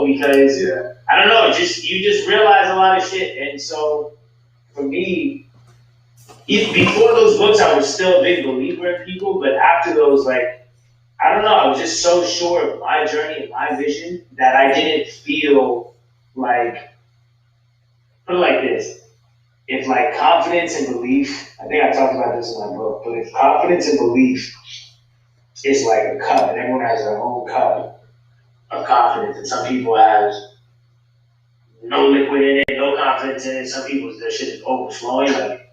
know, because I don't know, you just realize a lot of shit. And so for me, before those books, I was still a big believer in people, but after those, like, I don't know, I was just so sure of my journey and my vision that I didn't feel like, put it like this, if like confidence and belief, I think I talked about this in my book, but if confidence and belief is like a cup, and everyone has their own cup of confidence, and some people have no liquid in it, no confidence in it, some people, their shit is overflowing, like,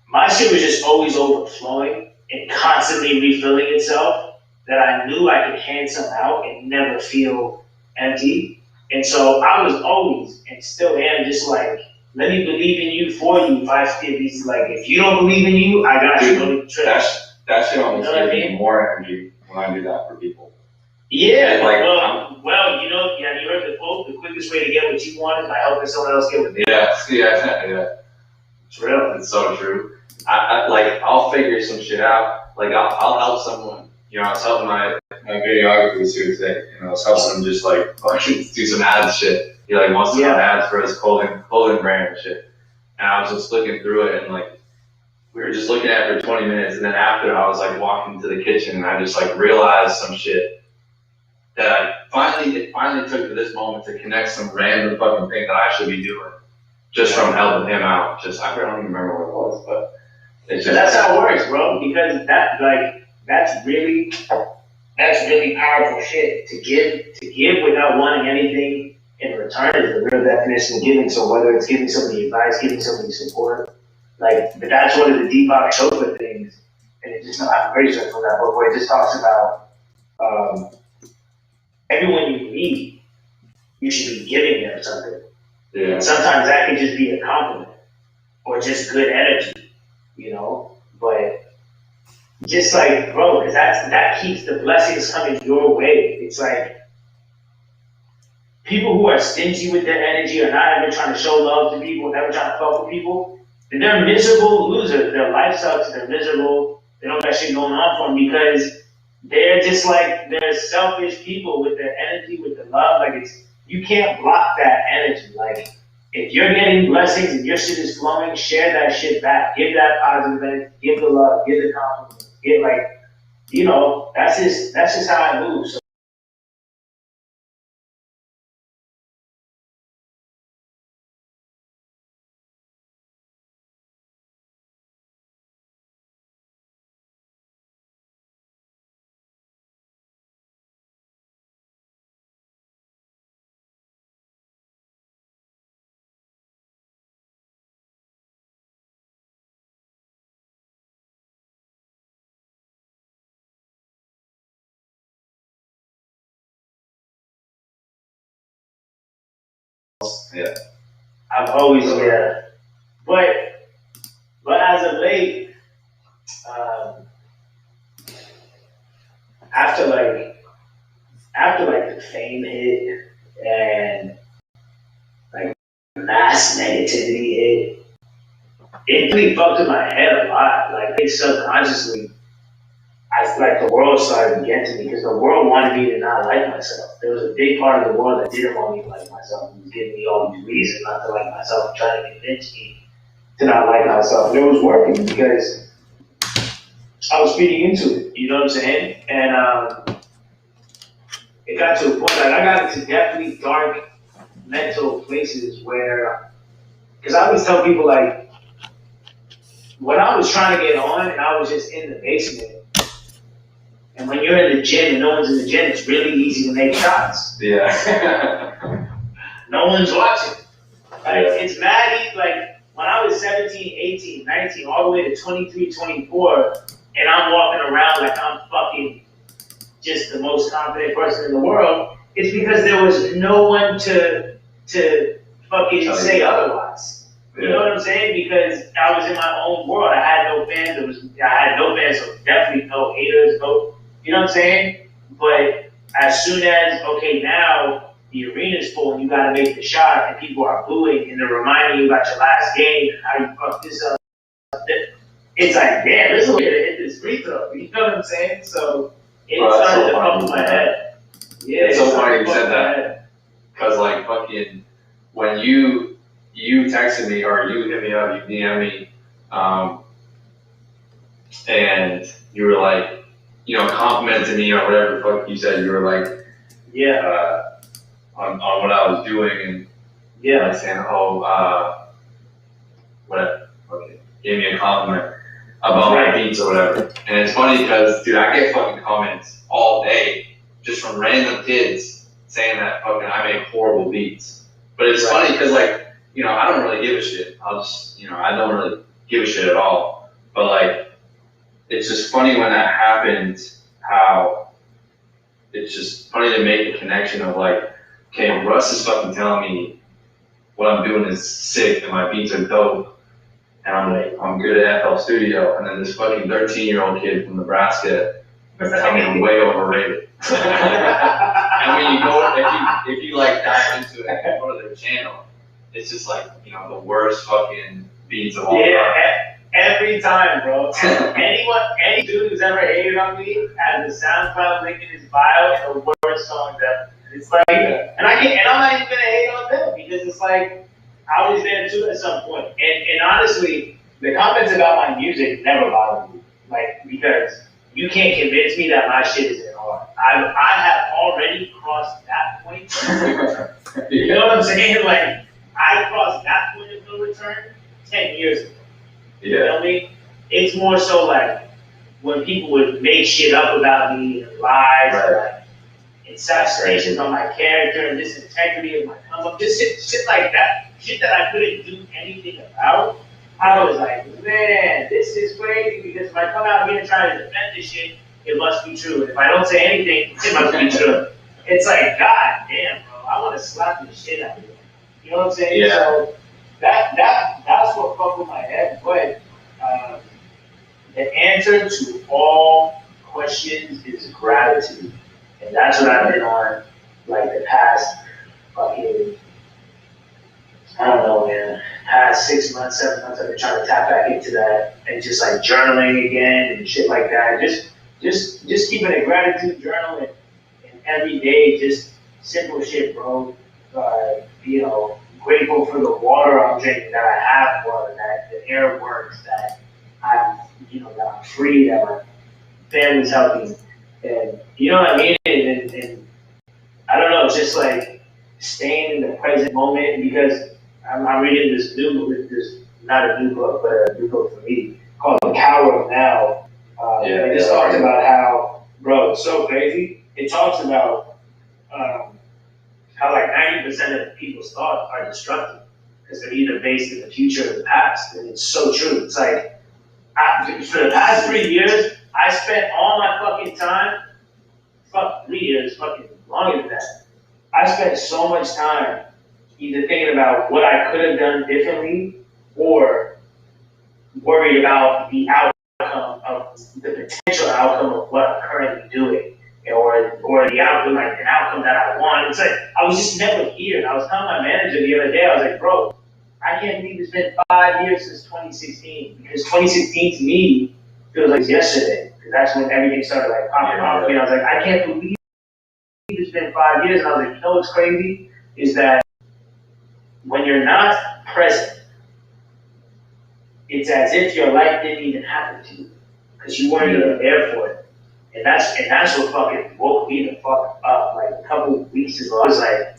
my shit was just always overflowing and constantly refilling itself, that I knew I could hand some out and never feel empty. And so I was always, and still am, just like, let me believe in you for you. If you don't believe in you, I got you. Don't trip. That shit almost gives me more energy when I do that for people. Yeah, like, well, you know, have you heard the quote? The quickest way to get what you want is by helping someone else get what they want. Yeah. It's real. It's so true. I'll figure some shit out. Like, I'll help someone. You know, I was helping my videographer was here today. You know, I was helping him just like do some ads shit. He like wants to run ads for his clothing brand and shit. And I was just looking through it, and like we were just looking at it for 20 minutes, and then after I was like walking to the kitchen, and I just like realized some shit that it finally took to this moment to connect some random fucking thing that I should be doing just from helping him out. I don't even remember what it was, but it's just, that's how it works, bro. Because that's really powerful shit. To give without wanting anything in return is the real definition of giving. So whether it's giving somebody advice, giving somebody support, but that's one of the Deepak Chopra things. And it just, I'm pretty sure from that book where it just talks about everyone you meet, you should be giving them something. Yeah. And sometimes that can just be a compliment or just good energy, you know. But just like, bro, because that keeps the blessings coming your way. It's like people who are stingy with their energy or not ever trying to show love to people, never trying to fuck with people, and they're miserable losers. Their life sucks. They're miserable. They don't got shit going on for them because they're just like, they're selfish people with their energy, with the love. Like, you can't block that energy. Like, if you're getting blessings and your shit is flowing, share that shit back. Give that positive energy. Give the love. Give the compliment. Give, like, you know, that's just how I move. So, yeah. I've always, But as of late, after the fame hit and like mass negativity hit, it really fucked with my head a lot. Like, I think subconsciously, the world started to get to me because the world wanted me to not like myself. There was a big part of the world that didn't want me to like myself. It was giving me all these reasons not to like myself and trying to convince me to not like myself. And it was working because I was feeding into it. You know what I'm saying? And it got to a point that I got into definitely dark mental places where, because I always tell people, like, when I was trying to get on and I was just in the basement, and when you're in the gym and no one's in the gym, it's really easy to make shots. Yeah. No one's watching. Like, it's mad. Like, when I was 17, 18, 19, all the way to 23, 24, and I'm walking around like I'm fucking just the most confident person in the world, it's because there was no one to fucking say otherwise. You know what I'm saying? Because I was in my own world. I had no fans. So definitely no haters. You know what I'm saying? But as soon as, okay, now the arena's full and you gotta make the shot and people are booing and they're reminding you about your last game and how you fucked this up, it's like, damn, this is a way to hit this free throw. You know what I'm saying? So it started to pump in my head. Yeah, it's so funny you said that. fucking, when you texted me or you hit me up, you DM me, and you were like, you know, complimenting me or whatever the fuck you said. You were like, on what I was doing and like saying, whatever. Okay, gave me a compliment about my beats or whatever. And it's funny because, dude, I get fucking comments all day just from random kids saying that fucking I make horrible beats. But it's funny because, like, you know, I don't really give a shit. I'll just, you know, I don't really give a shit at all. But like, it's just funny when that happens, how it's just funny to make the connection of like, okay, Russ is fucking telling me what I'm doing is sick and my beats are dope. And I'm like, I'm good at FL Studio. And then this fucking 13-year-old kid from Nebraska is telling me I'm way overrated. And when you go, if you like dive into it and go to their channel, it's just like, you know, the worst fucking beats of all time. Every time, bro. Any dude who's ever hated on me has a SoundCloud link in his bio and the worst songs ever. It's like, and I'm not even gonna hate on them because it's like, I was there too at some point. And honestly, the comments about my music never bothered me. Like, because you can't convince me that my shit isn't hard. I have already crossed that point. You know what I'm saying? Like, I crossed that point of no return 10 years ago. You know what I mean? It's more so like when people would make shit up about me and lies and like assassinations on my character and disintegrity of my come up, just shit like that, shit that I couldn't do anything about. I was like, man, this is crazy because if I come out here and try to defend this shit, it must be true. And if I don't say anything, it must be true. It's like, god damn, bro, I want to slap the shit out of you. You know what I'm saying? Yeah. So that's what fucked with my head. But the answer to all questions is gratitude. And that's what I've been on, like, the past fucking, I don't know, man, past 6 months, 7 months, I've been trying to tap back into that and just like journaling again and shit like that. Just keeping a gratitude journal and every day, just simple shit, bro. You know, grateful for the water I'm drinking, that I have water, that the air works, that that I'm free, that my family's healthy. And you know what I mean? And I don't know, it's just like staying in the present moment because I'm reading this not a new book, but a new book for me called The Power of Now. It just talks about how, bro, it's so crazy. It talks about how like 90% of people's thoughts are destructive because they're either based in the future or the past. And it's so true. It's like, for the past 3 years, I spent all my fucking time, 3 years, fucking longer than that. I spent so much time either thinking about what I could have done differently or worried about the outcome of the potential outcome of what I'm currently doing, or the outcome, like an outcome that I want. It's like I was just never here. I was telling my manager the other day, I was like, bro, I can't believe it's been 5 years since 2016 because 2016 to me feels like yesterday because that's when everything started like popping off. And I was like, I can't believe it's been 5 years. And I was like, you know what's crazy is that when you're not present, it's as if your life didn't even happen to you because you weren't even there for it. And that's what fucking woke me the fuck up. Like a couple of weeks ago, I was like,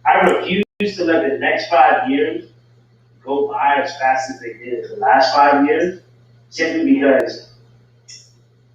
I refuse to let the next 5 years go by as fast as they did the last 5 years, simply because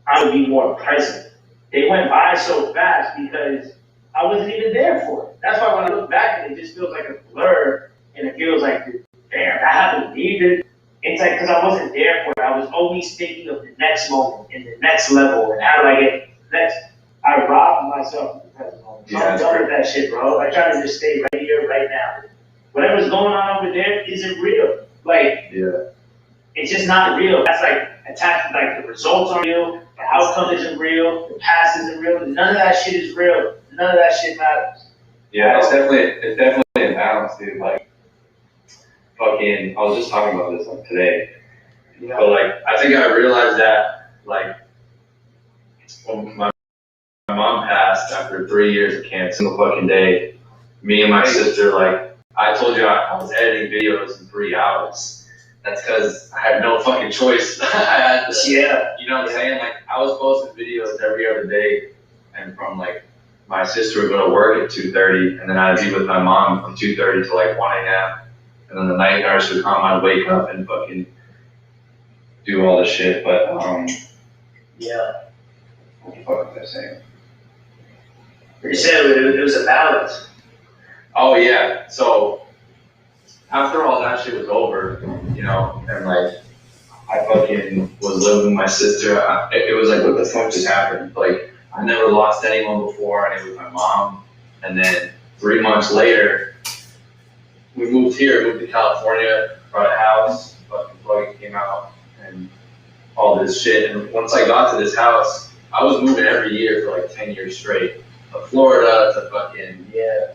I would be more present. They went by so fast because I wasn't even there for it. That's why when I look back and it just feels like a blur and it feels like, damn, that happened to me, dude. It's like because I wasn't there for it. I was always thinking of the next moment and the next level and how do I get next. I robbed myself of the present moment. So I'm done with that shit, bro. I try to just stay right here, right now. Whatever's going on over there isn't real. Like, it's just not real. That's like attached. Like the results aren't real. The outcome isn't real. The past isn't real. None of that shit is real. None of that shit matters. Yeah, it's definitely a balance, dude. Like, fucking, I was just talking about this like today. Yeah. But like, I think I realized that like when my mom passed after 3 years of cancer, single fucking day, me and my sister, like, I told you I was editing videos in 3 hours. That's because I had no fucking choice. I had to, you know what I'm saying? Like, I was posting videos every other day, and from like, my sister would go to work at 2:30, and then I'd be with my mom from 2:30 to like 1 a.m. And then the night nurse would come, I'd wake up and fucking do all this shit. But, what the fuck was I saying? You said it was a balance. Oh yeah, so after all that shit was over, you know, and like, I fucking was living with my sister, it was like, what the fuck just happened? Like, I never lost anyone before, and it was my mom. And then 3 months later, we moved to California, bought a house, fucking plug came out, and all this shit. And once I got to this house, I was moving every year for like 10 years straight. To Florida, to fucking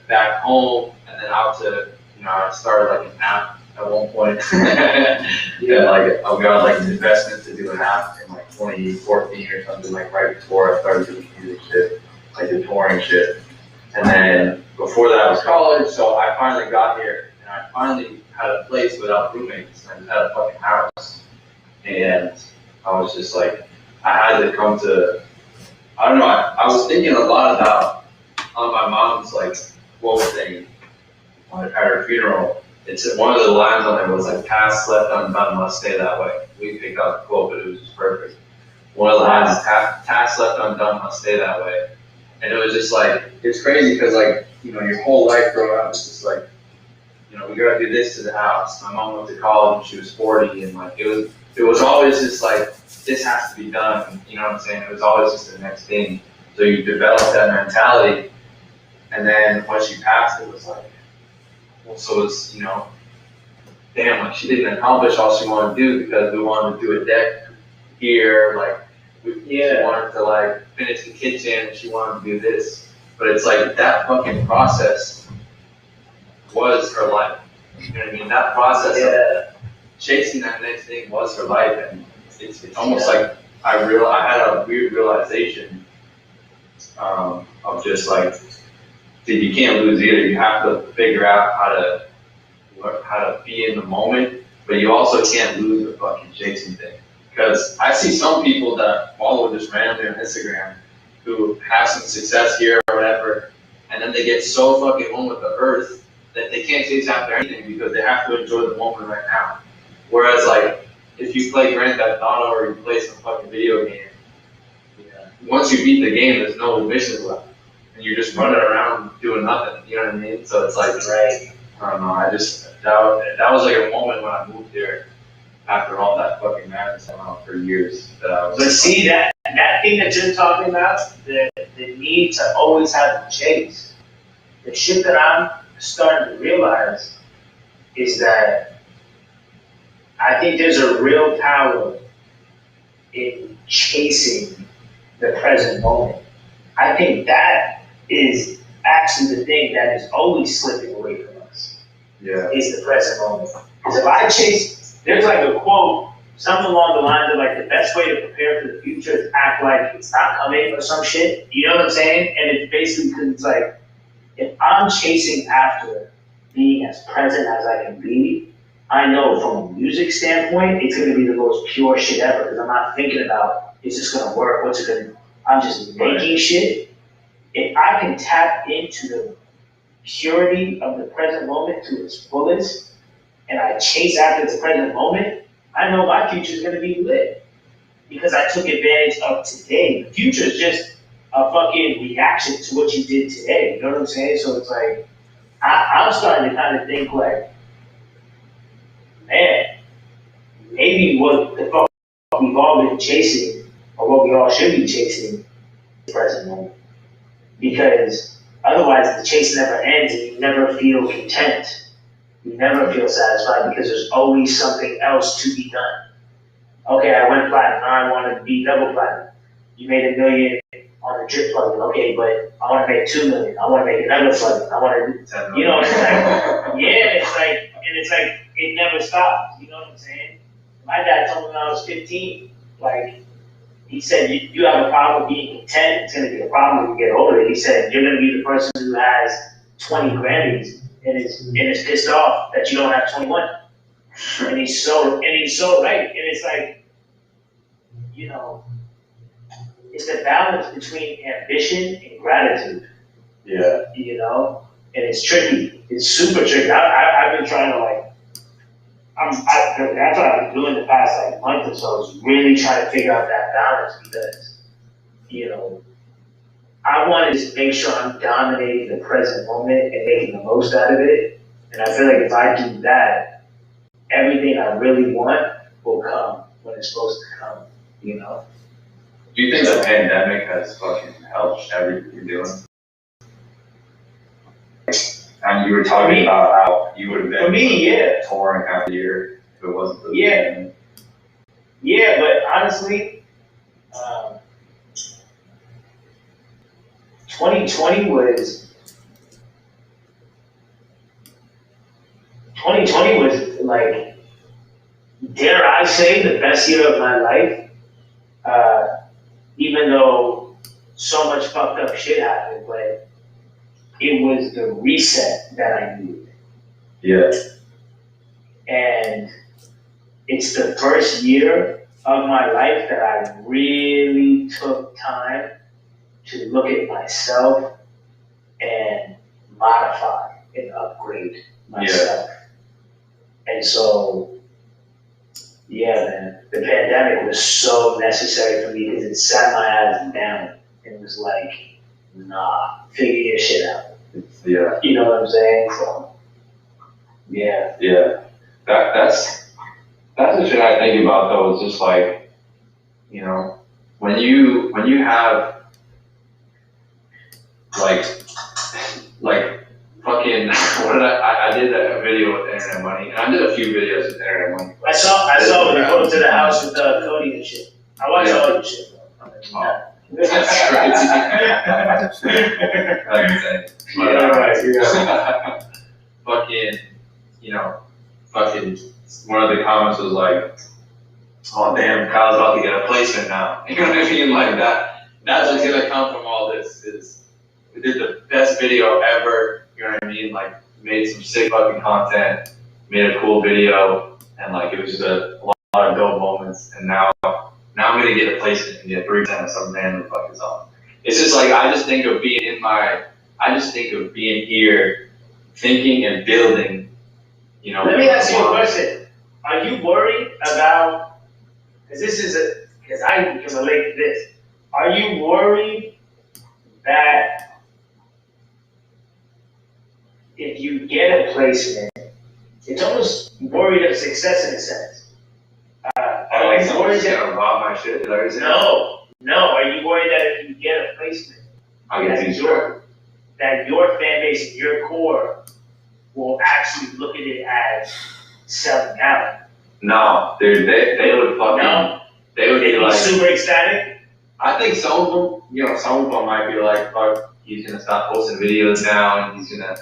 back home, and then out to, you know, I started like an app at one point. Like I got like an investment to do an app in like 2014 or something, like right before I started doing music shit, like the touring shit. And then before that was college, so I finally got here, and I finally had a place without roommates, and I had a fucking house. And I was just like, I had to come to, I don't know, I was thinking a lot about on my mom's like quote thing at her funeral. It's one of the lines on it was like, "Past left undone must stay that way." We picked out the quote, but it was just perfect. One of the lines is, "Task left undone must stay that way." And it was just like, it's crazy because like, you know, your whole life growing up is just like, you know, we gotta do this to the house. My mom went to college when she was 40, and like, it was always just like, this has to be done, you know what I'm saying? It was always just the next thing. So you develop that mentality, and then when she passed, it was like, well, so it's, you know, damn, like she didn't accomplish all she wanted to do because we wanted to do a deck here, like, she wanted to like finish the kitchen, and she wanted to do this. But it's like, that fucking process was her life. You know what I mean? That process of chasing that next thing was her life, and it's almost like I had a weird realization of just like, dude, you can't lose either. You have to figure out how to be in the moment, but you also can't lose the fucking chasing thing. Because I see some people that follow just randomly on Instagram who have some success here or whatever, and then they get so fucking one with the earth that they can't chase after anything because they have to enjoy the moment right now. Whereas like, if you play Grand Theft Auto or you play some fucking video game, once you beat the game, there's no missions left. And you're just running around doing nothing, you know what I mean? So it's like, I don't know, that was like a moment when I moved here after all that fucking madness went on for years. But see, that thing that you're talking about, the need to always have the chase, the shit that I'm starting to realize is that I think there's a real power in chasing the present moment. I think that is actually the thing that is always slipping away from us. Is the present moment. Because if I chase, there's like a quote, something along the lines of like, the best way to prepare for the future is act like it's not coming or some shit. You know what I'm saying? And it's basically because it's like, if I'm chasing after being as present as I can be, I know from a music standpoint, it's gonna be the most pure shit ever, because I'm not thinking about, is this gonna work, what's it gonna do? I'm just making shit. If I can tap into the purity of the present moment to its fullest, and I chase after the present moment, I know my future is gonna be lit. Because I took advantage of today. The future is just a fucking reaction to what you did today. You know what I'm saying? So it's like, I'm starting to kind of think like, man, maybe what the fuck we've all been chasing, or what we all should be chasing, is the present moment. Because otherwise the chase never ends, and you never feel content. You never feel satisfied because there's always something else to be done. Okay, I went platinum, now I want to be double platinum. You made $1 million on the drip plugin, okay, but I want to make $2 million. I want to make another plugin. I want to, you know, it's like, it's like, it never stops. You know what I'm saying? My dad told me when I was 15, like, he said, you have a problem being content, it's going to be a problem when you get older. He said, you're going to be the person who has 20 Grammys and is pissed off that you don't have 21. And he's so right. And it's like, you know, it's the balance between ambition and gratitude. Yeah. You know? And it's tricky. It's super tricky. I've been trying to like, that's what I've been doing the past like month or so, is really trying to figure out that balance because, you know, I want to just make sure I'm dominating the present moment and making the most out of it. And I feel like if I do that, everything I really want will come when it's supposed to come, you know? Do you think the pandemic has fucking helped everything you're doing? And you were talking about how you would have been touring half the year if it wasn't for the pandemic. Yeah, but honestly, 2020 was like, dare I say, the best year of my life. Even though so much fucked up shit happened, but it was the reset that I needed. Yeah. And it's the first year of my life that I really took time to look at myself and modify and upgrade myself. Yeah. And so, yeah, man, the pandemic was so necessary for me because it sat my ass down and was like, nah, figure your shit out. Yeah. You know what I'm saying? So, yeah. Yeah. That's the shit I think about though, is just like, you know, when you have like fucking, what did I did a video with Internet Money, and I did a few videos with Internet Money. I saw when you go to the house with Cody and shit. I watched all your shit, bro. That's crazy. That's insane. But, fucking, you know, fucking, one of the comments was like, oh damn, Kyle's about to get a placement now. You know what I mean? Like that's what's gonna come from all this is we did the best video ever, you know what I mean? Like made some sick fucking content, made a cool video, and like it was just a lot of dope moments, and now I'm gonna get a placement and get 3% of some random fucking song. It's just like I just think of being here, thinking and building, you know. Let me ask you a question. Are you worried about, because I can relate to this. Are you worried that if you get a placement, it's almost worried of success in a sense? Like someone's gonna rob my shit? No. Are you worried that if you get a placement, that your fan base and your core will actually look at it as selling out? No, dude, they would fucking, no. They would be like super ecstatic. I think some of them, you know, some of them might be like, fuck, he's gonna stop posting videos now, and he's gonna,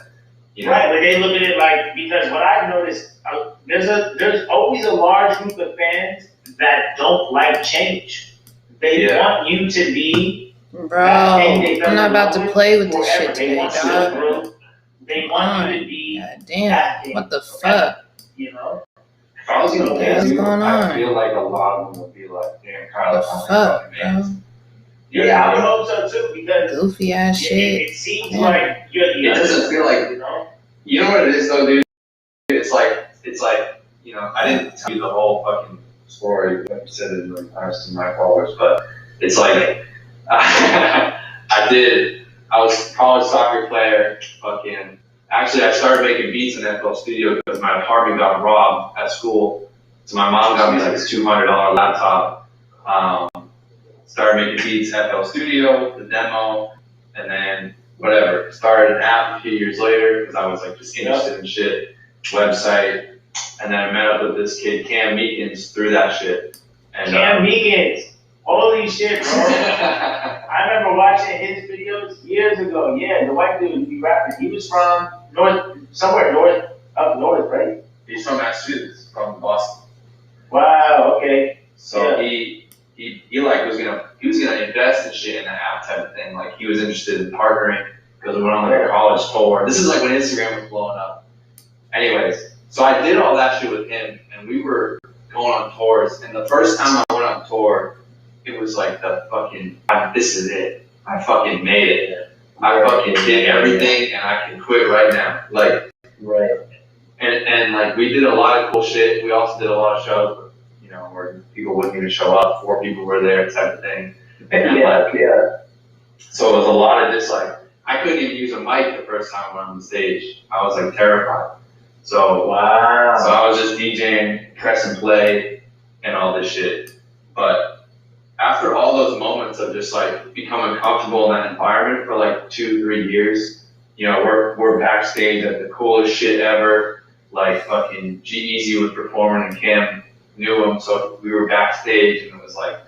you know. Right, but they look at it like, because what I've noticed, there's always a large group of fans that don't like change. They want you to be. Bro, I'm not about to play with this shit today, dog. They want you to be. God damn, what the fuck? You know? If I was gonna play with you, I feel like a lot of them would be like, damn, Kyle, what the fuck, bro? Yeah, I would hope so too, because goofy ass shit. It seems like you're the It doesn't feel like, you know what it is though, dude? It's like, you know, I didn't tell you the whole fucking story, like you said in regards to my followers, but it's like, I was a college soccer player, fucking, actually I started making beats in FL Studio because my apartment got robbed at school, so my mom got me like this $200 laptop, started making beats at FL Studio, the demo, and then whatever, started an app a few years later because I was like just interested in shit, website, and then I met up with this kid, Cam Meekins, through that shit. And, Cam Meekins, holy shit, bro. I remember watching his videos years ago. Yeah, the white dude be rapping. He was from up north, right? He's from Massachusetts, from Boston. Wow, okay. So he like was gonna invest in shit in the app type of thing. Like he was interested in partnering, because we went on like a college tour. This is like when Instagram was blowing up. Anyways, so I did all that shit with him, and we were going on tours. And the first time I went on tour, it was like the fucking, this is it. I fucking made it. I fucking did everything, and I can quit right now. Like, right. And like we did a lot of cool shit. We also did a lot of shows, you know, where people wouldn't even show up. 4 people were there, type of thing. And Yeah. So it was a lot of just like, I couldn't even use a mic the first time I went on the stage. I was like terrified. So wow. So I was just DJing, press and play, and all this shit. But after all those moments of just like becoming comfortable in that environment for like 2-3 years, you know, we're backstage at the coolest shit ever. Like fucking G-Eazy was performing and Cam knew him, so we were backstage and it was like,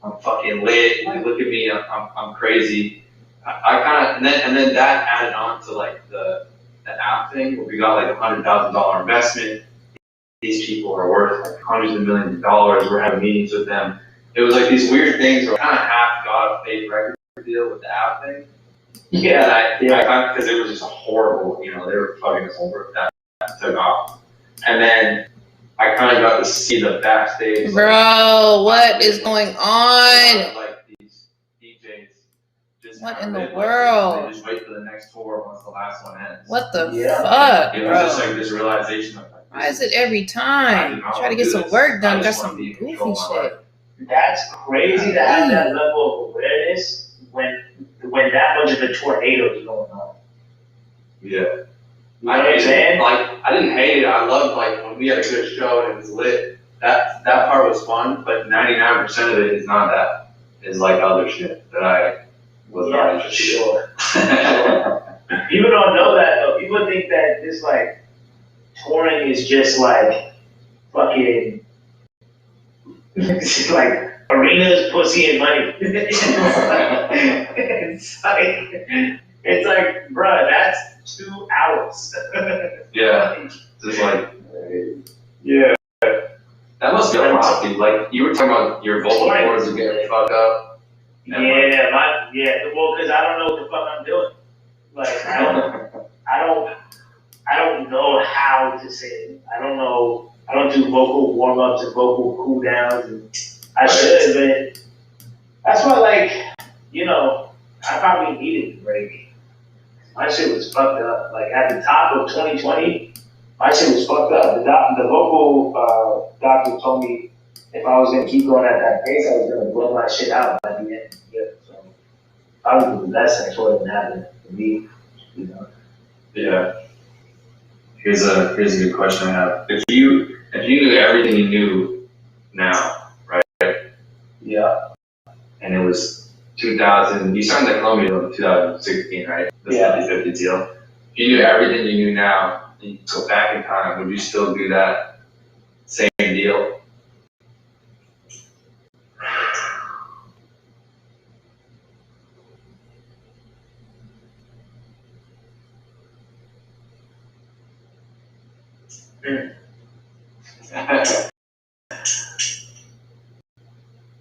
I'm fucking lit. Like, look at me, I'm crazy. I kind of, and then that added on to like the app thing where we got like $100,000 investment. These people are worth like hundreds of millions of dollars. We're having meetings with them. It was like these weird things where I kind of half got a fake record deal with the app thing. Yeah. Because it was just a horrible, you know, they were fucking us over if that took off. And then I kind of got to see the backstage. Bro, what is going on? Like these DJs. Just what in the like, world? They just wait for the next tour once the last one ends. What the fuck, it bro? was just like this realization of like, why is it every time? Try to get some work done, got some goofy shit. That's crazy to have that level of awareness when that much of a tornado is going on. Yeah. You know what I'm saying? Like, I didn't hate it. I loved like when we had a good show and it was lit. That part was fun, but 99% of it is not that. It's like other shit that I was not interested in. Sure. People don't know that though. People think that this like touring is just like fucking like arenas, pussy, and money. it's like, bruh, that's 2 hours. Yeah, just like, yeah. That must be a lot, dude. Like, you were talking about your vocal cords are getting fucked up. Well, because I don't know what the fuck I'm doing. Like, I don't know how to say it. I don't know. I don't do vocal warm-ups and vocal cool-downs. And I should, but that's why, like, you know, I probably needed a break. My shit was fucked up. Like, at the top of 2020, my shit was fucked up. The vocal doctor told me if I was going to keep going at that pace, I was going to blow my shit out by the end of the year. So, probably the best that's what would happen for me, you know. Yeah. Here's a good question I have. If you knew everything you knew now, right? Yeah. And it was 2000, you signed the Columbia deal in 2016, right? The 50-50 deal. If you knew everything you knew now, and you go back in time, would you still do that same deal?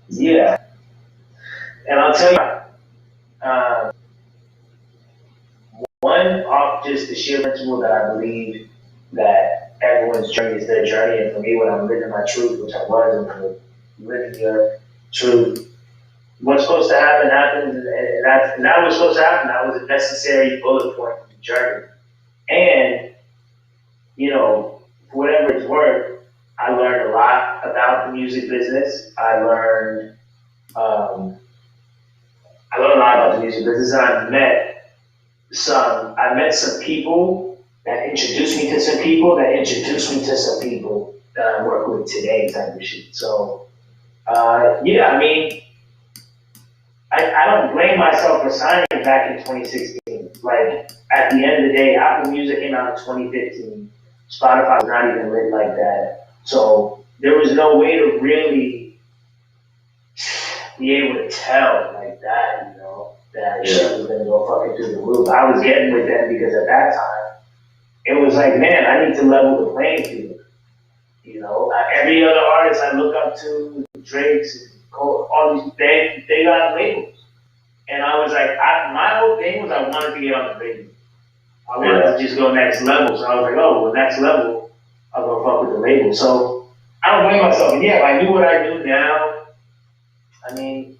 Yeah. And I'll tell you, one, off just the sheer principle that I believe that everyone's journey is their journey, and for me, when I'm living my truth, which I was, and I'm living your truth, what's supposed to happen happens, and that was supposed to happen. That was a necessary bullet point for the journey. And, you know, for whatever it's worth, I learned a lot about the music business. I learned a lot about the music business, and I met some people that introduced me to some people that introduced me to some people that I work with today, type of shit. So, yeah, I mean, I don't blame myself for signing back in 2016. Like, at the end of the day, Apple Music came out in 2015. Spotify was not even lit like that. So there was no way to really be able to tell like that, you know, that shit was gonna go fucking through the roof. I was getting with them because at that time, it was like, man, I need to level the playing field. You know, every other artist I look up to, Drake's, all these, they got labels. And I was like, my whole thing was I wanted to get on the label. I wanted to just go next level. So I was like, oh, well, next level, I'll go fuck with the label. So I don't blame myself. And yeah, if I knew what I knew now, I mean,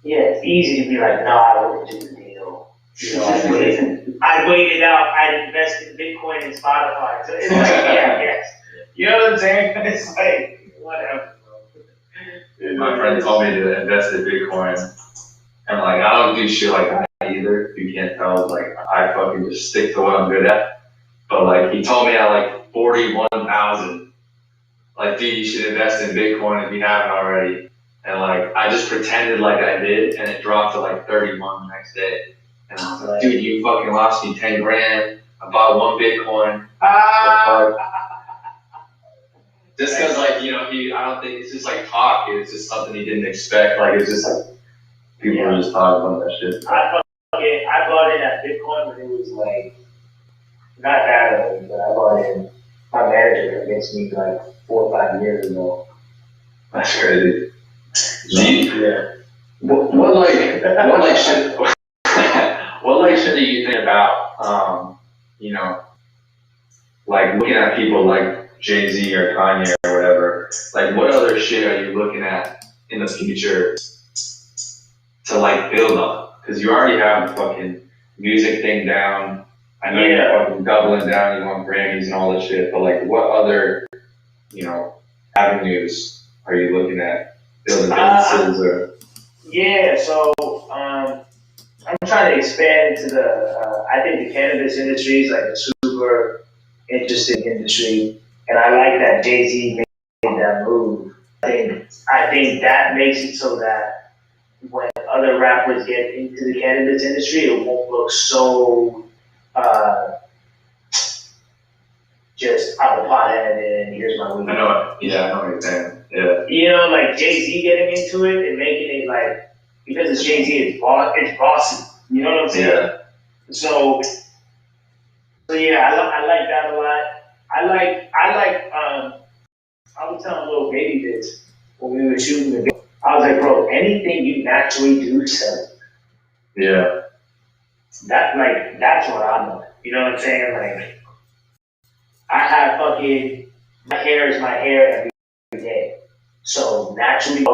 yeah, it's easy to be like, no, I wouldn't do the deal. You know, I waited out, I'd invest in Bitcoin and Spotify. So it's like, yeah, yes. You know what I'm saying? It's like, whatever. My friend told me to invest in Bitcoin, and like I don't do shit like that either. If you can't tell, like I fucking just stick to what I'm good at. But like he told me at like 41,000, like dude, you should invest in Bitcoin if you haven't already. And like I just pretended like I did, and it dropped to like 31 the next day. And I was like, dude, you fucking lost me 10 grand. I bought one Bitcoin. Just because, like, you know, I don't think it's just like talk. It's just something he didn't expect. Like, it's just like people were just talking about that shit. I bought in at Bitcoin when it was like, not that early, but I bought in. My manager convinced me like 4 or 5 years ago. That's crazy. Yeah. What shit do you think about, you know, like looking at people like Jay-Z or Kanye or whatever, like what other shit are you looking at in the future to like build on? Because you already have the fucking music thing down. I know you're fucking doubling down, you want Grammys and all this shit, but like what other, you know, avenues are you looking at building businesses or? Yeah, so I'm trying to expand into the, I think the cannabis industry is like a super interesting industry. And I like that Jay-Z made that move. I think that makes it so that when other rappers get into the cannabis industry, it won't look so just I'm a pothead and here's my weed. I know what you're saying. Yeah. You know, like Jay-Z getting into it and making it like, because it's Jay-Z, it's bossy. You know what I'm saying? Yeah. So yeah, I like that a lot. I was telling little baby this when we were shooting the video. I was like, bro, anything you naturally do, sell it. Yeah. That's what I'm on. You know what I'm saying? Like, I have fucking, my hair is my hair every day. So naturally,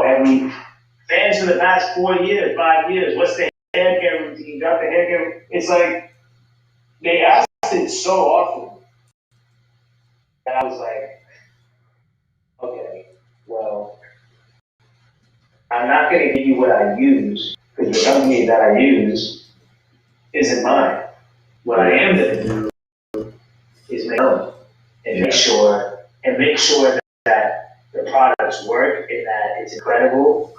fans for the past 4 years, 5 years, what's the hair care routine? Got the hair care? It's like, they asked it so often. And I was like, okay, well, I'm not going to give you what I use, because the company that I use isn't mine. What I am going to do is make own and make sure that the products work and that it's incredible,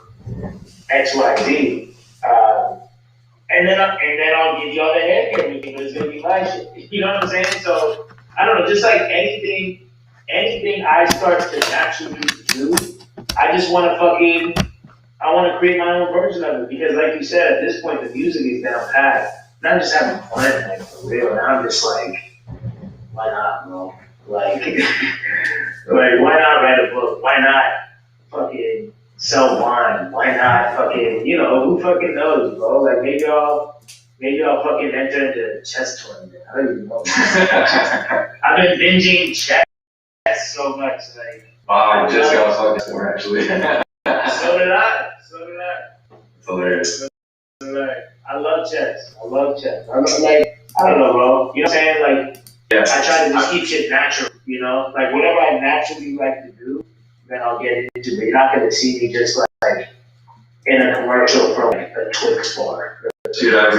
X, Y, Z. And then I'll give you all the hair care routine, but it's going to be my shit. You know what I'm saying? So, I don't know, just like anything I start to naturally do, I just want to create my own version of it. Because like you said, at this point, the music is down pat. And I'm just having fun, like, for real. And I'm just like, why not, bro? Like, why not write a book? Why not fucking sell wine? Why not fucking, who fucking knows, bro? Like, maybe I'll fucking enter into a chess tournament. I don't even know. I've been binging chess so much, like. Wow, I just got a fucking score actually. So did I. It's hilarious. I love chess. I don't know, bro. You know what I'm saying? Like, yeah. I try to just keep shit natural, Like, whatever I naturally like to do, then I'll get into it. You're not going to see me just like in a commercial for like a Twix bar. Dude, I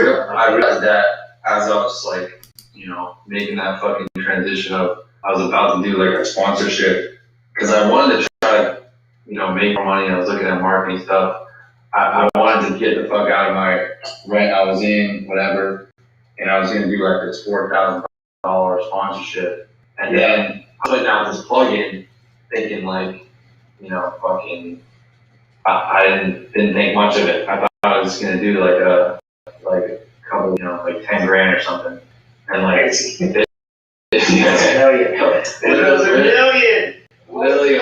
realized that as I was like, making that fucking transition of, I was about to do like a sponsorship, because I wanted to try to, make more money. I was looking at marketing stuff. I wanted to get the fuck out of my rent I was in, whatever, and I was going to do like this $4,000 sponsorship. And then I went down this plugin thinking like, fucking, I didn't think much of it. I thought I was going to do like a couple, like 10 grand or something. And like, That's a million. Literally,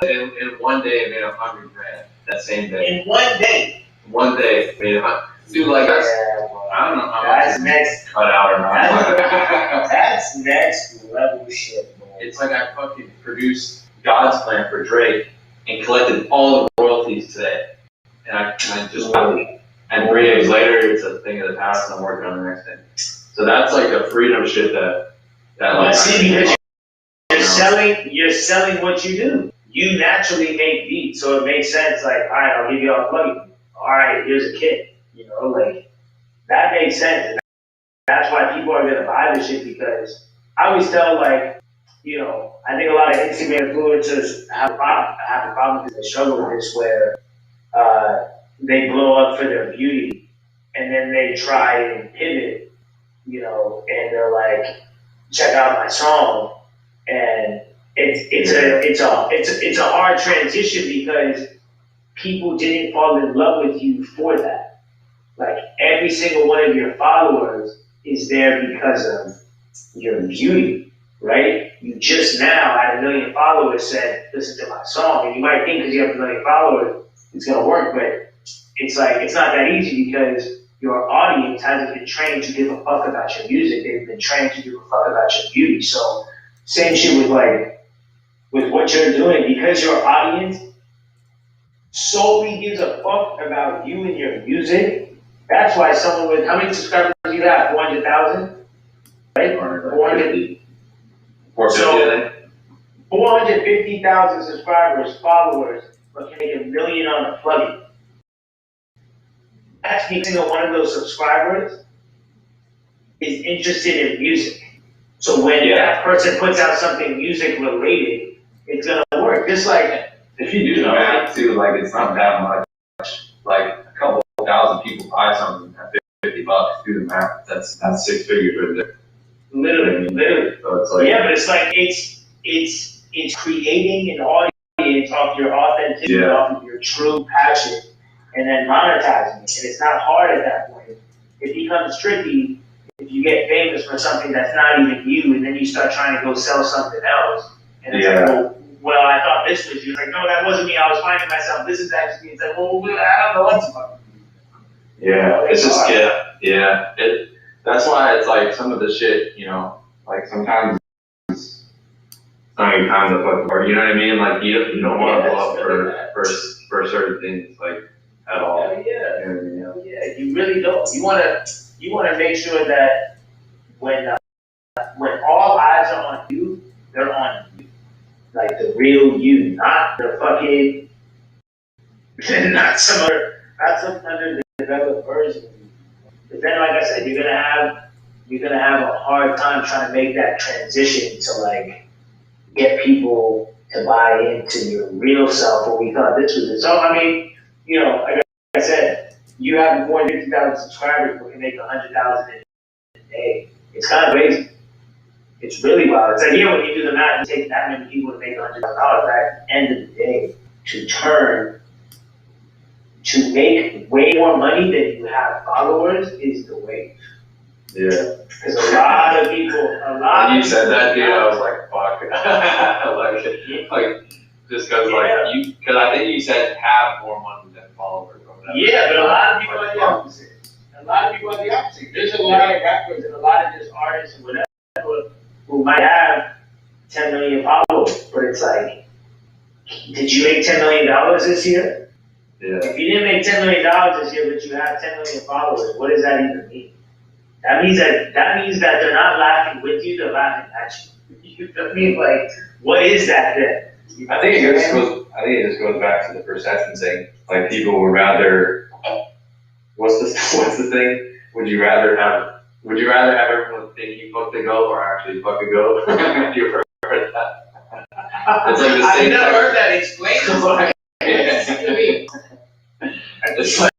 in one day, I made 100 grand. That same day. In one day. One day, made Dude, like that's, Yeah, well, I don't know how that's much next. cut out or not. That's next level shit, man. It's like I fucking produced God's Plan for Drake and collected all the royalties today. And I just, and 3 days later, it's a thing of the past and I'm working on the next thing. So that's like the freedom shit that like. See, because you're selling what you do. You naturally make beats, so it makes sense. Like, all right, I'll give you a plugin. All right, here's a kit. You know, like that makes sense. And that's why people are gonna buy this shit because I always tell like, you know, I think a lot of Instagram influencers have a problem because they struggle with this where they blow up for their beauty and then they try and pivot, you know, and they're like, check out my song, and it's a hard transition because people didn't fall in love with you for that. Like every single one of your followers is there because of your beauty, right? You just now at 1 million followers said, listen to my song, and you might think because you have 1 million followers, it's gonna work, but it's like, it's not that easy because your audience hasn't been trained to give a fuck about your music. They've been trained to give a fuck about your beauty. So same shit with like, with what you're doing, because your audience solely gives a fuck about you and your music. That's why someone with, how many subscribers do you have? 400,000? Right? 450. So 450,000 subscribers, followers, but can make $1 million on a plugin. That's every single one of those subscribers is interested in music. So when that person puts out something music related, it's gonna work. Just like if you do the math too, like it's not that much. Like a couple thousand people buy something at $50. Do the math. That's 6 figures right there. Literally. So it's like, yeah, but it's like it's creating an audience off your authenticity, off of your true passion, and then monetizing it. And it's not hard at that point. It becomes tricky if you get famous for something that's not even you, and then you start trying to go sell something else. And it's like, well, I thought this was you. It's like, no, that wasn't me. I was finding myself. This is actually. It's like, well, I don't know what's about. Yeah, it's just that's why it's like some of the shit, you know, like sometimes it's not even time to fuck, or you know what I mean? Like you don't want to blow up for certain things, like at all. Hell yeah, you really don't. You wanna make sure that when all eyes are on you, they're on you, like the real you, not the fucking, not some underdeveloped version of you. But then, like I said, you're gonna have a hard time trying to make that transition to like get people to buy into your real self. What we thought this was it. So I mean, you know, like I said, you have more than 50,000 subscribers, but can make 100,000 in a day. It's kind of crazy. It's really wild. It's like, you know, when you do the math, you take that many people to make $100,000. At the end of the day, to make way more money than you have followers is the way. Yeah. Because a lot of people. When you said that, dude, I was like, fuck. like just because, because I think you said have more money than followers or whatever. Yeah, but a lot of people are the opposite. There's a lot of rappers and a lot of just artists and whatever who might have 10 million followers, but it's like, did you make $10 million this year? Yeah. If you didn't make $10 million this year, but you have 10 million followers, what does that even mean? That means that they're not laughing with you, they're laughing at you. You know what I mean? Like, what is that then? I think it just goes back to the perception thing. Like people would rather, what's the thing? Would you rather have everyone think you fuck the goat or actually fuck a goat? You've heard that? It's like the same. I've never heard that explained. It's like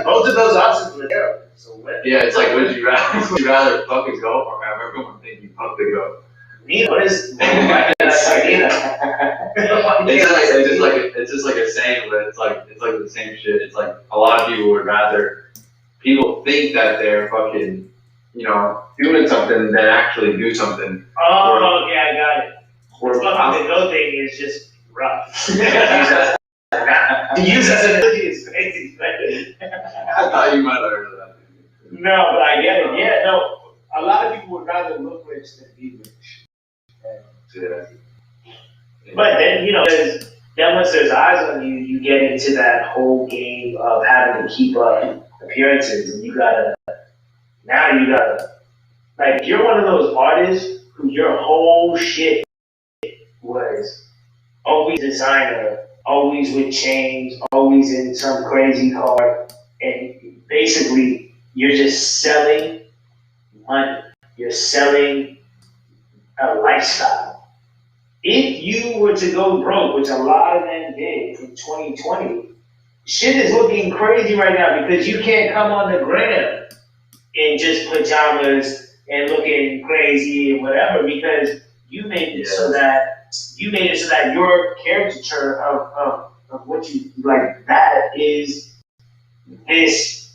both of those options were there. So what? Yeah, it's like would you rather fuck a goat or have everyone think you fuck the goat? What is it's just like a saying, but it's like the same shit. It's like a lot of people would rather people think that they're fucking, you know, doing something than actually do something. Oh, okay, I got it. Fucking the goat thing is just rough. To use as an analogy is crazy. I thought you might have heard of that. No, but I get it. Yeah, no. A lot of people would rather look rich than be rich. Yeah. But then, then once there's eyes on you, you get into that whole game of having to keep up appearances, and you gotta, like, you're one of those artists who your whole shit was always designer, always with chains, always in some crazy car, and basically you're just selling money. You're selling a lifestyle. If you were to go broke, which a lot of them did in 2020, shit is looking crazy right now because you can't come on the gram in just pajamas and looking crazy and whatever because you made it so that your caricature of what you like that is this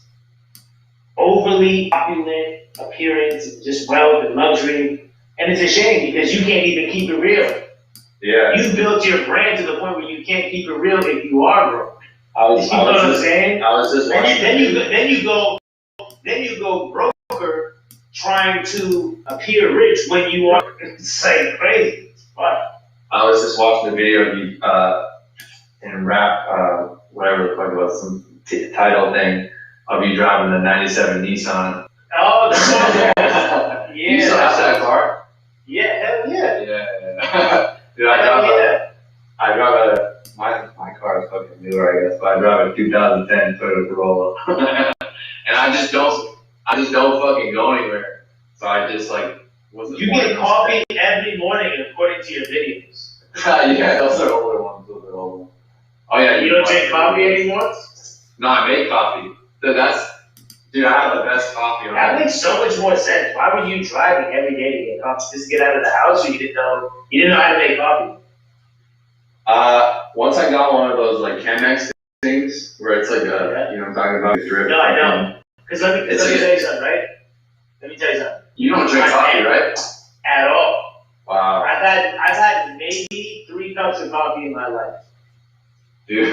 overly opulent appearance, just wealth and luxury, and it's a shame because you can't even keep it real. Yeah. You built your brand to the point where you can't keep it real if you are broke. I was just saying? I was just watching. Then you go broker trying to appear rich when you are. It's like crazy. But I was just watching the video of you in rap, whatever the fuck it was, some title thing of you driving the '97 Nissan. Oh, the song. Yeah. You still have that car? Yeah, hell yeah. Yeah. Dude, I drive my car is fucking newer, I guess, but I drive a 2010 Toyota Corolla. And I just don't fucking go anywhere. So I just wasn't. You get coffee every morning according to your videos. Yeah, those are older ones, those are older ones. Oh yeah. You don't drink coffee anymore? No, I make coffee. Dude, I have the best coffee. That makes so much more sense. Why were you driving every day to get coffee? Just to get out of the house, or you didn't know how to make coffee? Once I got one of those Chemex things where it's you know what I'm talking about, drip. No, I know. Because let me tell you something, right? Let me tell you something. You don't drink coffee, right? At all. Wow. I've had maybe 3 cups of coffee in my life. Dude,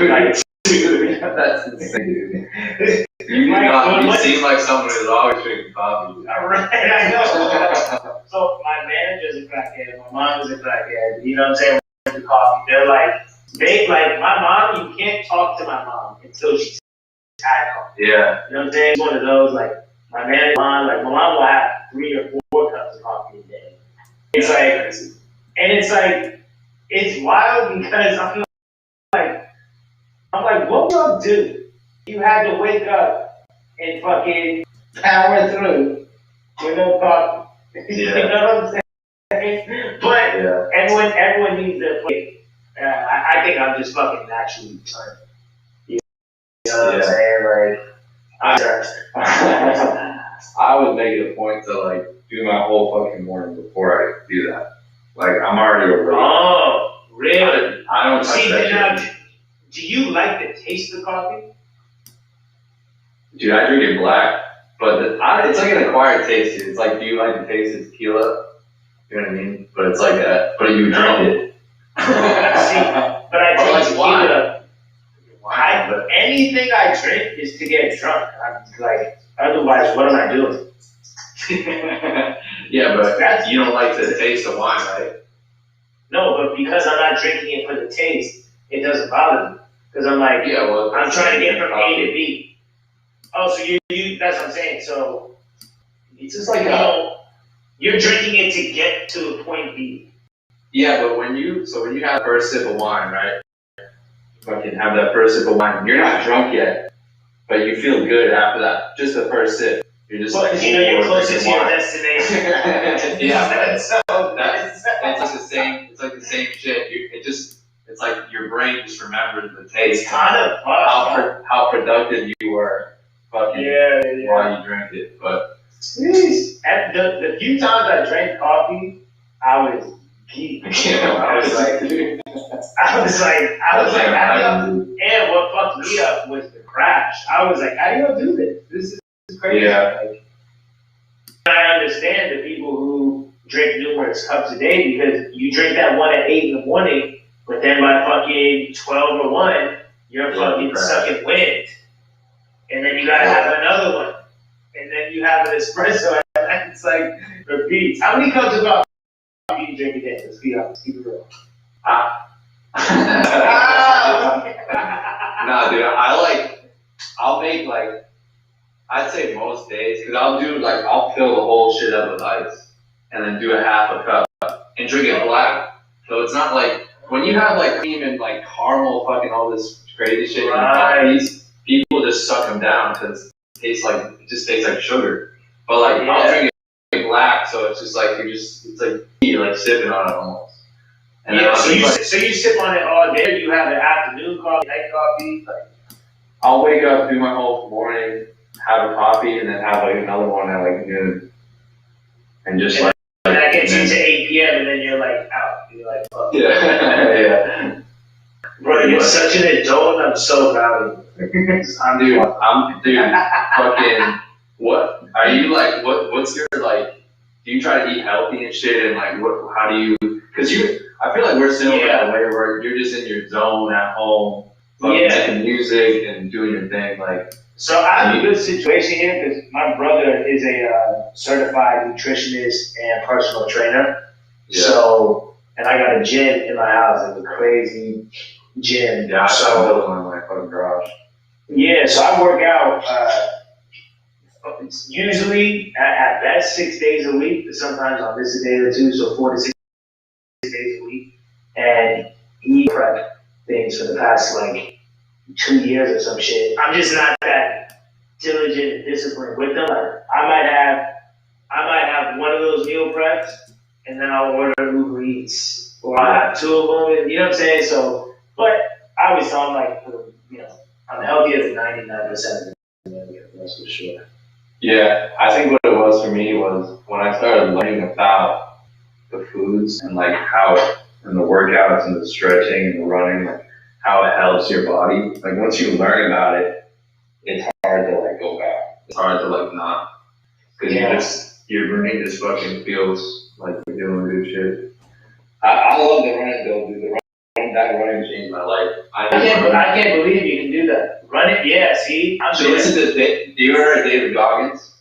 that's insane, dude. You seem like someone who's always drinking coffee. Right, I know. So my manager's a crackhead, my mom is a crackhead. You know what I'm saying? Coffee. They're my mom. You can't talk to my mom until she's had coffee. Yeah. You know what I'm saying? It's one of those my manager, my mom will have 3 or 4 cups of coffee a day. It's wild because I'm like, what will y'all do? You had to wake up and fucking power through with no coffee. Yeah. You know what I'm saying? But everyone needs their place. I think I'm just fucking naturally turned. You know what I'm saying? I would make it a point to do my whole fucking morning before I do that. I'm already awake. Oh, really? I don't touch that shit. Do you like the taste of coffee? Dude, I drink it black, but it's an acquired taste. It's do you like the taste of tequila? You know what I mean? But it's that, but you drink it. But I drink tequila. Why? Anything I drink is to get drunk. I'm otherwise, what am I doing? Yeah, but you don't like the taste of wine, right? No, but because I'm not drinking it for the taste, it doesn't bother me. Because I'm I'm trying to get from A to B. Oh, so you that's what I'm saying. So it's just you're drinking it to get to point B. Yeah, but when you have the first sip of wine, right? Fucking have that first sip of wine. You're not drunk yet, but you feel good after that. Just the first sip. You're just because you're closest to your destination. Yeah, that's the same. It's the same shit. It's your brain just remembers the taste. Kind of how productive you were fucking while you drank it. But the few times I drank coffee, I was geek. I was and what fucked me up was the crash. I was like, how do y'all do this? This is crazy. Yeah. I understand the people who drink numerous cups a day because you drink that one at 8 in the morning, but then by fucking 12 or 1, you're fucking sucking wind. and then you gotta have another one, and then you have an espresso, and it's like repeats. How many cups of coffee do you drink a day? Let's be honest, keep it real. Nah, dude, I'll make like, I'd say most days, cause I'll fill the whole shit up with ice, and then do a half a cup, and drink it black. So it's not like, when you have like cream and like caramel, fucking all this crazy shit in coffees, people just suck them down, cause it just tastes like sugar. But like, I'll drink it black, so it's just like, it's like, you're like sipping on it almost. And then so you sip on it all day, you have an afternoon coffee, night coffee? I'll wake up, do my whole morning, have a coffee, and then have like another one at like noon. And just like. And that gets you to 8 p.m. and then you're like out. You're like, fuck. Yeah. Yeah. Bro, you're such an adult, I'm so proud of you. I'm fucking, what, are you like, what's your like, do you try to eat healthy and shit, and like, how do you, cause I feel like we're similar in a way where you're just in your zone at home, making music and doing your thing, like. So I have a good situation here, because my brother is a certified nutritionist and personal trainer. Yeah. So, and I got a gym in my house, like a crazy gym. Yeah, I built one in my fucking garage. Yeah, so I work out, usually at best 6 days a week, but sometimes I'll miss a day or two, so 4 to 6 days a week. And he prep things for the past like 2 years or some shit. I'm just not that diligent and disciplined with them. Like, I might have one of those meal preps, and then I'll order Uber Eats, or I'll have 2 of them, and, you know what I'm saying? So, but I always tell them, like, I'm healthier than 99% of them, that's for sure. Yeah, I think what it was for me was when I started learning about the foods and like and the workouts and the stretching and the running, like how it helps your body. Like once you learn about it, it's hard to like go back. It's hard to like not, because your brain just fucking feels like you're doing good shit. I love the running though, dude. That running changed my life. I can't believe you can do that. Run it, yeah. See, so listen to this. Do you hear David Goggins?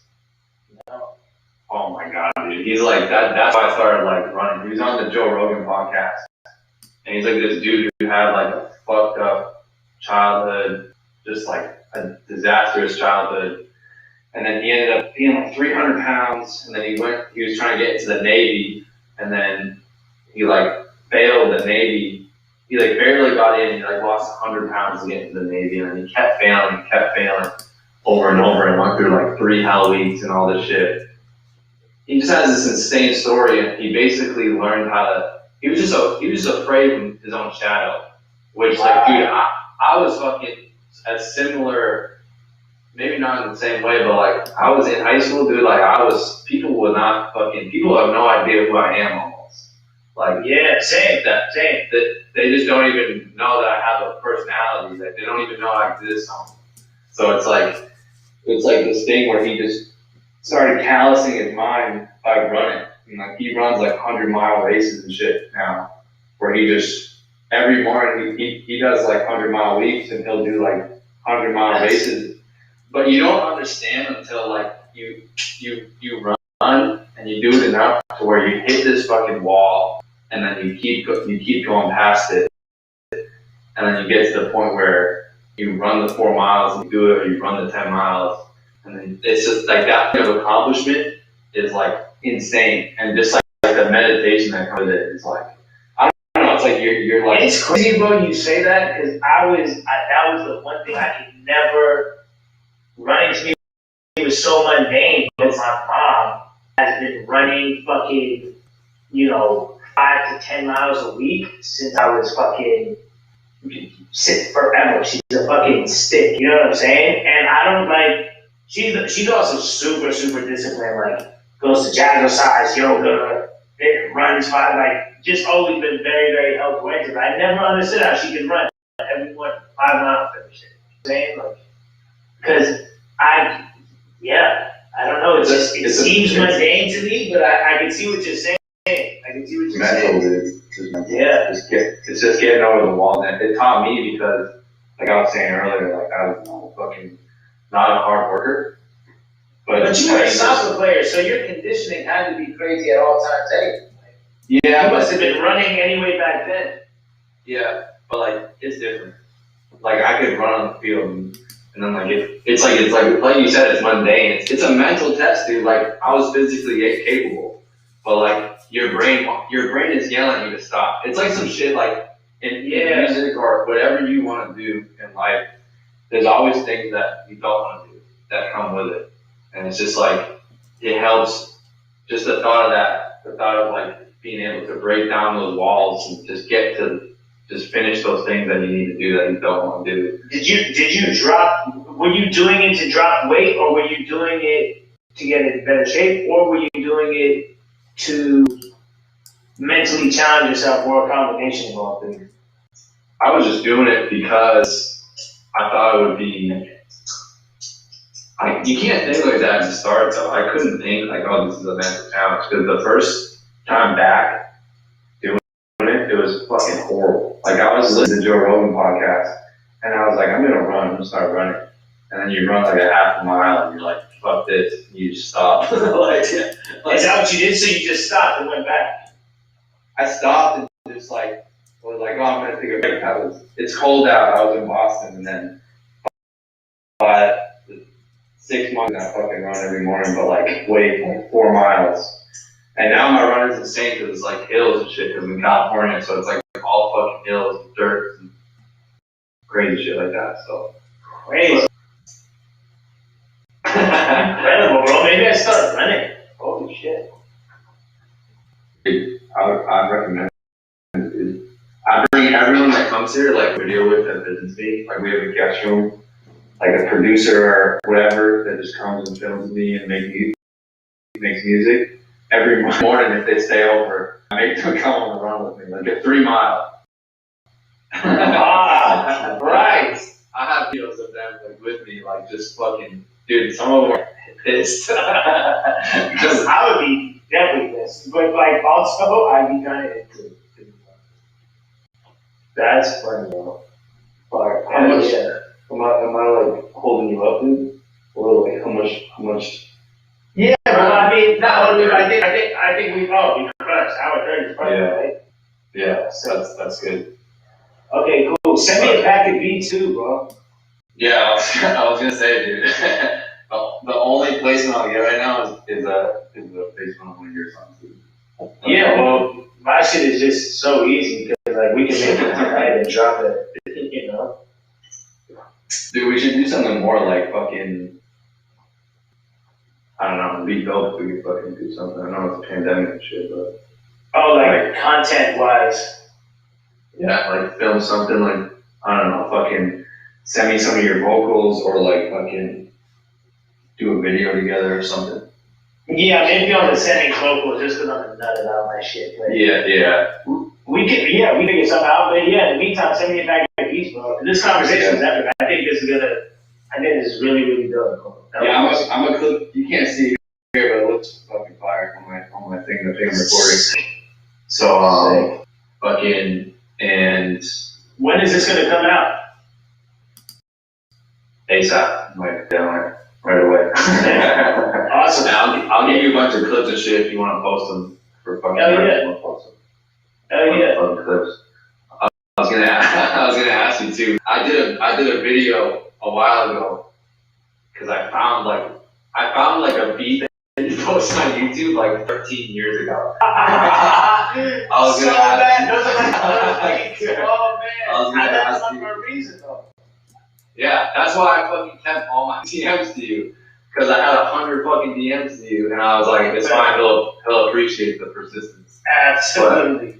No. Oh my god, dude. He's like that. That's why I started like running. He was on the Joe Rogan podcast, and he's like this dude who had like a fucked up childhood, just like a disastrous childhood, and then he ended up being like 300 pounds, and then he was trying to get into the Navy, and then he like failed the Navy. He like barely got in, he like lost 100 pounds to get into the Navy, and then he kept failing over and over, and went through like 3 hell weeks and all this shit. He just has this insane story, and he basically learned how to, he was just afraid of his own shadow, which like, dude, I was fucking as similar, maybe not in the same way, but like, I was in high school, dude, like people have no idea who I am almost. Like, yeah, same. They just don't even know that I have a personality. Like, they don't even know I exist. So it's like this thing where he just started callousing his mind by running. And like, he runs like 100-mile races and shit now, where he just, every morning he does like 100-mile weeks, and he'll do like 100-mile races. But you don't understand until like you run and you do it enough to where you hit this fucking wall, and then you keep going past it, and then you get to the point where you run the 4 miles and you do it, or you run the 10 miles, and then it's just like that kind of accomplishment is like insane, and just like the meditation that comes with it is like, I don't know, it's like you're like, it's crazy, bro. You say that, because that was the one thing I could never. Running to me was so mundane, but my mom has been running fucking, 5 to 10 miles a week since I was fucking forever. She's a fucking stick, you know what I'm saying? And I don't like, she's also super, super disciplined, like goes to jazzercise, yoga, runs just always been very, very health oriented. I never understood how she could run every morning 5 miles every shit. You know what I'm saying? Like, because I don't know, it seems mundane to me, but I can see what you're saying. Mental, dude. Yeah. It's just getting over the wall. And it taught me because, like I was saying earlier, like I was fucking not a hard worker. But you were a soccer player, so your conditioning had to be crazy at all times anyway. Yeah, you must have been running anyway back then. Yeah, but like it's different. Like I could run on the field, and then like it's like you said, it's mundane. It's a mental test, dude. Like I was physically capable, but like your brain is yelling at you to stop. It's like some shit like in music or whatever you want to do in life. There's always things that you don't want to do that come with it, and it's just like it helps. Just the thought of like being able to break down those walls and just get to finish those things that you need to do that you don't want to do. Did you drop? Were you doing it to drop weight, or were you doing it to get in better shape, or were you doing it to mentally challenge yourself, or a combination of all things? I was just doing it because I thought it would be. You can't think like that to start though. I couldn't think like, oh, this is a mental challenge, because the first time back doing it was fucking horrible. Like I was listening to Joe Rogan podcast, and I was like, I'm gonna start running, and then you run like a half a mile, and you're like, fuck this, and you just stop. Is that what you did? So you just stopped and went back? I stopped and just like was like, oh, I'm gonna take a break. It's cold out. I was in Boston, and then by 6 months I fucking run every morning, but like wait like 4 miles. And now my run is insane because it's like hills and shit, because I'm in California, so it's like all fucking hills and dirt and crazy shit like that. So crazy. Incredible, bro. Maybe I start running. Holy shit. I recommend it, dude. I bring everyone that comes here, like video with that visits me. Like we have a guest room, like a producer or whatever that just comes and films me and makes music. Every morning if they stay over, I make them come on the run with me, like a 3 mile. Right. I have videos of them like with me, like just fucking, dude, some of them are pissed. Because I would be definitely pissed. But like also I'd be kind of into it. That's funny though. Like how much am I like holding you up, dude? Or like how much? Yeah, bro. I mean, not only I think we crushed our 30 is probably right. Yeah, so that's good. Okay, cool. Send me a pack of B too, bro. Yeah, I was gonna say, dude. the only placement I'll get right now is a placement on one of your songs, dude. Yeah, well, my shit is just so easy because like we can make it tonight and drop it, you know. Dude, we should do something more like fucking. I don't know, be dope if we could fucking do something. I know it's a pandemic and shit, but. Oh, like content wise. Yeah, like film something like, I don't know, fucking send me some of your vocals or like fucking do a video together or something. Yeah, maybe on the sending vocals just because I'm nutted out my shit. But Yeah. We could get something out, but yeah, in the meantime, send me a pack of beats, bro. This conversation is epic. I think this is really, really dope, bro. I'm a clip, you can't see it here, but it looks fucking fire on my thing, the thing I'm recording. So, fucking, and. When is this gonna come out? ASAP, like, down right away. Awesome. I'll give you a bunch of clips and shit if you want to post them for fucking. Hell yeah. Fucking clips. I was gonna ask you too. I did a video a while ago because I found like a beat that you posted on YouTube like 13 years ago. I was gonna ask you. For a reason though. Yeah, that's why I fucking kept all my DMs to you. Because I had 100 fucking DMs to you, and I was like, it's fine, he'll appreciate the persistence. Absolutely.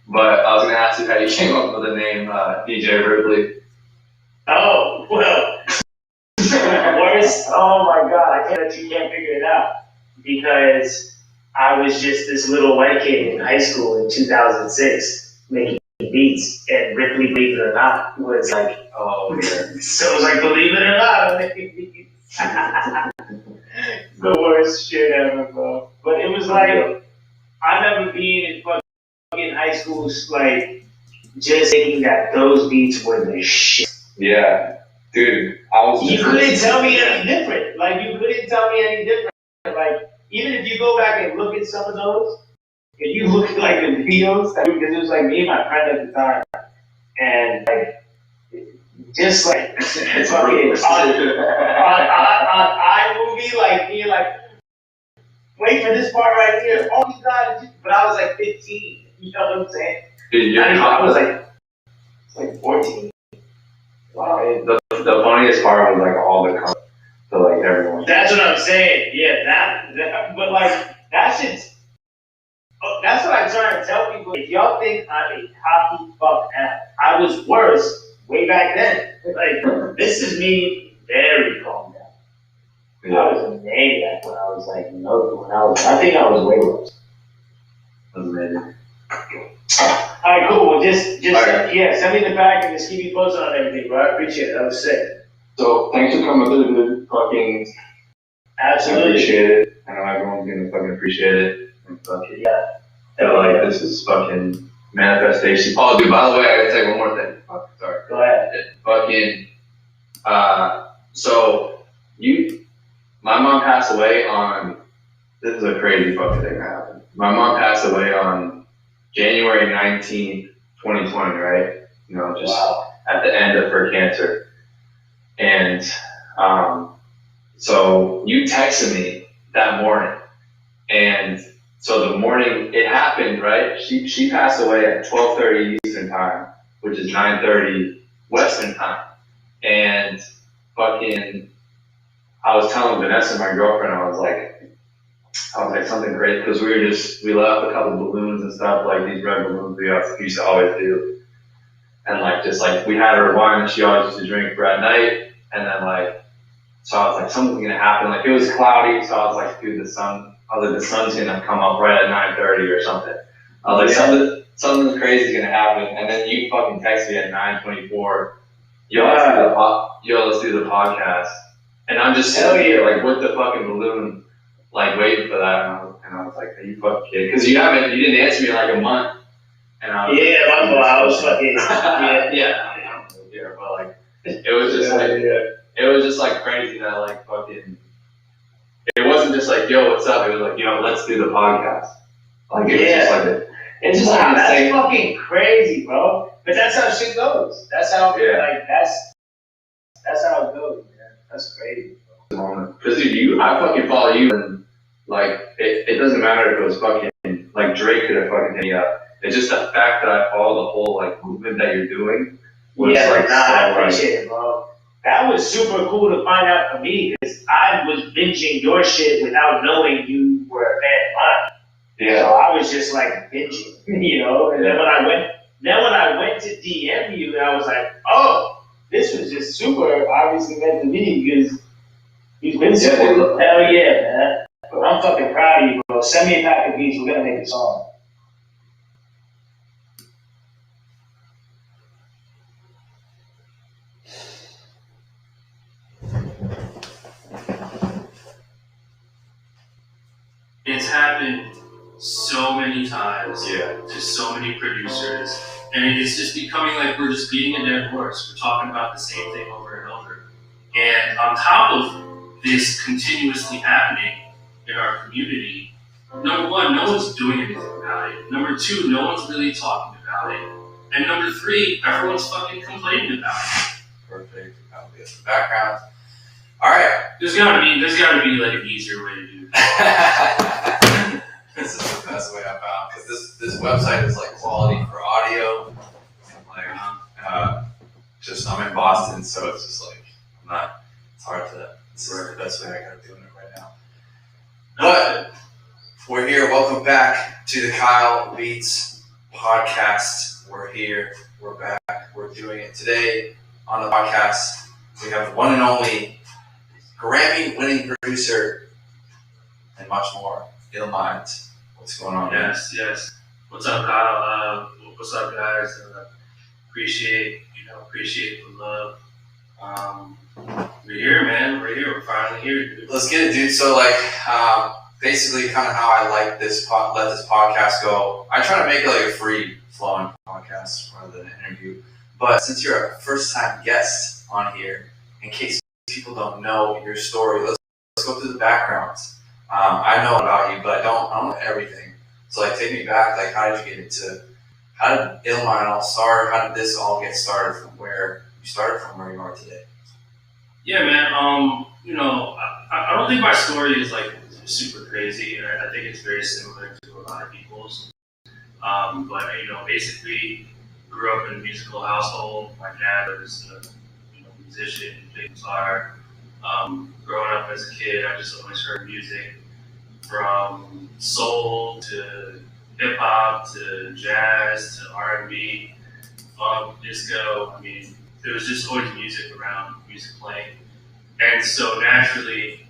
But I was going to ask you how you came up with the name DJ Ripley. Oh, well. Oh my god, I can't let you can't figure it out. Because I was just this little white kid in high school in 2006 making beats, and Ripley, believe it or not, was like, oh, yeah. So it was like, believe it or not, I'm making beats. The worst shit ever, bro. But it was like, I remember being in fucking high school, like, just thinking that those beats were the shit. Yeah, dude. You couldn't tell me any different. Like, you couldn't tell me any different. Like, even if you go back and look at some of those, if you look at like the videos, because it was like me and my friend at the time, and like, just like it's fucking on iMovie, like me, like wait for this part right here. Oh my god! But I was like 15. You know what I'm saying? Dude, I was like 14. Wow. The funniest part was like all the comments to like everyone. That's what I'm saying. Yeah, that but like that shit's. That's what I try to tell people. If y'all think I'm a cocky fuck ass, I was worse way back then. Like, this is me very calm down. Yeah. I was a maniac when I was like, I think I was way worse. That was amazing. Alright, cool. Well, just right. Yeah, send me the back and just keep me posted on everything, bro. I appreciate it. That was sick. So, thanks for coming through, dude. Fucking. Absolutely. I appreciate it. I know everyone's gonna fucking appreciate it. And fucking. Yeah. Like, this is fucking manifestation. Oh, dude, by the way, I gotta say one more thing. Fuck, sorry. Go ahead. Fucking, so, my mom passed away on, this is a crazy fucking thing that happened. My mom passed away on January 19th, 2020, right? You know, just at the end of her cancer. And, so you texted me that morning, and so the morning it happened, right? She passed away at 12:30 Eastern time, which is 9:30 Western time. And fucking, I was telling Vanessa, my girlfriend, I was like something great, because we left a couple balloons and stuff, like these red balloons we used to always do. And like, just like, we had her wine that she always used to drink for at night, and then like, so I was like, something's gonna happen. Like, it was cloudy, so I was like, dude, the sun's gonna come up right at 9:30 or something. I was like, something crazy's gonna happen. And then you fucking text me at 9:24. Let's do the podcast. And I'm just sitting here, like, with the fucking balloon, like, waiting for that. And I was like, are you fucking kidding? Because you didn't answer me in like a month. And I was I was fucking, yeah, I don't know here, but like, it was just it was just like crazy that like fucking, it wasn't just like, yo, what's up? It was like, yo, let's do the podcast. Like, it was just like, it's just like, that's fucking crazy, bro. But that's how shit goes. That's how, like, that's how it goes, man. That's crazy, bro. Because dude, I fucking follow you, and like, it doesn't matter if it was fucking, like, Drake could have fucking hit me up. It's just the fact that I follow the whole like movement that you're doing. I appreciate it, bro. That was super cool to find out for me, because I was binging your shit without knowing you were a fan of mine. Yeah. So I was just like binging, you know. And then when I went to DM you, I was like, oh, this was just super obviously meant to be, because you've been super. Hell yeah, man. But I'm fucking proud of you, bro. Send me a pack of beats. We're gonna make a song. It's happened so many times to so many producers, and it's just becoming like we're just beating a dead horse. We're talking about the same thing over and over. And on top of this continuously happening in our community, number one, no one's doing anything about it. Number two, no one's really talking about it. And number three, everyone's fucking complaining about it. Perfect. That'll be in the background. All right. There's gotta be like an easier way to do this. This is the best way I found, because this website is like quality for audio. And like, I'm in Boston, so it's just like it's hard to. This is the best way I gotta do it right now. But we're here. Welcome back to the Kyle Beats podcast. We're here. We're back. We're doing it today on the podcast. We have the one and only Grammy-winning producer and much more. Ill Mind. What's going on? Yes. What's up, Kyle? What's up, guys? Appreciate the love. We're here, man. We're here. We're finally here, dude. Let's get it, dude. So, like, basically, kind of how I like this let this podcast go. I try to make it like a free flowing podcast rather than an interview. But since you're a first time guest on here, in case people don't know your story, let's go through the backgrounds. I know about you, but I don't know everything. So like, take me back. Like, how did you get into? How did Illmind all start? How did this all get started from where you started from where you are today? Yeah, man. You know, I don't think my story is like super crazy. I think it's very similar to a lot of people's. But you know, basically, grew up in a musical household. My dad was a musician, played guitar. Growing up as a kid, I just always heard music from soul to hip hop to jazz to R&B, funk, disco. I mean, there was just always music around, music playing. And so naturally,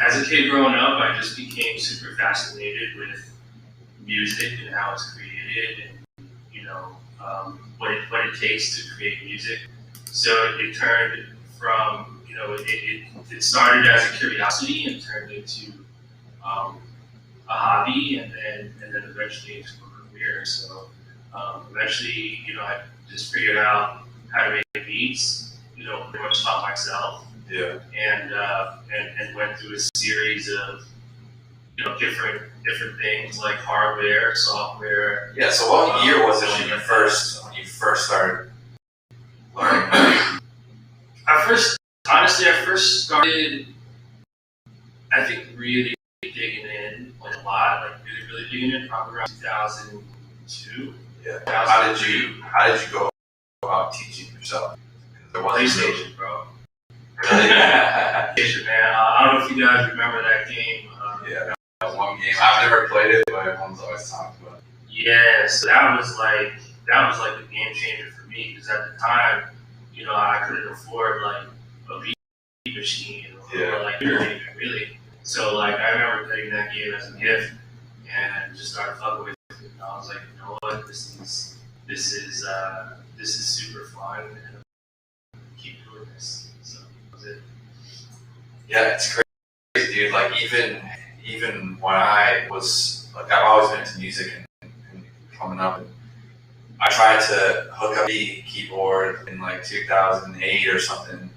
as a kid growing up, I just became super fascinated with music and how it's created and, what it takes to create music. So it turned from, it started as a curiosity and turned into a hobby and then eventually into a career. So eventually, I just figured out how to make beats, pretty much taught myself. Yeah. And went through a series of different things like hardware, software. Yeah. So what year was it when you first started learning? I first started, I think, really digging in like a lot, like really digging in probably around 2002. Yeah. How did you go about teaching yourself? There was PlayStation, bro. Really? PlayStation, man. I don't know if you guys remember that game. Yeah, that was one game. I've never played it, but everyone's always talked about it. Yeah, so that was like a game changer for me because at the time, I couldn't afford like a beat machine or like anything really. So like I remember getting that game as a gift and just started fucking with it. And I was like, you know what, this is super fun and I'm gonna keep doing this. So that was it. Yeah, it's crazy, dude. Like even when I was like, I've always been into music and coming up, and I tried to hook up the keyboard in like 2008 or something,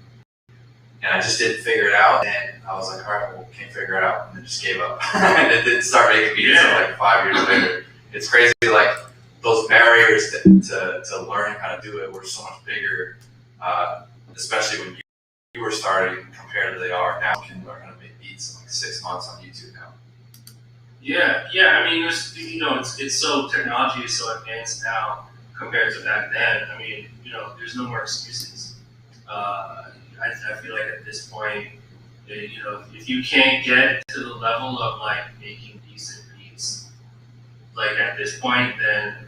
and I just didn't figure it out. And I was like, all right, well, can't figure it out, and then just gave up. And it didn't start making beats until like 5 years later. It's crazy, like those barriers to learning how to do it were so much bigger, especially when you were starting compared to they are now. You can learn how to make beats in like 6 months on YouTube now. Yeah. I mean, it's so technology is so advanced now compared to back then. I mean, there's no more excuses. I feel like at this point, if you can't get to the level of like making decent beats, like at this point, then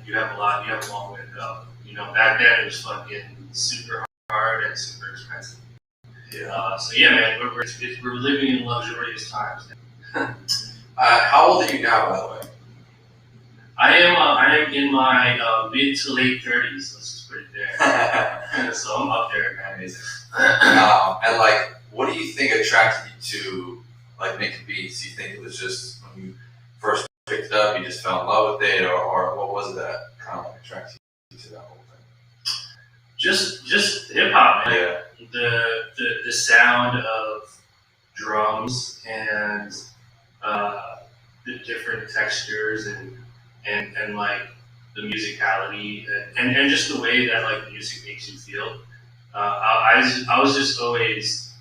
you have a long way to go. Back then it was fucking super hard and super expensive. Yeah. So yeah, man, we're living in luxurious times. How old are you now, by the way? I am in my mid to late 30s. Let's just put it there. So I'm up there, man. Amazing. And like, what do you think attracted you to like making beats? Do you think it was just when you first picked it up, you just fell in love with it, or what was it that kind of like attracted you to that whole thing? Just hip hop, man. Yeah. The sound of drums and the different textures and like the musicality and just the way that like music makes you feel. I was just always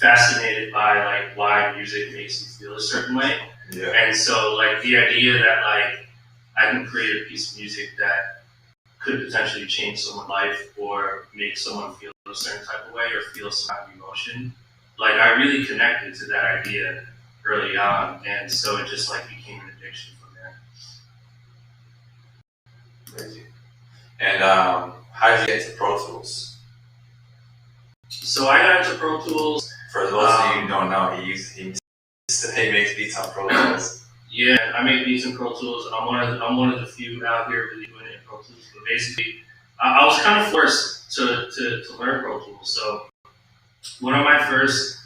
fascinated by like why music makes you feel a certain way. Yeah. And so like the idea that like I can create a piece of music that could potentially change someone's life or make someone feel a certain type of way or feel some kind of emotion. Like I really connected to that idea early on, and so it just like became an addiction from there. Crazy. And how did you get into Pro Tools? So I got into Pro Tools. For those of you who don't know, he makes beats on Pro Tools. Yeah, I make beats in Pro Tools. I'm one of the few out here really doing it in Pro Tools. But basically, I was kind of forced to learn Pro Tools. So one of my first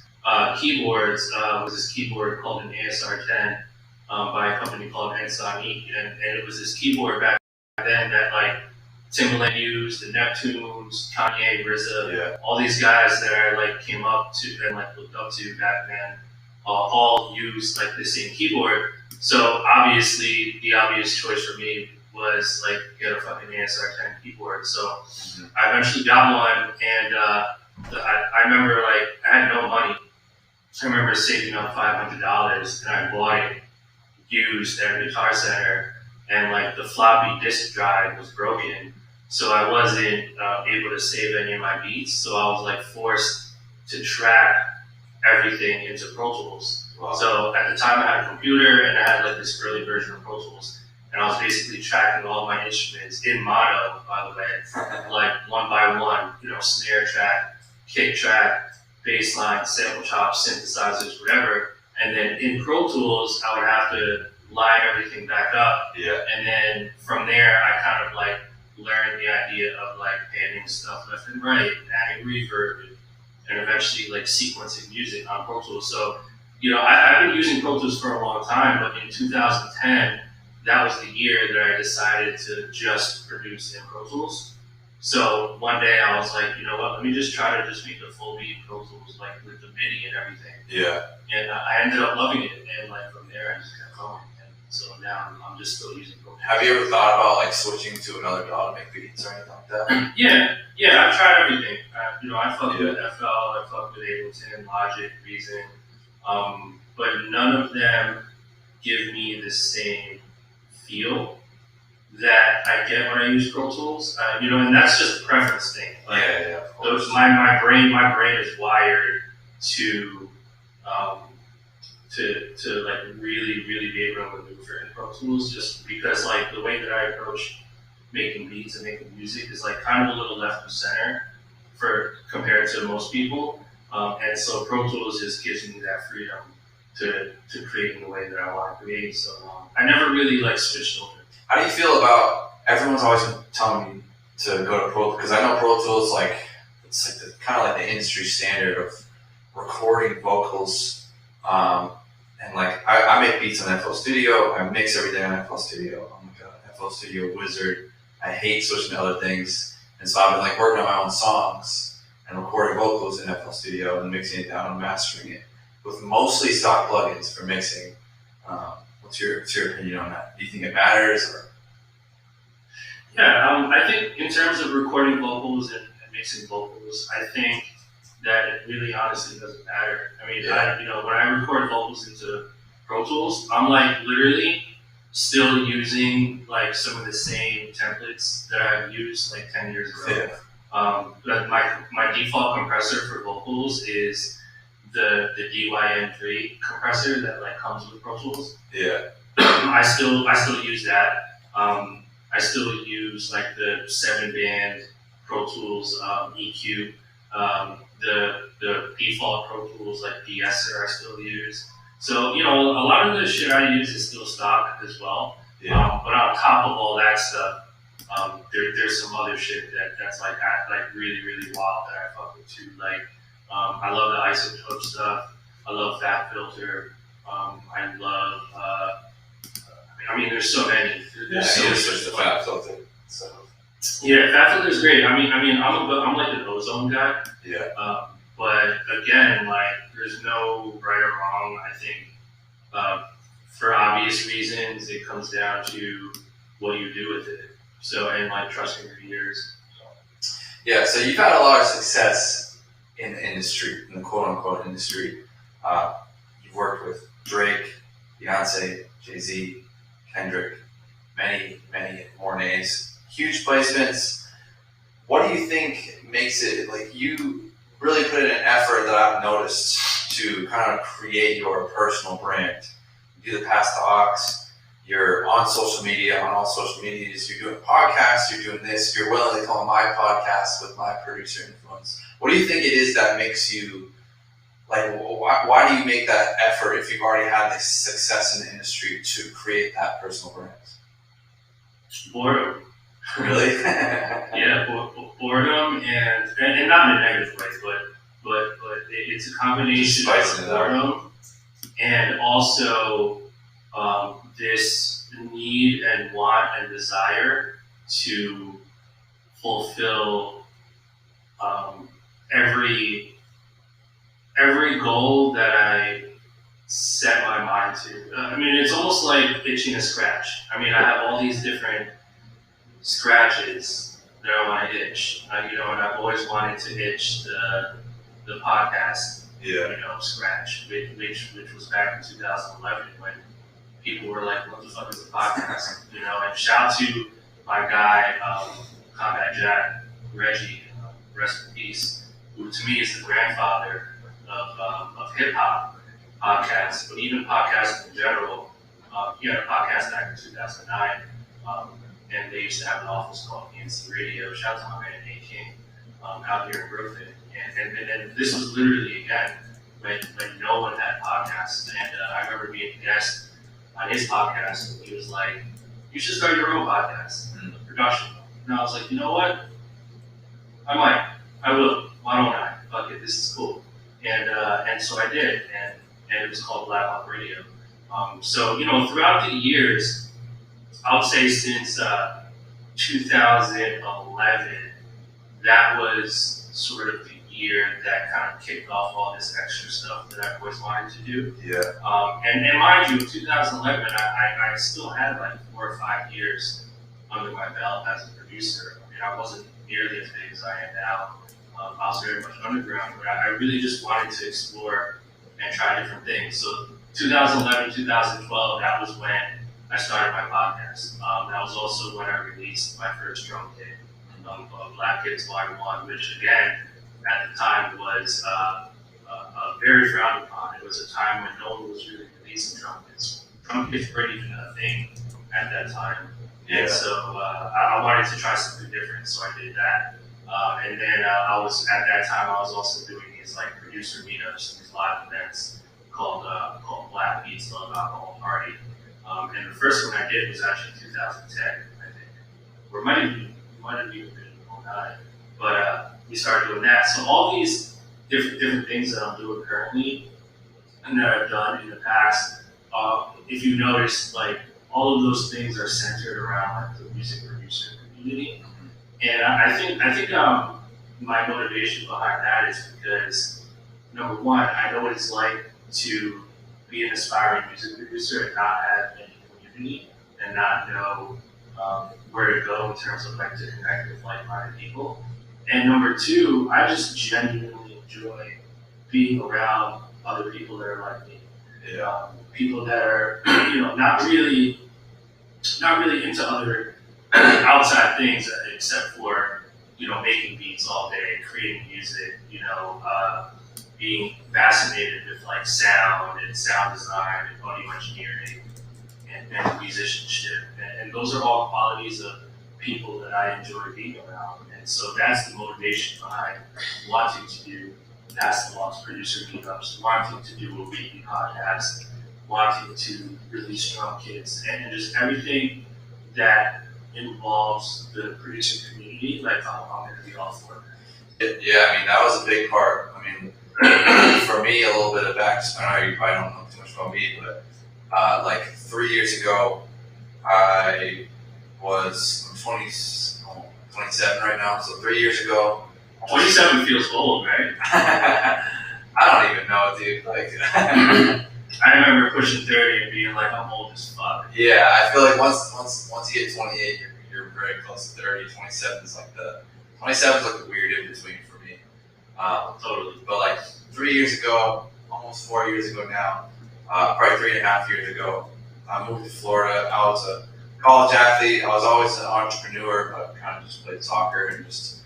keyboards was this keyboard called an ASR10 by a company called Ensoniq, and it was this keyboard back then that like Timbaland used, the Neptunes, Kanye, RZA, Yeah. all these guys that I like came up to and like looked up to back then, all used like the same keyboard. So obviously, the obvious choice for me was like get a fucking ASR10 keyboard. So I eventually got one, and I remember like I had no money. I remember saving up $500, and I bought it used at a Guitar Center, and like the floppy disk drive was broken, so I wasn't able to save any of my beats. So I was like forced to track everything into Pro Tools. Wow. So at the time I had a computer, and I had like this early version of Pro Tools, and I was basically tracking all my instruments in mono, by the way, like one by one, snare track, kick track, bass line, sample chops, synthesizers, whatever. And then in Pro Tools, I would have to line everything back up. Yeah. And then from there, I kind of like learned the idea of like panning stuff left and right, and adding reverb, and eventually like sequencing music on Pro Tools. So, I've been using Pro Tools for a long time, but in 2010, that was the year that I decided to just produce in Pro Tools. So one day I was like, you know what, let me just try to just make a full beat in Pro Tools, like with the MIDI and everything. Yeah. And I ended up loving it, and like from there I just kept going. And so now I'm just still using Pro Tools. Have you ever thought about like switching to another DAW to make beats or anything like that? Yeah, I've tried everything. I fucked with FL, I fucked with Ableton, Logic, Reason, but none of them give me the same feel that I get when I use Pro Tools. And that's just a preference thing. Like, Of course. my brain is wired to like really, really be able to maneuver in Pro Tools, just because like the way that I approach making beats and making music is like kind of a little left of center compared to most people. And so Pro Tools just gives me that freedom to create in the way that I want to create. So I never really like switched over. How do you feel about, everyone's always been telling me to go to Pro Tools, because I know Pro Tools, like, it's like kind of like the industry standard of recording vocals. And like, I make beats on FL Studio, I mix everything on FL Studio. I'm like a FL Studio wizard. I hate switching to other things. And so I've been like working on my own songs and recording vocals in FL Studio and mixing it down and mastering it with mostly stock plugins for mixing. What's your opinion on that? Do you think it matters? Or? Yeah, I think in terms of recording vocals and mixing vocals, I think that it really honestly doesn't matter. I mean, when I record vocals into Pro Tools, I'm like literally still using like some of the same templates that I've used like 10 years ago. But my default compressor for vocals is the DYN3 compressor that like comes with Pro Tools. Yeah. I still use that. I still use like the 7-band Pro Tools EQ. The default Pro Tools like de-esser I still use. So, a lot of the shit I use is still stock as well. Yeah. But on top of all that stuff, there's some other shit that's like really, really wild that I fuck with too. Like, I love the isotope stuff. I love Fat Filter. I love, there's so many. Yeah, So I need to much switch to fun. Fat Filter. So. Yeah, Fat Filter is great. I'm like an ozone guy. Yeah. But again, like, there's no right or wrong. I think for obvious reasons, it comes down to what you do with it. So, and like trusting your ears. Yeah, so you've had a lot of success in the industry, in the quote-unquote industry. You've worked with Drake, Beyonce, Jay-Z, Kendrick, many, many more names. Huge placements. What do you think makes it, like, you really put in an effort that I've noticed to kind of create your personal brand? You do the Pass the Aux, you're on social media, on all social medias, you're doing podcasts, you're doing this, you're willing to come on my podcast with my producer influence. What do you think it is that makes you, like, why do you make that effort if you've already had this success in the industry to create that personal brand? Boredom. Really? Yeah, boredom and not in a negative way, but it's a combination of boredom and also this need and want and desire to fulfill every goal that I set my mind to. I mean, it's almost like itching a scratch. I mean, I have all these different scratches that I want to itch. And I've always wanted to itch the podcast, scratch, which was back in 2011 when people were like, "What the fuck is a podcast?" And shout to my guy, Combat Jack, Reggie, rest in peace, who to me is the grandfather of hip hop podcasts, but even podcasts in general. He had a podcast back in 2009, and they used to have an office called PNC Radio. Shout out to my man Reneé King out here in Brooklyn. And this was literally, again, when no one had podcasts. And I remember being a guest on his podcast, and he was like, "You should start your own podcast, production." And I was like, "You know what? I will. Why don't I? Fuck it, this is cool." And so I did, and it was called Black Hawk Radio. So throughout the years, I would say since 2011, that was sort of the year that kind of kicked off all this extra stuff that I've always wanted to do. Yeah. And mind you, in 2011, I still had like 4 or 5 years under my belt as a producer. I mean, I wasn't nearly as big as I am now. I was very much underground, but I really just wanted to explore and try different things. So 2011, 2012, that was when I started my podcast. That was also when I released my first drum tape, Black Kids Volume 1, which again, at the time was very frowned upon. It was a time when no one was really releasing drum kits. Drum kits weren't even a thing at that time. And so I wanted to try something different, so I did that. And then at that time I was also doing these like producer meetups, these live events called Black Beats Love Alcohol Party. And the first one I did was actually 2010, I think. Or it might have even been 2009. But we started doing that. So all these different things that I'm doing currently and that I've done in the past, if you notice, like all of those things are centered around like the music producer community. And I think my motivation behind that is because, number one, I know what it's like to be an aspiring music producer and not have any community and not know where to go in terms of like to connect with like-minded people. And number two, I just genuinely enjoy being around other people that are like me. People that are, not really into other outside things except for, making beats all day, creating music, being fascinated with like sound and sound design and audio engineering and musicianship. And those are all qualities of people that I enjoy being around. And so that's the motivation behind wanting to do Pass the Logs producer meetups, wanting to do a weekly podcast, wanting to release drum kits, and just everything that involves the producer community. Like I'm going to be all for it. Yeah, I mean, that was a big part. I mean, for me, a little bit of I know you probably don't know too much about me, but like 3 years ago, I'm 27 right now, so 3 years ago. 27 feels old, right? I don't even know, dude. Like, I remember pushing 30 and being like, I'm old as fuck. Yeah, I feel like once you hit 28, you're very close to 30. 27 is like the 27 is like the weird in between for me. Totally. But like 3 years ago, almost 4 years ago now, probably 3.5 years ago, I moved to Florida. I was a college athlete. I was always an entrepreneur, but kind of just played soccer and just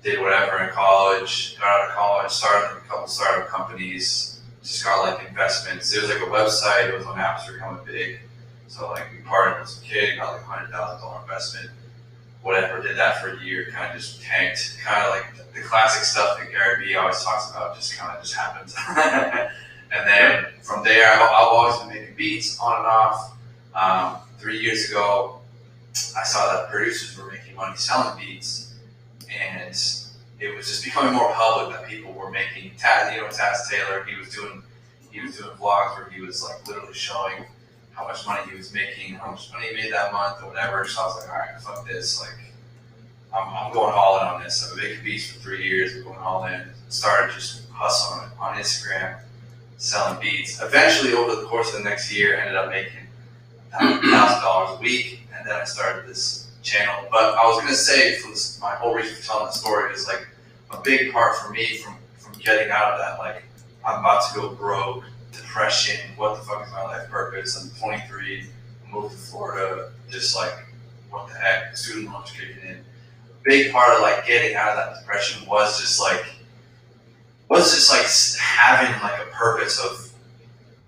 did whatever in college. Got out of college, started a couple startup companies, just got like investments. It was like a website. It was when apps were becoming big. So like we partnered with some kid, got like $100,000 investment. Whatever, did that for a year, kind of just tanked. Kind of like the classic stuff that Gary Vee always talks about, just kind of just happens. And then from there, I've always been making beats on and off. 3 years ago, I saw that producers were making money selling beats, and it was just becoming more public that people were making. Taz Taylor, he was doing vlogs where he was like literally showing how much money he was making, how much money he made that month, or whatever. So I was like, all right, fuck this. Like, I'm going all in on this. I've been making beats for 3 years. I'm going all in. Started just hustling on Instagram, selling beats. Eventually, over the course of the next year, ended up making $1,000 a week, and then I started this channel. But I was gonna say, for this, my whole reason for telling the story is like a big part for me from getting out of that, like I'm about to go broke, depression, what the fuck is my life purpose? I'm 23, I moved to Florida, just like what the heck, student loans kicking in. Big part of like getting out of that depression was just like having like a purpose of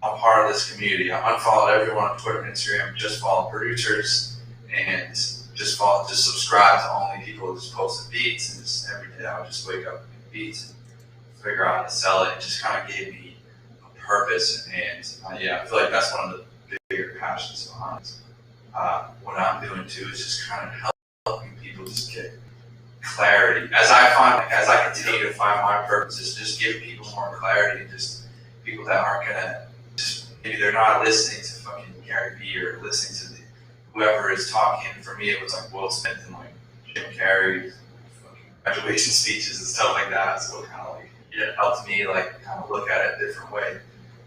I'm part of this community. I unfollowed everyone on Twitter and Instagram, just follow producers, and just subscribe to only people who just posted beats. And just every day I would just wake up and make beats and figure out how to sell it. It just kind of gave me a purpose. And yeah, I feel like that's one of the bigger passions behind what I'm doing too, is just kind of helping people just get clarity. As I continue to find my purpose, is just give people more clarity, and just people that aren't gonna maybe they're not listening to fucking Gary Vee or listening to whoever is talking. For me, it was like Will Smith and like Jim Carrey, fucking graduation speeches and stuff like that. So it kind of like helped me like kind of look at it a different way.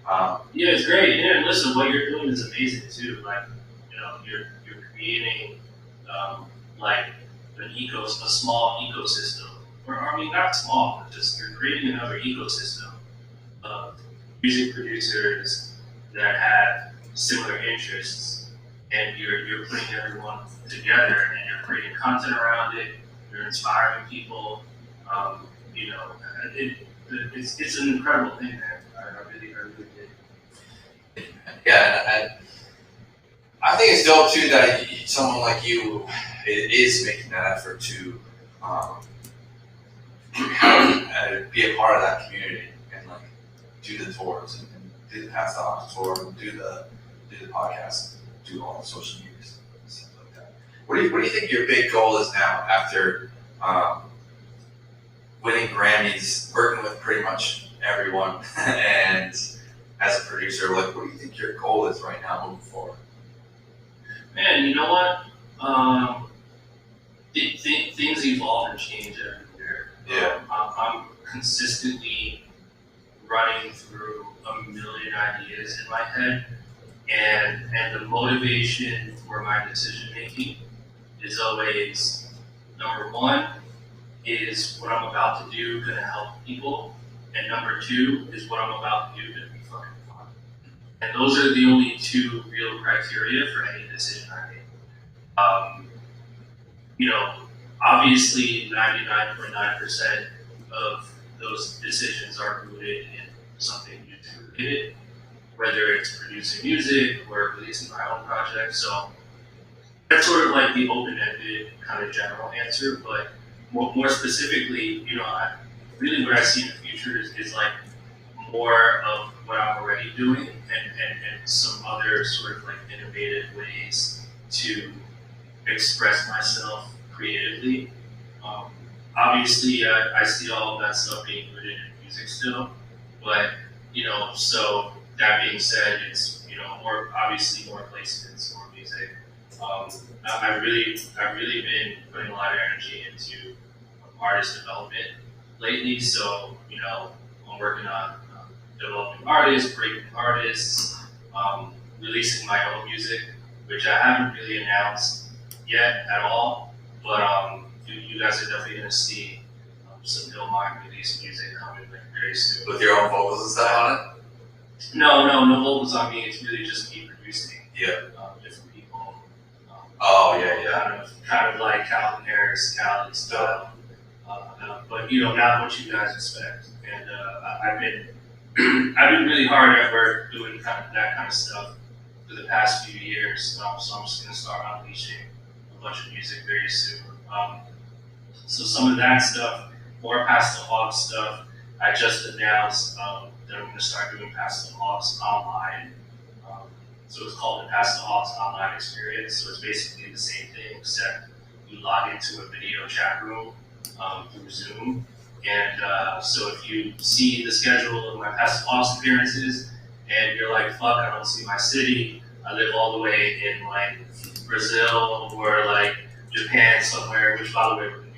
Yeah, it's great. Yeah, and listen, what you're doing is amazing too. Like, you know, you're creating like a small ecosystem, or I mean, not small, but just you're creating another ecosystem of music producers that have similar interests, and you're putting everyone together, and you're creating content around it. You're inspiring people. You know, it's an incredible thing, man. I really did. Yeah, and I think it's dope too that someone like you is making that effort to be a part of that community and like do the tours and do the Past the Ox tour, and do the podcast, do all the social media stuff like that. What do you think your big goal is now after winning Grammys, working with pretty much everyone, and as a producer, like what do you think your goal is right now moving forward? Man, you know what? Things evolve and change every year. Yeah. I'm consistently running through a million ideas in my head, and the motivation for my decision making is always number one is what I'm about to do gonna help people, and number two is what I'm about to do gonna be fucking fun. And those are the only two real criteria for any decision I make. You know, obviously 99.9% of those decisions are rooted in something music related, whether it's producing music or releasing my own project. So that's sort of like the open-ended kind of general answer, but more specifically, you know, really what I see in the future is like more of what I'm already doing, and some other sort of like innovative ways to express myself creatively. Obviously, I see all of that stuff being rooted in music still, but you know, so that being said, it's, you know, more obviously more placements, more music. I've really been putting a lot of energy into artist development lately. So you know, I'm working on developing artists, breaking artists, releasing my own music, which I haven't really announced yet at all, but you guys are definitely gonna see some Bill Mine release music coming like very soon. With your own vocals and stuff on it? No vocals on me. It's really just me producing. Yeah. Different people. Oh yeah. Kind of like Calvin Harris, Cali style. But you know, not what you guys expect. And I've been really hard at work doing kind of that kind of stuff for the past few years. So I'm just gonna start unleashing a bunch of music very soon. So some of that stuff, more Past the Hawks stuff. I just announced that I'm going to start doing Past the Hawks online. So it's called the Past the Hawks online experience. So it's basically the same thing, except you log into a video chat room through Zoom. And so if you see the schedule of my Past the Hawks appearances, and you're like, fuck, I don't see my city. I live all the way in like Brazil or like Japan somewhere, which by the way, we're going to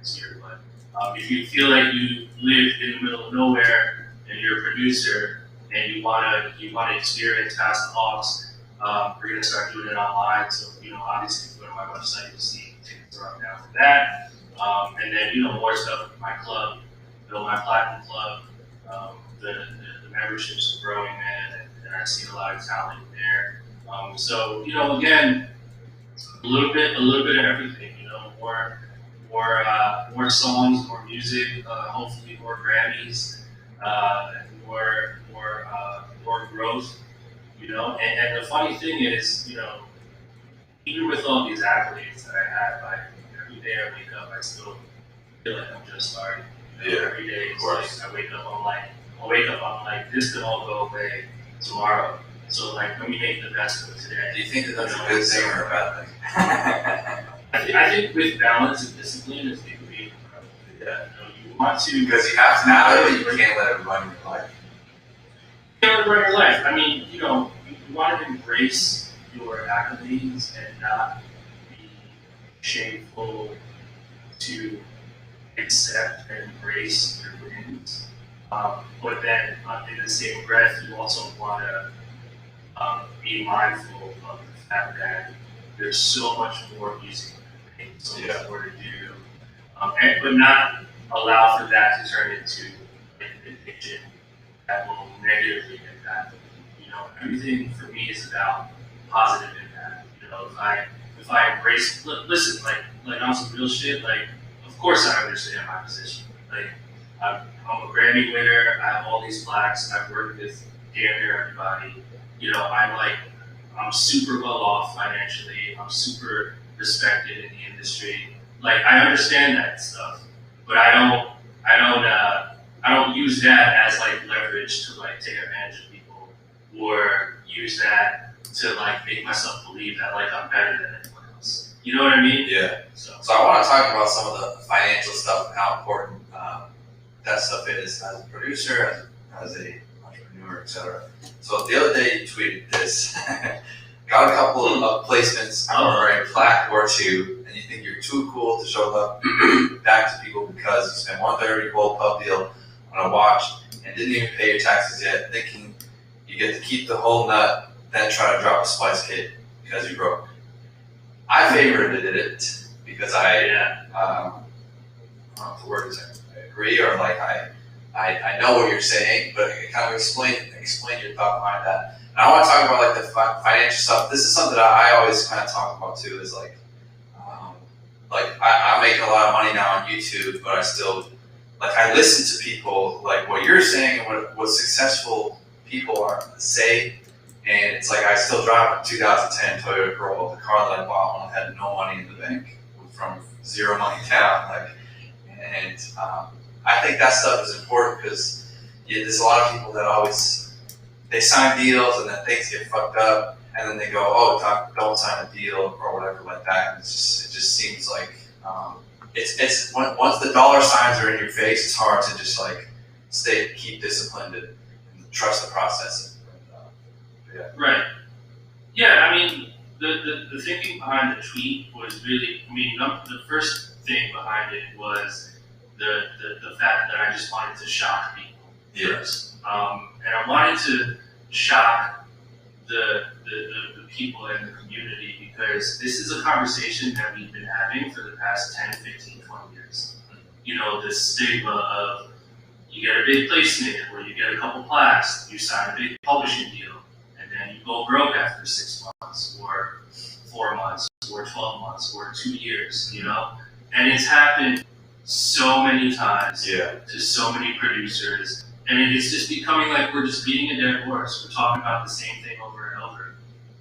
experience here, but if you feel like you live in the middle of nowhere and you're a producer and you wanna experience Pass the Hawks, we're gonna start doing it online. So obviously, if you go to my website, you'll see tickets are up now for that. And then more stuff with my club, my platinum club. The memberships are growing, man, and I see a lot of talent there. So again, a little bit of everything. More songs, more music, hopefully more Grammys, more growth. And the funny thing is, even with all these accolades that I have, every day I wake up, I still feel like I'm just starting. Every day it's like I wake up, I'm like, this could all go away tomorrow. So let me make the best of today. Do you think that that's a good thing or a bad thing? I think with balance and discipline, it's going to be incredible. Yeah. You want to, Because you have to have it, but you can't let it run your life. You can't run your life. I mean, you want to embrace your accolades and not be shameful to accept and embrace your wins. But then, in the same breath, you also want to be mindful of the fact that there's so much more music to make, so much more to do, but not allow for that to turn into an addiction that will negatively impact. Everything for me is about positive impact. If I embrace, listen, like on some real shit, of course I understand my position. I'm a Grammy winner. I have all these plaques. I've worked with damn near everybody. I'm super well off financially. I'm super respected in the industry. I understand that stuff, but I don't use that as leverage to take advantage of people, or use that to make myself believe that I'm better than anyone else. You know what I mean? Yeah. So I want to talk about some of the financial stuff and how important that stuff is as a producer, as a entrepreneur, etc. So the other day you tweeted this. Got a couple of placements or a plaque or two, and you think you're too cool to show up back to people because you spent $130 gold pub deal on a watch and didn't even pay your taxes yet, thinking you get to keep the whole nut, then try to drop a spice kit because you broke. I favored it because I don't know if the word is I agree or I know what you're saying, but kind of explain your thought behind that. And I want to talk about the financial stuff. This is something that I always kind of talk about too. Is I'm making a lot of money now on YouTube, but I still I listen to people what you're saying and what successful people are say, and it's I still drive a 2010 Toyota Corolla, the car that I bought when I had no money in the bank, from zero money down. And I think that stuff is important because there's a lot of people that always. They sign deals and then things get fucked up, and then they go, "Oh, don't sign a deal" or whatever like that. And it just seems it's once the dollar signs are in your face, it's hard to just keep disciplined and trust the process. Right. Yeah. I mean, the thinking behind the tweet was really. The first thing behind it was the fact that I just wanted to shock people first. And I wanted to shock the people in the community because this is a conversation that we've been having for the past 10, 15, 20 years. The stigma of you get a big placement or you get a couple plaques, you sign a big publishing deal, and then you go broke after 6 months or 4 months or 12 months or 2 years, And it's happened so many times to so many producers. And it's just becoming we're just beating a dead horse. We're talking about the same thing over and over.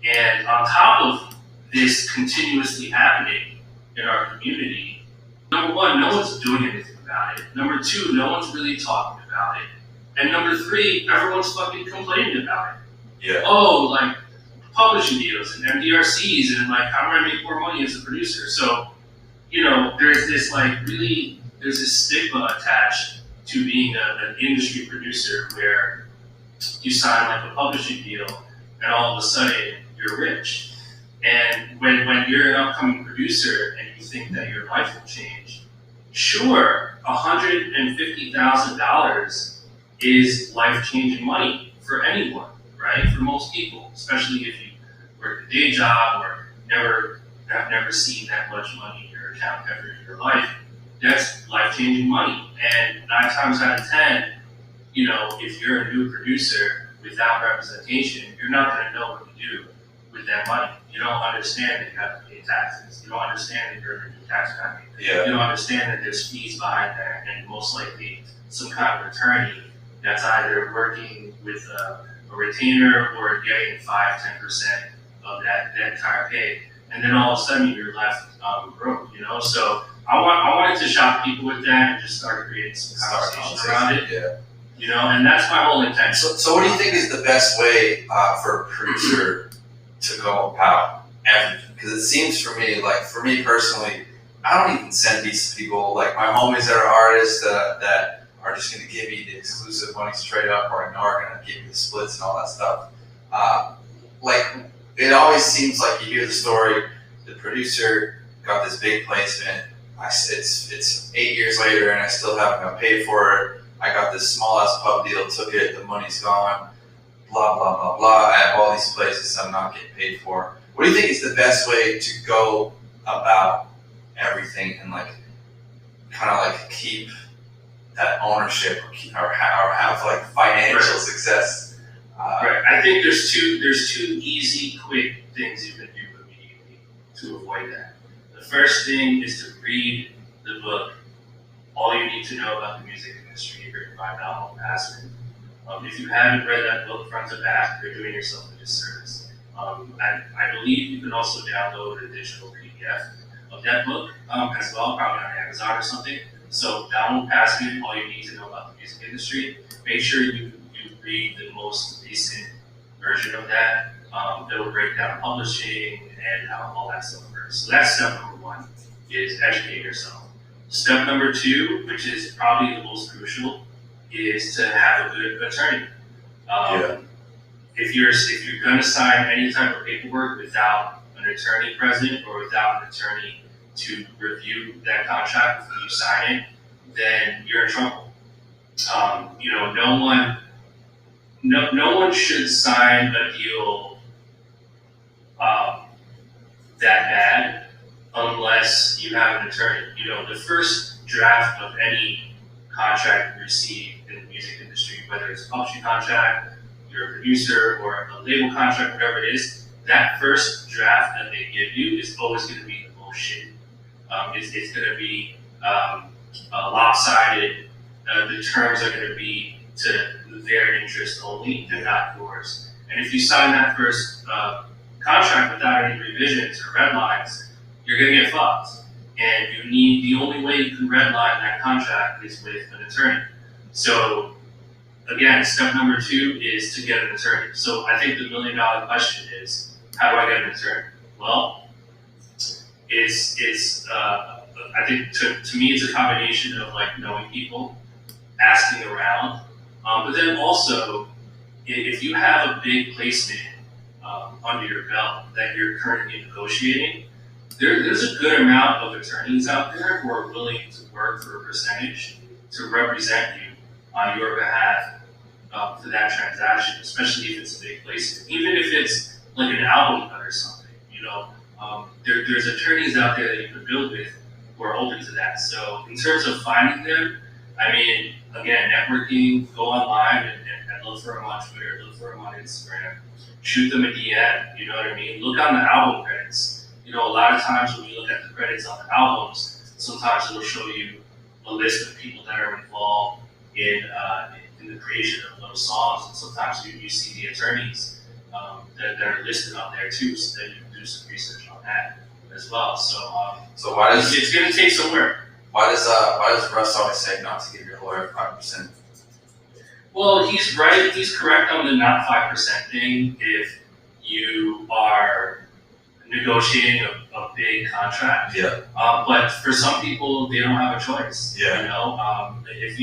And on top of this continuously happening in our community, number one, no one's doing anything about it. Number two, no one's really talking about it. And number three, everyone's fucking complaining about it. Yeah. Oh, publishing deals and MDRCs and how do I make more money as a producer? So, there's this there's this stigma attached to being an industry producer where you sign a publishing deal and all of a sudden you're rich. And when you're an upcoming producer and you think that your life will change, sure, $150,000 is life-changing money for anyone, right? For most people, especially if you work a day job or have never seen that much money in your account ever in your life. That's life-changing money. And 9 times out of 10, you know, if you're a new producer without representation, you're not going to know what to do with that money. You don't understand that you have to pay taxes. You don't understand that you're a new tax bracket. Yeah. You don't understand that there's fees behind that, and most likely some kind of attorney that's either working with a retainer or getting 5-10% of that entire pay. And then all of a sudden you're left broke, you know? So I wanted to shock people with that and just start creating some conversation around it. Yeah. You know, and that's my whole intent. So what do you think is the best way for a producer to go about everything? Because it seems for me personally, I don't even send these to people. Like my homies that are artists that are just going to give me the exclusive money straight up, or are going to give me the splits and all that stuff. Like it always seems like you hear the story, the producer got this big placement. It's 8 years later and I still haven't got paid for it. I got this small ass pub deal, took it, the money's gone, blah, blah, blah, blah. I have all these places I'm not getting paid for. What do you think is the best way to go about everything and like kind of like keep that ownership or have like financial success? Right. I think there's two easy, quick things you can do immediately to avoid that. The first thing is to read the book, All You Need to Know About the Music Industry, written by Donald Passman. If you haven't read that book front to back, you're doing yourself a disservice. I believe you can also download a digital PDF of that book as well, probably on Amazon or something. So Donald Passman, All You Need to Know About the Music Industry. Make sure you read the most recent version of that. That will break down publishing and how all that stuff works. So that's step number 1, is educate yourself. Step number 2, which is probably the most crucial, is to have a good attorney. If you're going to sign any type of paperwork without an attorney present or without an attorney to review that contract before you sign it, then you're in trouble. You know, no one should sign a deal that bad unless you have an attorney. You know, the first draft of any contract you receive in the music industry, whether it's a publishing contract, you're a producer, or a label contract, whatever it is, that first draft that they give you is always going to be the bullshit. It's going to be lopsided. The terms are going to be to their interest only and not yours. And if you sign that first contract without any revisions or red lines, you're going to get fucked. And the only way you can redline that contract is with an attorney. So again, step number 2 is to get an attorney. So I think the $1 million question is, how do I get an attorney? Well, I think to me it's a combination of like knowing people, asking around, but then also if you have a big placement under your belt that you're currently negotiating, there's a good amount of attorneys out there who are willing to work for a percentage to represent you on your behalf for that transaction, especially if it's a big placement. Even if it's like an album cut or something, you know, there's attorneys out there that you can build with who are open to that. So in terms of finding them, I mean, again, networking, go online and look for them on Twitter, look for them on Instagram, shoot them a DM, you know what I mean? Look on the album credits. You know, a lot of times when you look at the credits on the albums, sometimes it'll show you a list of people that are involved in the creation of those songs, and sometimes you see the attorneys that are listed on there too, so that you can do some research on that as well. So why does it's going to take some work. Why does Russ always say not to give your lawyer 5%? Well, he's right. He's correct on the not 5% thing. If you are negotiating a big contract, but for some people, they don't have a choice. You know, if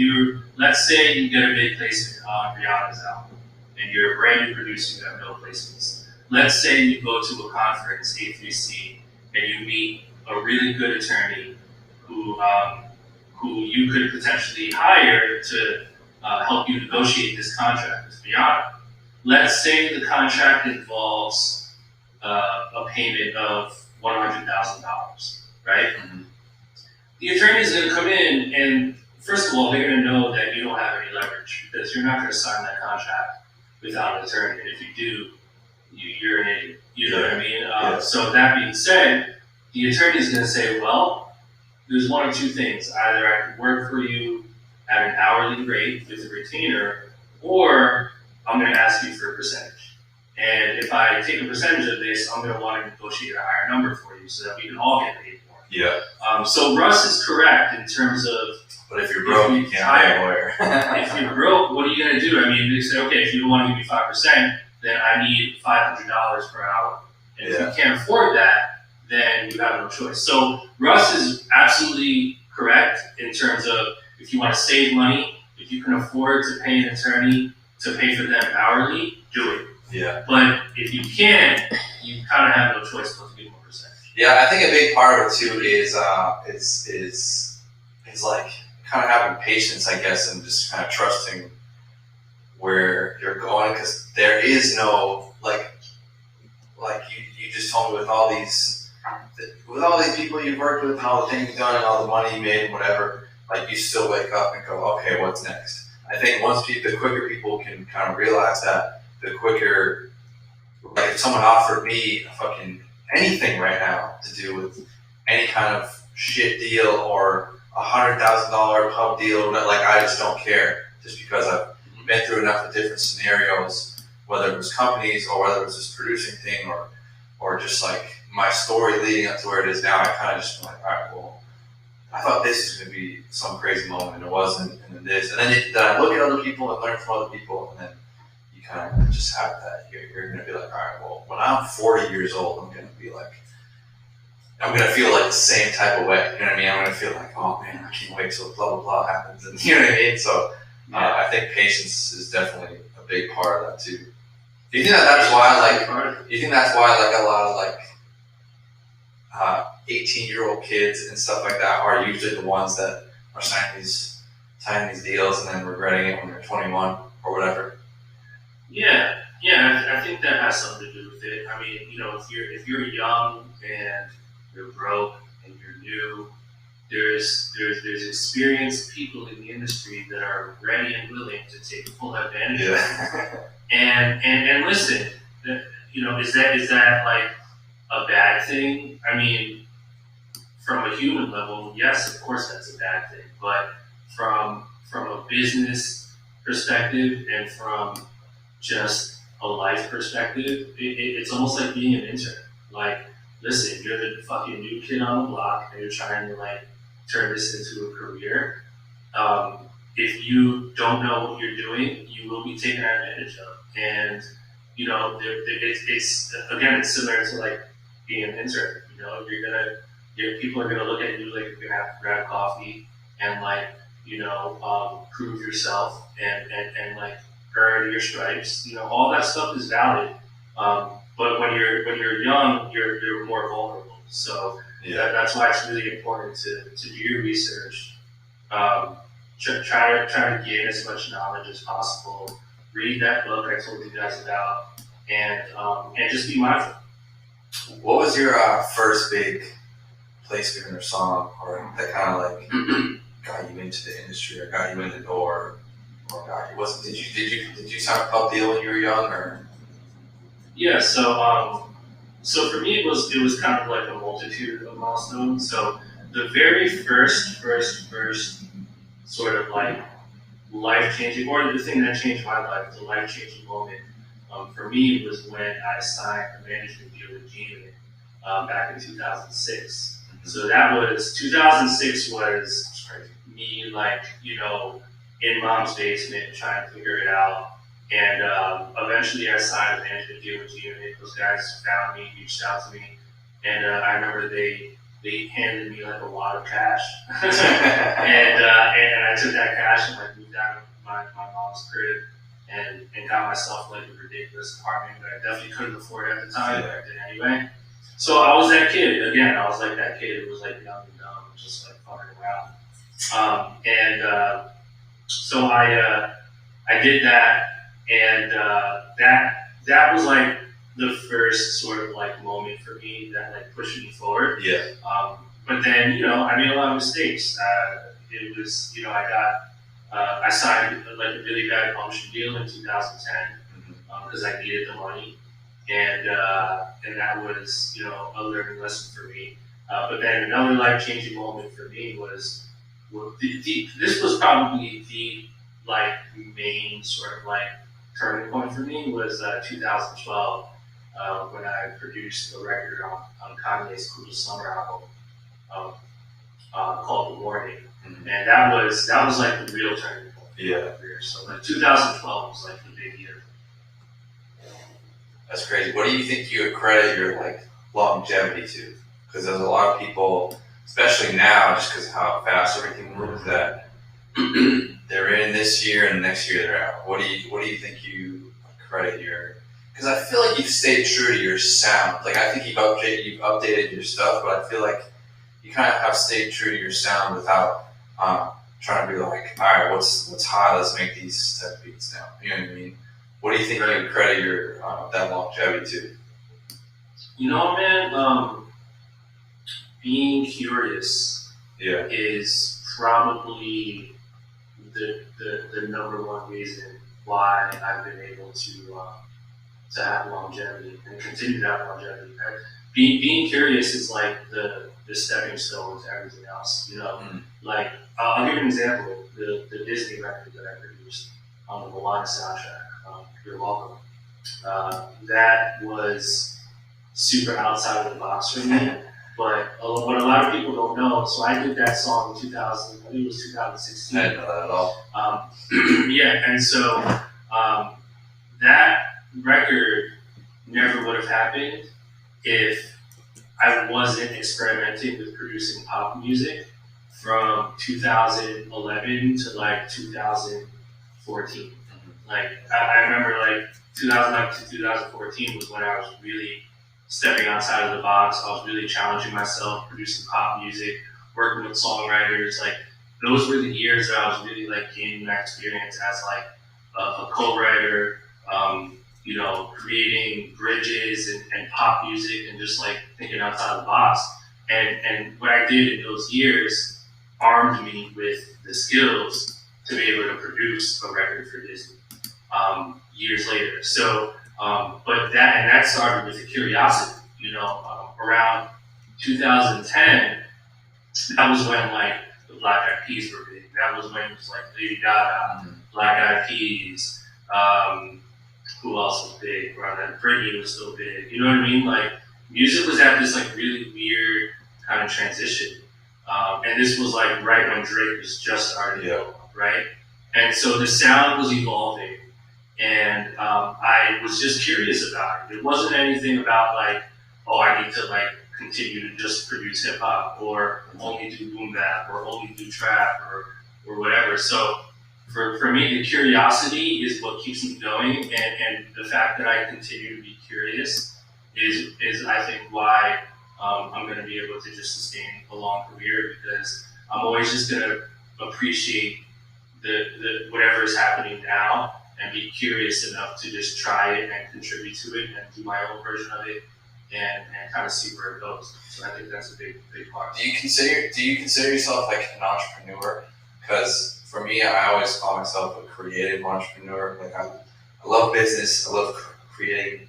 let's say you get a big placement on Rihanna's album, and you're a brand new producer, you have no placements. Let's say you go to a conference, A3C, and you meet a really good attorney who who you could potentially hire to help you negotiate this contract. Let's be honest. Let's say the contract involves a payment of $100,000, right? Mhm. The attorney is going to come in, and first of all, they're going to know that you don't have any leverage because you're not going to sign that contract without an attorney. And if you do, you're an idiot. You know what I mean? Yeah. So that being said, the attorney is going to say, well, there's one or two things. Either I can work for you at an hourly rate with a retainer, or I'm going to ask you for a percentage. And if I take a percentage of this, I'm going to want to negotiate a higher number for you so that we can all get paid more. Yeah. So Russ is correct in terms of, But if you're broke, you can't pay a lawyer. if you're broke, what are you going to do? I mean, they say, okay, if you don't want to give me 5%, then I need $500 per hour. And if you can't afford that, then you have no choice. So Russ is absolutely correct in terms of if you want to save money, if you can afford to pay an attorney to pay for them hourly, do it. Yeah. But if you can't, you kind of have no choice but to give more percentage. Yeah, I think a big part of it too is like kind of having patience, I guess, and just kind of trusting where you're going, because there is no like you just told me with all these people you've worked with and all the things you've done and all the money you made and whatever, like you still wake up and go, okay, what's next? I think the quicker people can kind of realize that, the quicker, like if someone offered me a fucking anything right now to do with any kind of shit deal or $100,000 pub deal, like I just don't care, just because I've been through enough of different scenarios, whether it was companies or whether it was this producing thing or just like my story leading up to where it is now. I kind of just like, all right, well, I thought this was going to be some crazy moment and it wasn't, and then this, and then I look at other people and learn from other people, and then you kind of just have that. You're going to be like, all right, well, when I'm 40 years old, I'm going to feel like the same type of way. You know what I mean? I'm going to feel like, oh man, I can't wait till blah blah blah happens, and you know what I mean. So I think patience is definitely a big part of that too. Do you think that's why a lot of like 18-year-old kids and stuff like that are usually the ones that are signing these deals and then regretting it when they're 21 or whatever? Yeah, I think that has something to do with it. I mean, you know, if you're young and you're broke and you're new, there's experienced people in the industry that are ready and willing to take full advantage of it. And listen, you know, is that like a bad thing? I mean, from a human level, yes, of course that's a bad thing. But from a business perspective and from just a life perspective, it's almost like being an intern. Like, listen, you're the fucking new kid on the block and you're trying to like turn this into a career. If you don't know what you're doing, you will be taken advantage of. And, you know, it's similar to like being an intern. You know, people are gonna look at you like you're gonna have to grab coffee and like, you know, prove yourself and like earn your stripes. You know, all that stuff is valid. But when you're young, you're more vulnerable. So that's why it's really important to do your research. Try to gain as much knowledge as possible. Read that book I told you guys about, and just be mindful. What was your first big placement or song, or that kind of like got you into the industry, or got you in the door, or got you? Did you sign a pub deal when you were young, or? Yeah, so for me it was kind of like a multitude of milestones. So the very first sort of like life-changing, or the thing that changed my life, the life-changing moment for me was when I signed a management deal with Granite back in 2006. So that was 2006 was me like, you know, in mom's basement trying to figure it out. And eventually I signed a management deal with Granite. Those guys found me, reached out to me, and I remember they handed me like a wad of cash, and I took that cash and like moved out of my mom's crib and got myself like a ridiculous apartment that I definitely couldn't afford at the time, but I did anyway. So I was that kid again. I was like that kid who was like young and dumb, just like fucking around. So I did that, and that was like the first sort of like moment for me that like pushed me forward. Yeah. But then, I made a lot of mistakes. It was, I signed like a really bad publishing deal in 2010 because I needed the money, and that was, a learning lesson for me. But then another life-changing moment for me was, this was probably the like main sort of like turning point for me was 2012 when I produced a record on Kanye's Cool Summer album called The Warning, and that was like the real turning point in my career. So like 2012 was like the big year. That's crazy. What do you think you would credit your like longevity to? Because there's a lot of people, especially now, just because of how fast everything moves, that they're in this year and next year they're out. What do you think you credit your? Because I feel like you've stayed true to your sound. Like I think you've updated your stuff, but I feel like you kind of have stayed true to your sound without trying to be like, all right, what's hot? Let's make these type of beats now. You know what I mean? What do you think you credit your that longevity to? Man, being curious is probably the number one reason why I've been able to have longevity and continue to have longevity. Being curious is like the stepping stone to everything else. Like I'll give you an example. The Disney record that I produced on the Moana soundtrack. You're welcome. That was super outside of the box for me. But what a lot of people don't know, so I did that song in 2000, I think it was 2016. I didn't know that at all. And so that record never would have happened if I wasn't experimenting with producing pop music from 2011 to like 2014. Like I remember like 2011 to 2014 was when I was really stepping outside of the box. I was really challenging myself, producing pop music, working with songwriters. Like those were the years that I was really like gaining that experience as like a co-writer, creating bridges and pop music and just like thinking outside the box. And what I did in those years armed me with the skills to be able to produce a record for Disney years later. So, but that started with a curiosity. Around 2010, that was when like the Black Eyed Peas were big. That was when it was like Lady Gaga, Black Eyed Peas. Who else was big? Britney was still big. You know what I mean? Like music was at this like really weird kind of transition. And this was like right when Drake was just starting, right? And so the sound was evolving. And I was just curious about it. It wasn't anything about like, oh, I need to like continue to just produce hip hop or only do boom bap or only do trap or whatever. So for me, the curiosity is what keeps me going, and the fact that I continue to be curious is I think why I'm going to be able to just sustain a long career, because I'm always just going to appreciate the whatever is happening now and be curious enough to just try it and contribute to it and do my own version of it and kind of see where it goes. So I think that's a big part. Do you consider yourself like an entrepreneur? Because for me, I always call myself a creative entrepreneur. Like I love business. I love creating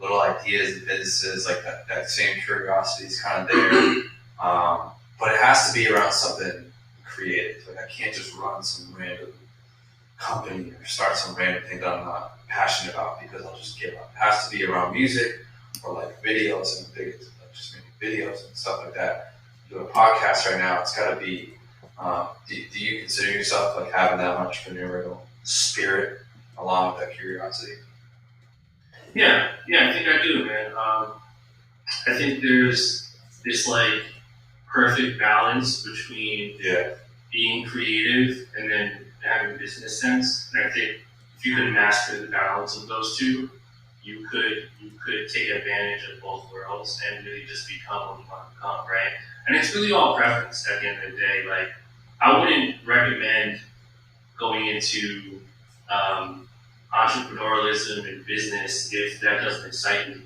little ideas and businesses. Like that same curiosity is kind of there. But it has to be around something creative. Like I can't just run some random company or start some random thing that I'm not passionate about because I'll just give up. It has to be around music or like videos and big, like just making videos and stuff like that. Do a podcast right now. It's got to be. Do you consider yourself like having that entrepreneurial spirit along with that curiosity? Yeah, I think I do, man. I think there's this like perfect balance between being creative and then having business sense. And I think if you can master the balance of those two, you could take advantage of both worlds and really just become what you want to become, right? And it's really all preference at the end of the day. Like I wouldn't recommend going into entrepreneurialism and business if that doesn't excite you.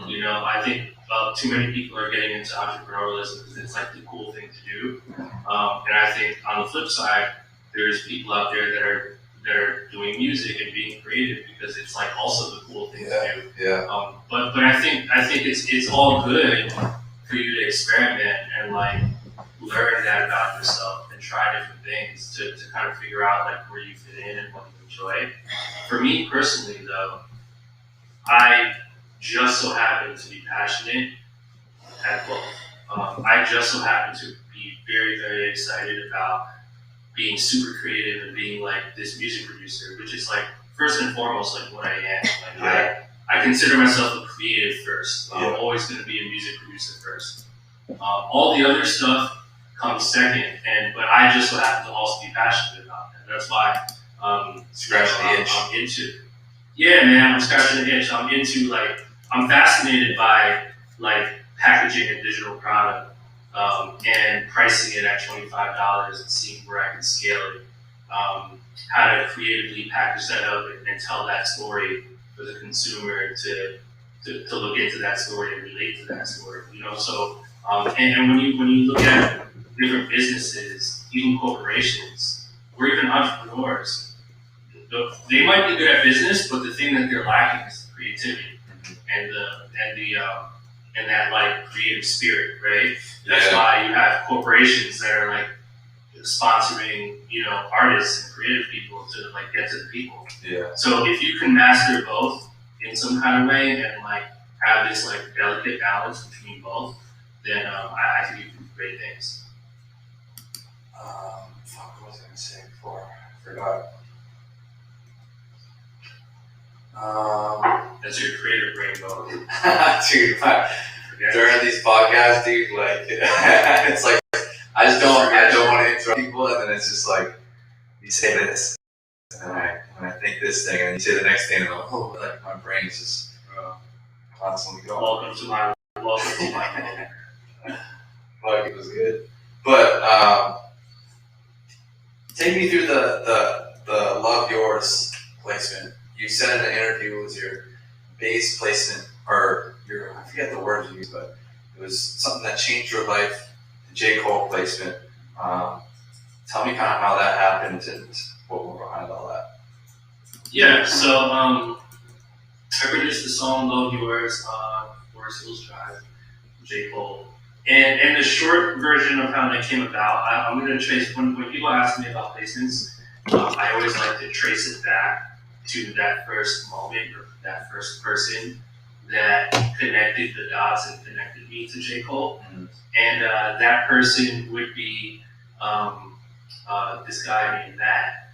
You know, I think too many people are getting into entrepreneurialism because it's like the cool thing to do. And I think on the flip side, there's people out there that are doing music and being creative because it's like also the cool thing to do. Yeah. But I think it's all good for you to experiment and like learn that about yourself and try different things to kind of figure out like where you fit in and what you enjoy. For me personally though, I just so happen to be passionate at both. I just so happen to be very, very excited about being super creative and being like this music producer, which is like first and foremost like what I am. Like I consider myself a creative first. I'm always going to be a music producer first. All the other stuff comes second, but I just so happen to also be passionate about that. That's why Scratching the itch. I'm into. Yeah, man, I'm scratching the itch. I'm fascinated by like packaging a digital product and pricing it at $25 and seeing where I can scale it. How to creatively package that up and tell that story for the consumer to look into that story and relate to that story. You know, so and when you look at different businesses, even corporations, or even entrepreneurs, they might be good at business, but the thing that they're lacking is the creativity and that like creative spirit, right? That's why you have corporations that are like sponsoring, you know, artists and creative people to like get to the people. Yeah. So if you can master both in some kind of way and like have this like delicate balance between both, then I think you can do great things. What was I gonna say before? I forgot. That's your creative brain going. Dude, during these podcasts, dude, like it's like I don't want to interrupt people, and then it's just like you say this, and then I think this thing, and then you say the next thing, and I'm like, oh, like my brain is just constantly going. Welcome to my Fuck, it was good, but take me through the Love Yours placement. You said in an interview it was your bass placement, or your, I forget the word you used, but it was something that changed your life, the J. Cole placement. Tell me kind of how that happened and what were behind all that. Yeah, so I produced the song Love Yours on Forest Hills Drive, J. Cole. And the short version of how that came about, I'm going to trace, when people ask me about placements, I always like to trace it back to that first moment or that first person that connected the dots and connected me to J. Cole. Mm-hmm. And that person would be this guy named Matt.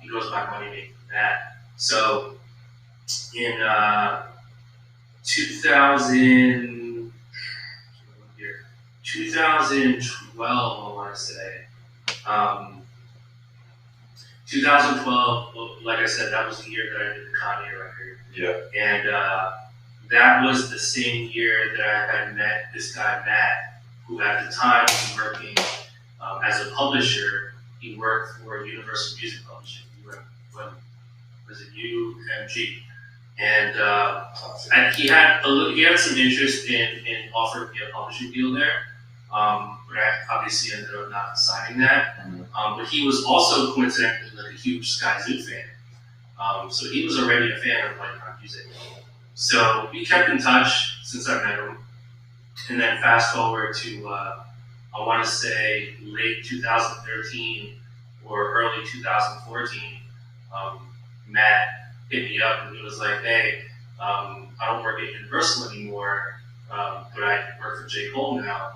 He goes by money named Matt. So in 2012, I want to say. 2012, like I said, that was the year that I did the Kanye record. Yeah. And that was the same year that I had met this guy, Matt, who at the time was working as a publisher. He worked for Universal Music Publishing. Was it UMG? And he had some interest in offering me a publishing deal there. But I obviously ended up not signing that. But he was also coincidentally like a huge Sky Zoo fan. So he was already a fan of like my music. So we kept in touch since I met him. And then fast forward to, I want to say late 2013 or early 2014, Matt hit me up and he was like, hey, I don't work at Universal anymore, but I work for J. Cole now.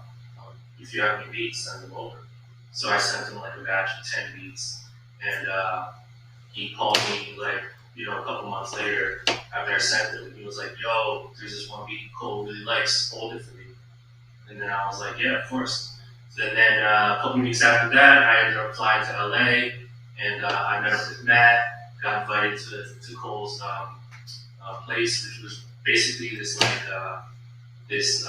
If you have any beats, send them over. So I sent him like a batch of 10 beats, and he called me like, you know, a couple months later after I sent him. He was like, yo, there's this one beat Cole really likes, hold it for me. And then I was like, yeah, of course. And then a couple weeks after that, I ended up flying to LA, and I met up with Matt, got invited to Cole's place, which was basically this like, this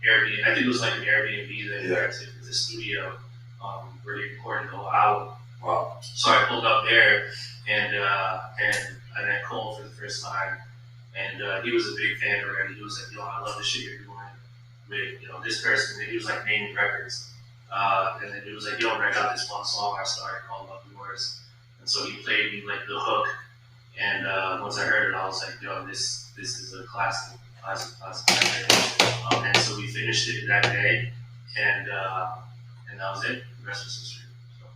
Airbnb, I think it was like an Airbnb that he rented with a studio where he recorded the whole album. Wow. So I pulled up there and I met Cole for the first time, and he was a big fan already. He was like, yo, I love the shit you're doing with, you know, this person. And he was like naming records. And then he was like, yo, I got this one song I started called Love Yours. And so he played me like the hook. And once I heard it, I was like, yo, this is a classic. And so we finished it that day, and that was it. The rest was history. So.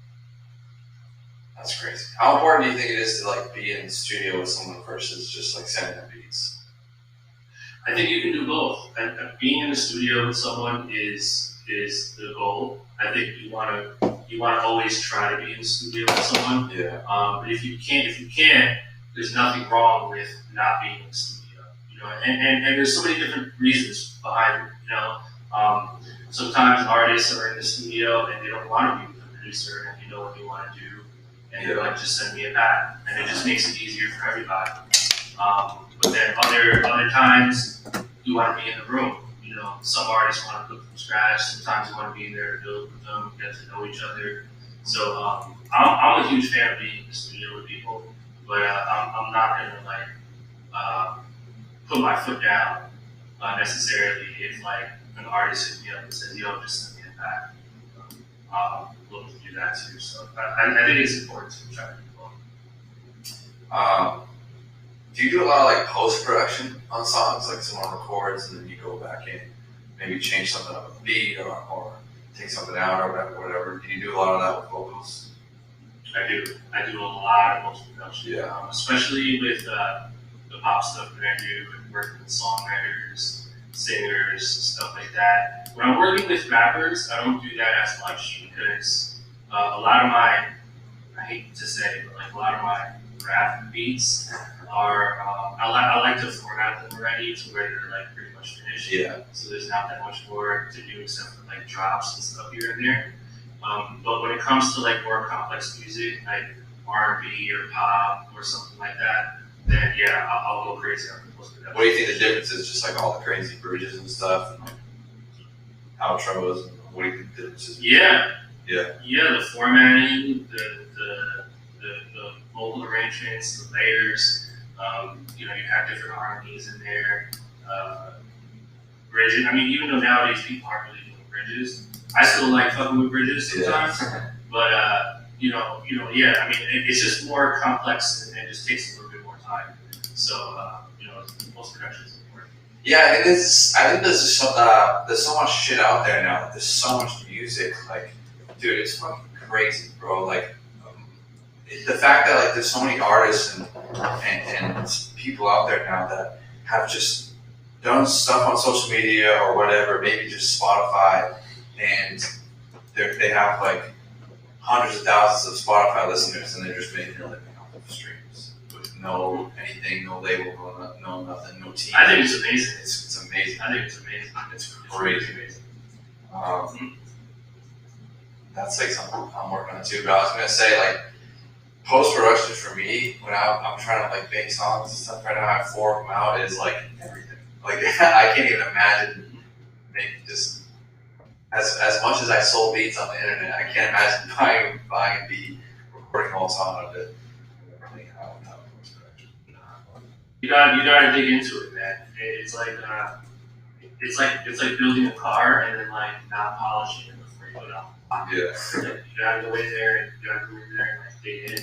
That's crazy. How important do you think it is to like be in the studio with someone versus just like sending them beats? I think you can do both. Being in the studio with someone is the goal. I think you want to always try to be in the studio with someone. Yeah. But if you can't, there's nothing wrong with not being in the studio. You know, and there's so many different reasons behind it. You know, sometimes artists are in the studio and they don't want to be with the producer, and you know what they want to do, and they're like, just send me a pack, and it just makes it easier for everybody. But then other times you want to be in the room. You know, some artists want to cook from scratch. Sometimes you want to be in there to build with them, get to know each other. So I'm a huge fan of being in the studio with people, but I'm not gonna like put my foot down necessarily if like an artist hits me up and says, yo, just send me a pack. I'll look to do that too. So I think it's important to try to do both. Do you do a lot of like post-production on songs? Like someone records and then you go back in, maybe change something up with the beat or take something out or whatever. Do you do a lot of that with vocals? I do a lot of post-production. Yeah. Especially with the pop stuff that I do, and working with songwriters, singers, stuff like that. When I'm working with rappers, I don't do that as much because a lot of my, I hate to say, but like a lot of my rap beats are, I like to format them already to where they're like pretty much finished. Yeah. So there's not that much more to do except for like drops and stuff here and there. But when it comes to like more complex music, like R&B or pop or something like that, then yeah, I'll go crazy on the post-production. What do you think the difference is? Just like all the crazy bridges and stuff and like outros, and what do you think the difference is? Yeah, the formatting, the vocal arrangements, the layers. You know, you have different harmonies in there. Bridges. I mean, even though nowadays people aren't really doing bridges, I still like fucking with bridges sometimes. Yeah. But yeah. I mean, it's just more complex and it just takes a little bit more time. So post production is important. Yeah, it is. I think there's so much shit out there now. There's so much music. Like, dude, it's fucking crazy, bro. Like, the fact that like there's so many artists and people out there now that have just done stuff on social media or whatever, maybe just Spotify, and they have like hundreds of thousands of Spotify listeners, and they're just making their living off of streams with no anything, no label, no nothing, no team. I think it's amazing. It's amazing. I think it's amazing. It's crazy. It's amazing. That's like something I'm working on too. But I was gonna say like post-production for me when I'm trying to like make songs and stuff right now, I have 4 of them out, is like everything. Like I can't even imagine making just as much as I sold beats on the internet, I can't imagine buying a beat, recording a whole song of it. You gotta dig into it, man. It's like building a car and then like not polishing it before you put it on. Yeah. You gotta go in there and like dig in.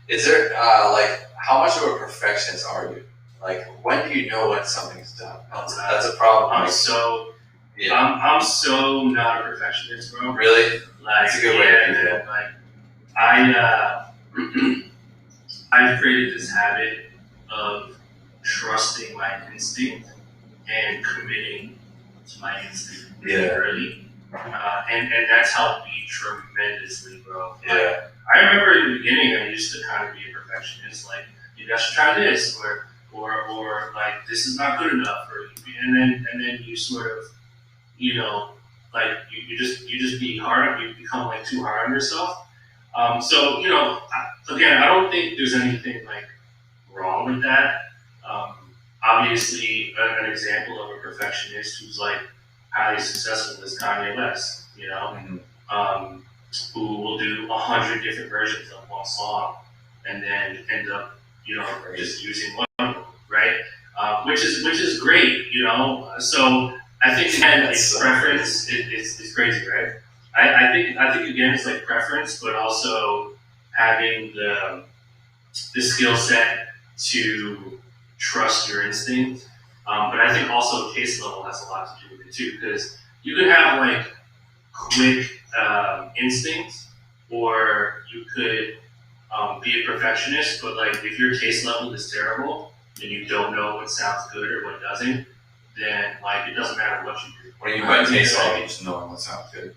Is there like how much of a perfectionist are you? Like when do you know when something's done? That's a problem. I'm so not a perfectionist, bro. Really? Like, that's a good way to do it. Like I've created this habit of trusting my instinct and committing to my instinct really early. And that's helped me tremendously, bro. Yeah. Like, I remember in the beginning I used to kind of be a perfectionist, like you guys should try this or like this is not good enough, and then you sort of, like you just be hard, you become like too hard on yourself. So again, I don't think there's anything like wrong with that. Obviously, an example of a perfectionist who's like highly successful is Kanye West. Mm-hmm. who will do 100 different versions of one song, and then end up, just using one, right? Which is great, So I think again, it's preference. It's crazy, right? I think again, it's like preference, but also having the skill set to trust your instinct. But I think also taste level has a lot to do with it too, because you could have like quick instinct, or you could be a perfectionist. But like if your taste level is terrible and you don't know what sounds good or what doesn't, then like it doesn't matter what you do. What do you mean by taste level? Just knowing what sounds good.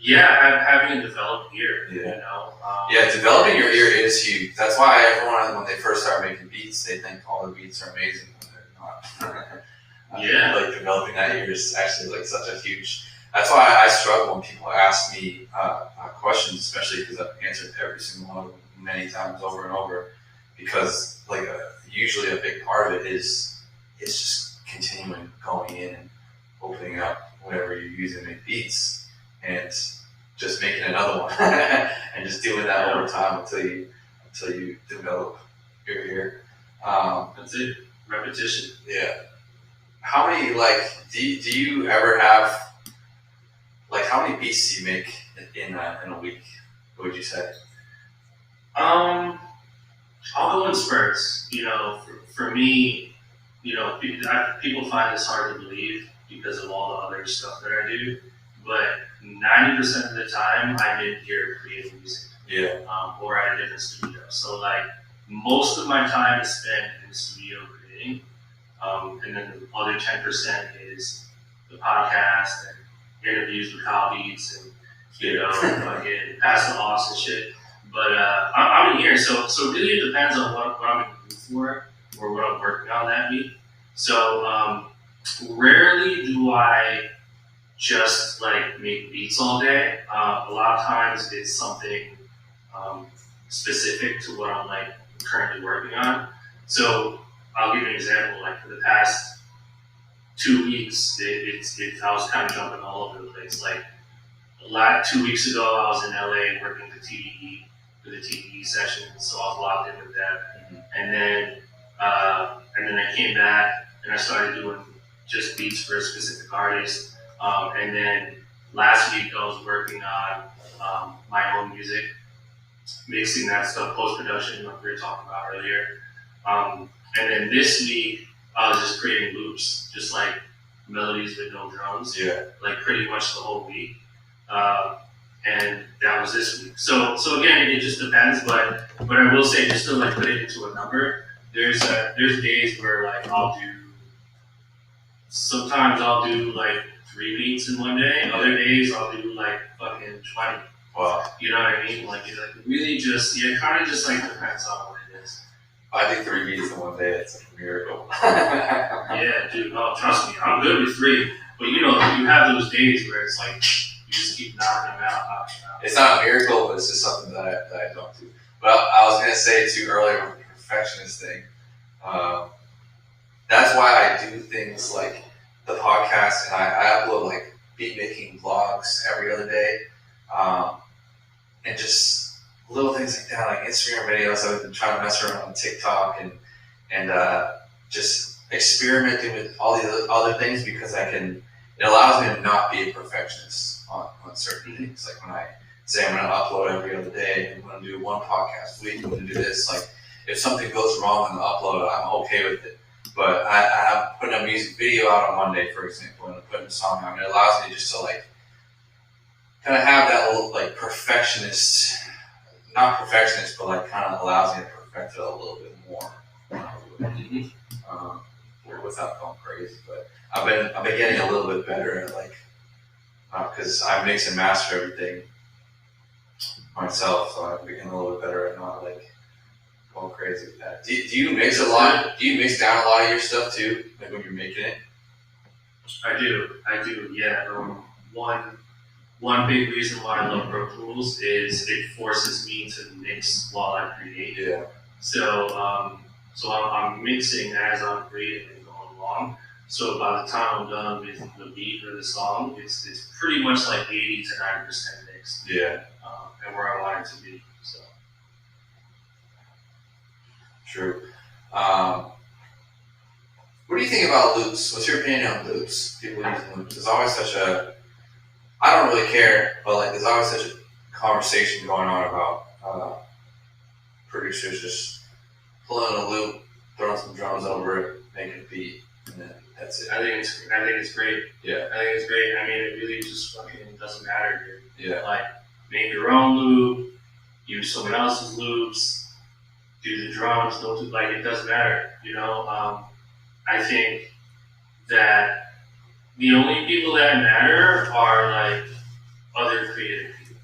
Yeah, having a developed ear. Yeah. Yeah, developing your ear is huge. That's why everyone, when they first start making beats, they think all the beats are amazing when they're not. Yeah. Like developing that ear is actually like such a huge. That's why I struggle when people ask me questions, especially because I've answered every single one of them many times over and over. Because like usually a big part of it is just continuing going in and opening up whatever you're using to make beats. And just making another one, and just doing that over time until you develop your ear. That's it. Repetition. Yeah. How many do you ever have how many beats do you make in a week? What would you say? I'll go in spurts. For me, people find this hard to believe because of all the other stuff that I do. But 90% of the time, I'm in here creating music. Yeah. Or at a different studio. So like most of my time is spent in the studio creating, and then the other 10% is the podcast and interviews with colleagues and fucking pass the loss and shit. But I'm in here, so really it depends on what I'm in the mood for or what I'm working on that week. So rarely do I just like make beats all day. A lot of times it's something specific to what I'm like currently working on. So I'll give you an example. Like for the past 2 weeks, I was kind of jumping all over the place. Like 2 weeks ago, I was in LA working for TDE for the TDE session, so I was locked in with that. Mm-hmm. And then I came back and I started doing just beats for a specific artist. And then last week I was working on my own music, mixing that stuff, post-production, like we were talking about earlier. And then this week I was just creating loops, just like melodies with no drums, like pretty much the whole week. And that was this week. So again, it just depends, but I will say, just to like put it into a number, there's days where like sometimes I'll do like 3 beats in one day. Other days I'll do like fucking 20. Wow. You know what I mean? Like it really just, it kind of just like depends on what it is. I do 3 beats in one day. It's like a miracle. Yeah, dude. Oh, trust me, I'm good with 3. But you have those days where it's like you just keep knocking them out. It's not a miracle, but it's just something that I don't do. But I was gonna say too earlier with the perfectionist thing. That's why I do things like the podcast, and I upload like beat making vlogs every other day, and just little things like that, like Instagram videos. I've been trying to mess around on TikTok and just experimenting with all these other things because it allows me to not be a perfectionist on certain things. Like when I say I'm going to upload every other day, I'm going to do 1 podcast a week, I'm going to do this. Like if something goes wrong in the upload, I'm okay with it. But I'm putting a music video out on Monday, for example, and I'm putting a song out. And it allows me just to like kind of have that little like perfectionist, not perfectionist, but like kind of allows me to perfect it a little bit more. Without going crazy, but I've been getting a little bit better at like because I mix and master everything myself, so I'm getting a little bit better at not like going crazy with that. Do you mix a lot? Do you mix down a lot of your stuff too, like when you're making it? I do. Yeah. One big reason why I love Pro Tools is it forces me to mix while I create. Yeah. So I'm mixing as I'm creating and going along. So by the time I'm done with the beat or the song, it's pretty much like 80 to 90% mix, Yeah, and where I want it to be. So. true. What do you think about loops? What's your opinion on loops? People using loops. There's always such a, I don't really care, but like there's always such a conversation going on about producers just pulling a loop, throwing some drums over it, making a beat, and then that's it. I think it's great. Yeah. I think it's great. I mean, it really just fucking doesn't matter, dude. Yeah. Like, make your own loop, use someone else's loops, do the drums, don't do, like, it doesn't matter, you know? I think that the only people that matter are, like, other creative people.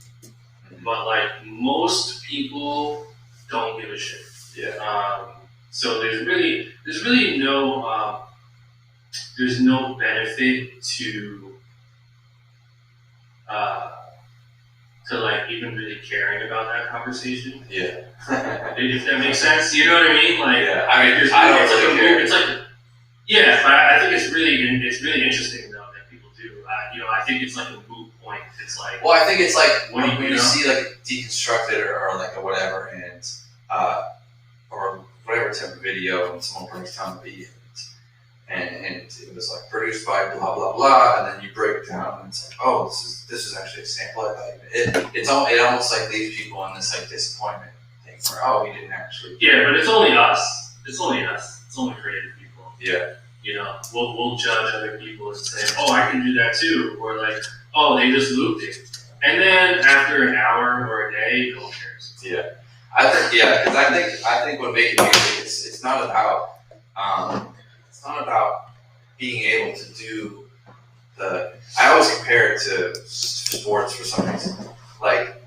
But, like, most people don't give a shit. Yeah. So there's really no, there's no benefit to like even really caring about that conversation. Yeah. If that makes sense, you know what I mean? Like, Yeah. I mean, there's I don't it's like really a care. it's like, yeah, but I think it's really interesting though that people do. You know, I think it's like a moot point. It's like, Well, I think it's like What do when you you know? see like deconstructed or like a whatever, and or whatever type of video, and someone breaks down the beat, and it was like produced by blah blah blah, and then you break it down, and it's like, oh, this is actually a sample. I thought it almost like leaves people in this like disappointment thing where, oh, we didn't actually. yeah, but it's only us. It's only us. It's only creative people. Yeah. You know, we'll judge other people and say, oh, I can do that too, or like, oh, they just looped it, and then after an hour or a day, no one cares. Yeah. Because I think when making music, it's not about being able to do I always compare it to sports for some reason. Like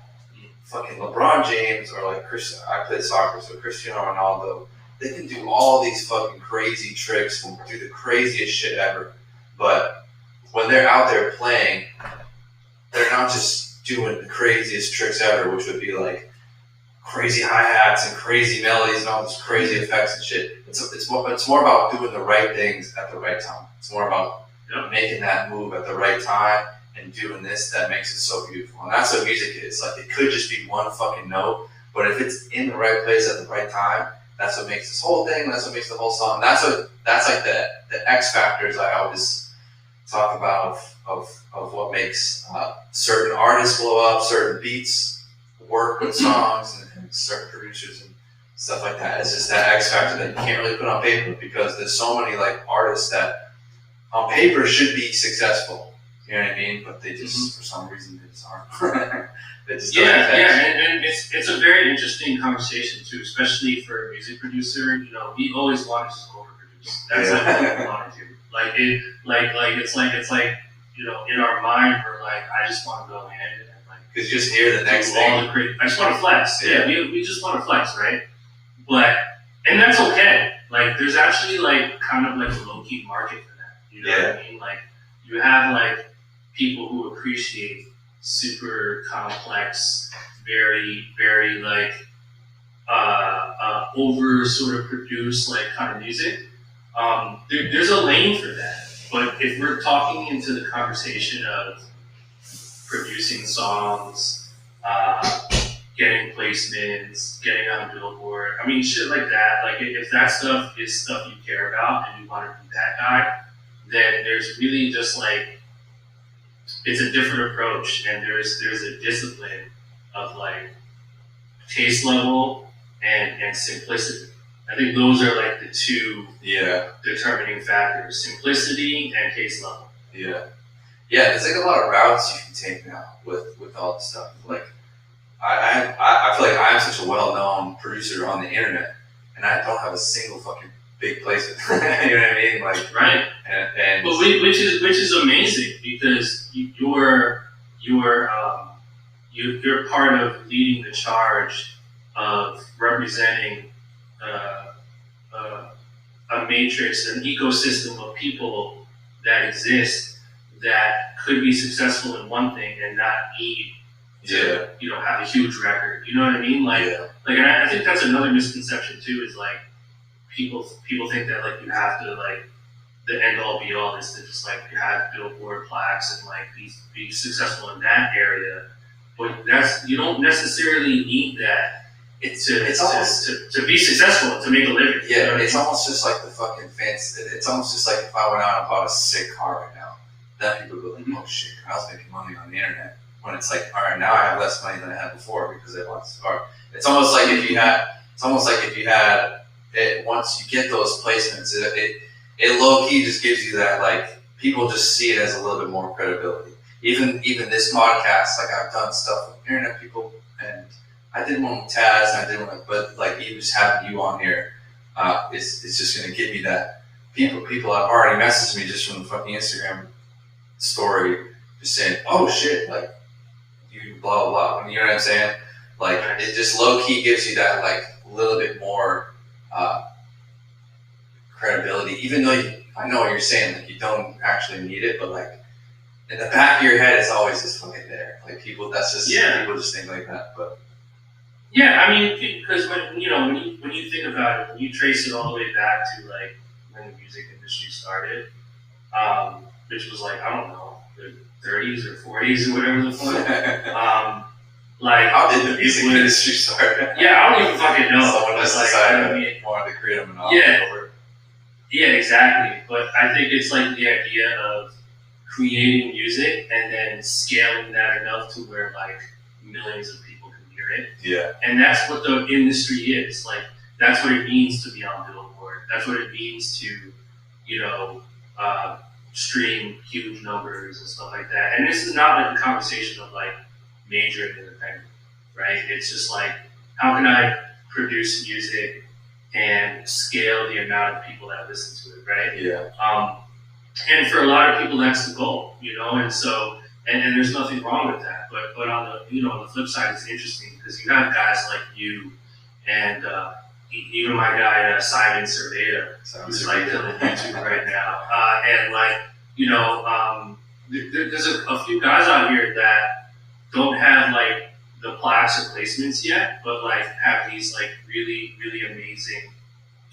fucking LeBron James or like I play soccer, so Cristiano Ronaldo, they can do all these fucking crazy tricks and do the craziest shit ever. But when they're out there playing, they're not just doing the craziest tricks ever, which would be like crazy hi-hats and crazy melodies and all this crazy effects and shit. It's more about doing the right things at the right time. It's more about making that move at the right time and doing this that makes it so beautiful. And that's what music is. Like, it could just be one fucking note, but if it's in the right place at the right time, that's what makes this whole thing, that's what makes the whole song. That's like the X factors I always talk about of what makes certain artists blow up, certain beats work with songs, and certain producers and stuff like that. It's just that X factor that you can't really put on paper, because there's so many like artists that on paper should be successful. You know what I mean? But they just for some reason they just aren't. They just don't have that. And it's a very interesting conversation too, especially for a music producer. You know, we always want to just overproduce. That's like what we want to do. It's like you know, in our mind we're like, I just want to go in and like, because you just hear the next thing. I just want to flex. Yeah, we just want to flex, right? And that's okay. Like, there's actually like kind of like a low key market for that. You know what I mean? Like, you have like people who appreciate super complex, very, very like over sort of produced like kind of music. There's a lane for that. But if we're talking into the conversation of producing songs, getting placements, getting on Billboard, I mean, shit like that. Like, if that stuff is stuff you care about and you want to be that guy, then there's really just like, it's a different approach, and there's a discipline of like taste level and simplicity. I think those are like the two determining factors: simplicity and taste level. Yeah, there's like a lot of routes you can take now with all this stuff. Like, I feel like I'm such a well-known producer on the internet, and I don't have a single fucking big placement. You know what I mean? Like, right. And but which is amazing, because you're part of leading the charge of representing a matrix, an ecosystem of people that exist that could be successful in one thing and not need to, you know, have a huge record. You know what I mean? Like, and I think that's another misconception too, is like people think that like you have to, like, the end all be all is to just like have Billboard plaques and like be successful in that area, But you don't necessarily need that It's almost to be successful, to make a living. yeah. You know what I It's mean? almost just like the fucking fancy. It's almost just like if I went out and bought a sick car right now, then people would be like, oh shit, I was making money on the internet. When it's like, all right, now I have less money than I had before because I bought this car. It's almost like if you had. It's almost like if you had it. Once you get those placements, it low key just gives you that, like, people just see it as a little bit more credibility. Even this podcast, like, I've done stuff with internet people, and I did one with Taz, and I did one, but like, even just having you on here, it's just gonna give me that. People have already messaged me just from the fucking Instagram story, just saying, oh shit, like, you blah blah blah. You know what I'm saying? Like, it just low key gives you that, like, a little bit more credibility, even though I know what you're saying, like, you don't actually need it, but like, in the back of your head, it's always just fucking there. Like, people just think like that, but. Yeah, I mean, because when you think about it, when you trace it all the way back to like when the music industry started, which was like, I don't know, the 30s or 40s or whatever the fuck. Like, how did the music industry start? Yeah, I don't even fucking know. Someone just decided wanted to create a monopoly over it. Yeah, exactly. But I think it's like the idea of creating music and then scaling that enough to where like millions of people can hear it. Yeah. And that's what the industry is. Like, that's what it means to be on Billboard. That's what it means to, stream huge numbers and stuff like that. And this is not like a conversation of like major and independent, right? It's just like, how can I produce music and scale the amount of people that listen to it, right? Yeah. And for a lot of people, that's the goal, and so, and there's nothing wrong with that. But on the flip side, it's interesting because you have guys like you and even my guy Simon Cerveda, who's like killing YouTube right now, and like there's a few guys out here that don't have like the plaques or placements yet, but like have these like really really amazing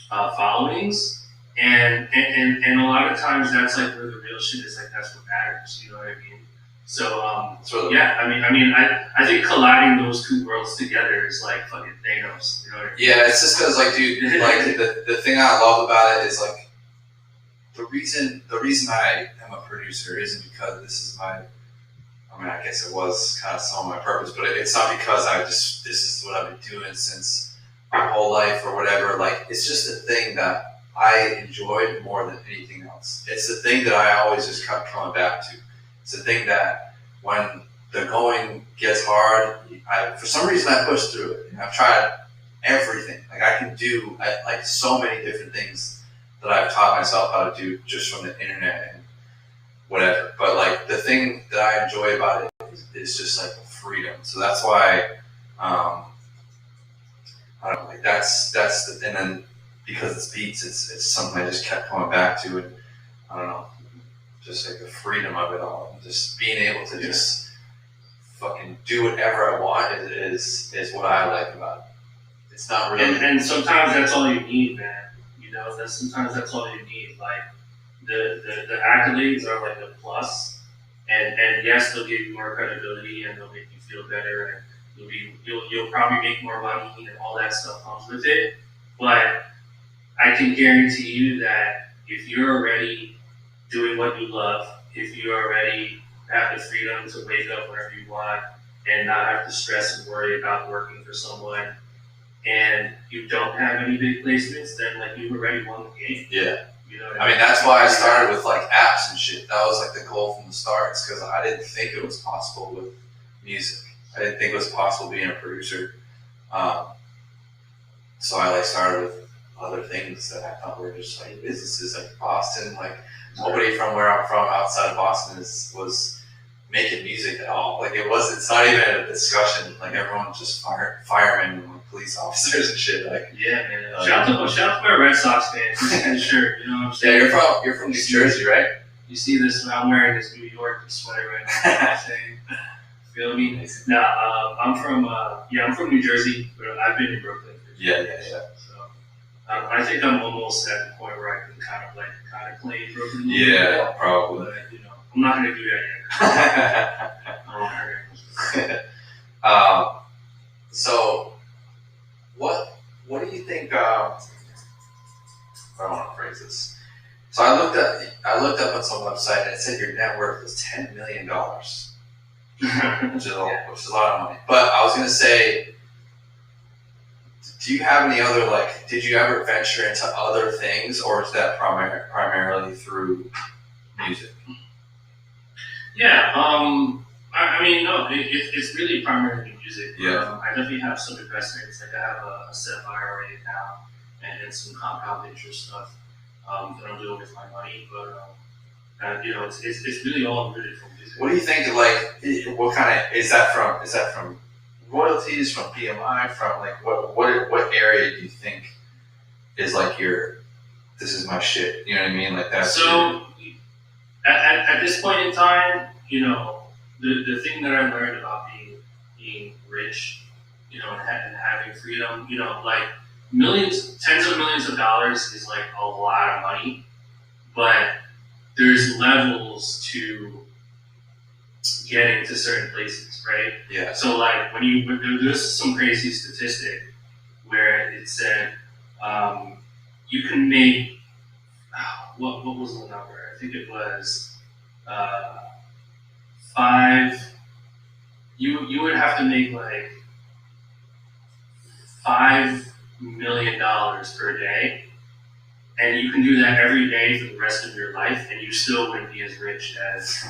followings. And a lot of times that's like where the real shit is. Like, that's what matters. You know what I mean? So yeah, I think colliding those two worlds together is like fucking Thanos. You know what I mean? Yeah, it's just because, like, dude, like the thing I love about it is like the reason I am a producer isn't because this is my. I mean, I guess it was kind of some of my purpose, but it's not because this is what I've been doing since my whole life or whatever. Like, it's just a thing that I enjoyed more than anything else. It's the thing that I always just kept coming back to. It's the thing that when the going gets hard, for some reason I push through it. I've tried everything. Like, I can do like so many different things that I've taught myself how to do just from the internet and whatever. But like, the thing that I enjoy about it is just like the freedom. So that's why I don't know. Like, that's the, and then. Because it's beats, it's something I just kept coming back to, and I don't know, just like the freedom of it all, and just being able to just fucking do whatever I want is what I like about it. It's not really. And sometimes that's all you need, man. Sometimes that's all you need. Like, the accolades are like a plus, and yes, they'll give you more credibility and they'll make you feel better, and you'll probably make more money and all that stuff comes with it, but I can guarantee you that if you're already doing what you love, if you already have the freedom to wake up whenever you want and not have to stress and worry about working for someone, and you don't have any big placements, then like you've already won the game. Yeah. You know what I mean, that's why I started with like apps and shit. That was like the goal from the start. It's because I didn't think it was possible with music. I didn't think it was possible being a producer. So I like started with other things that I thought were just like businesses, like Boston. Like, nobody from where I'm from outside of Boston was making music at all. Like, it's not even a discussion. Like, everyone's just firemen and like, police officers and shit. Like, yeah, man. Shout out to my Red Sox fans. Sure, you know what I'm saying? Yeah, you're from New Jersey, right? You see this? I'm wearing this New York sweater right now. You know what I'm saying? Feel me? Nah, I'm from New Jersey, but I've been in Brooklyn. Yeah. I think I'm almost at the point where I can kind of play Brooklyn. Yeah, probably. But I'm not gonna do that yet. So what do you think? I don't want to phrase this. So I looked up on some website and it said your net worth was $10 million, which is a lot of money. But I was gonna say, do you have any other, like, did you ever venture into other things, or is that primarily through music? Yeah, I mean, no, it's really primarily music. Yeah. I definitely have some investments. Like I have a SEP IRA account and some compound interest stuff that I'm doing with my money. But you know, it's really all rooted from music. What do you think? Like, what kind of is that from? Is that from royalties, from PMI, from like what area do you think is like this is my shit? You know what I mean? Like that. So at this point in time, you know, the thing that I learned about being rich, you know, and having freedom, you know, like tens of millions of dollars is like a lot of money, but there's levels to getting to certain places, right? Yeah. So like there's some crazy statistic where it said you can make what was the number? I think it was 5. You would have to make like $5 million per day, and you can do that every day for the rest of your life, and you still wouldn't be as rich as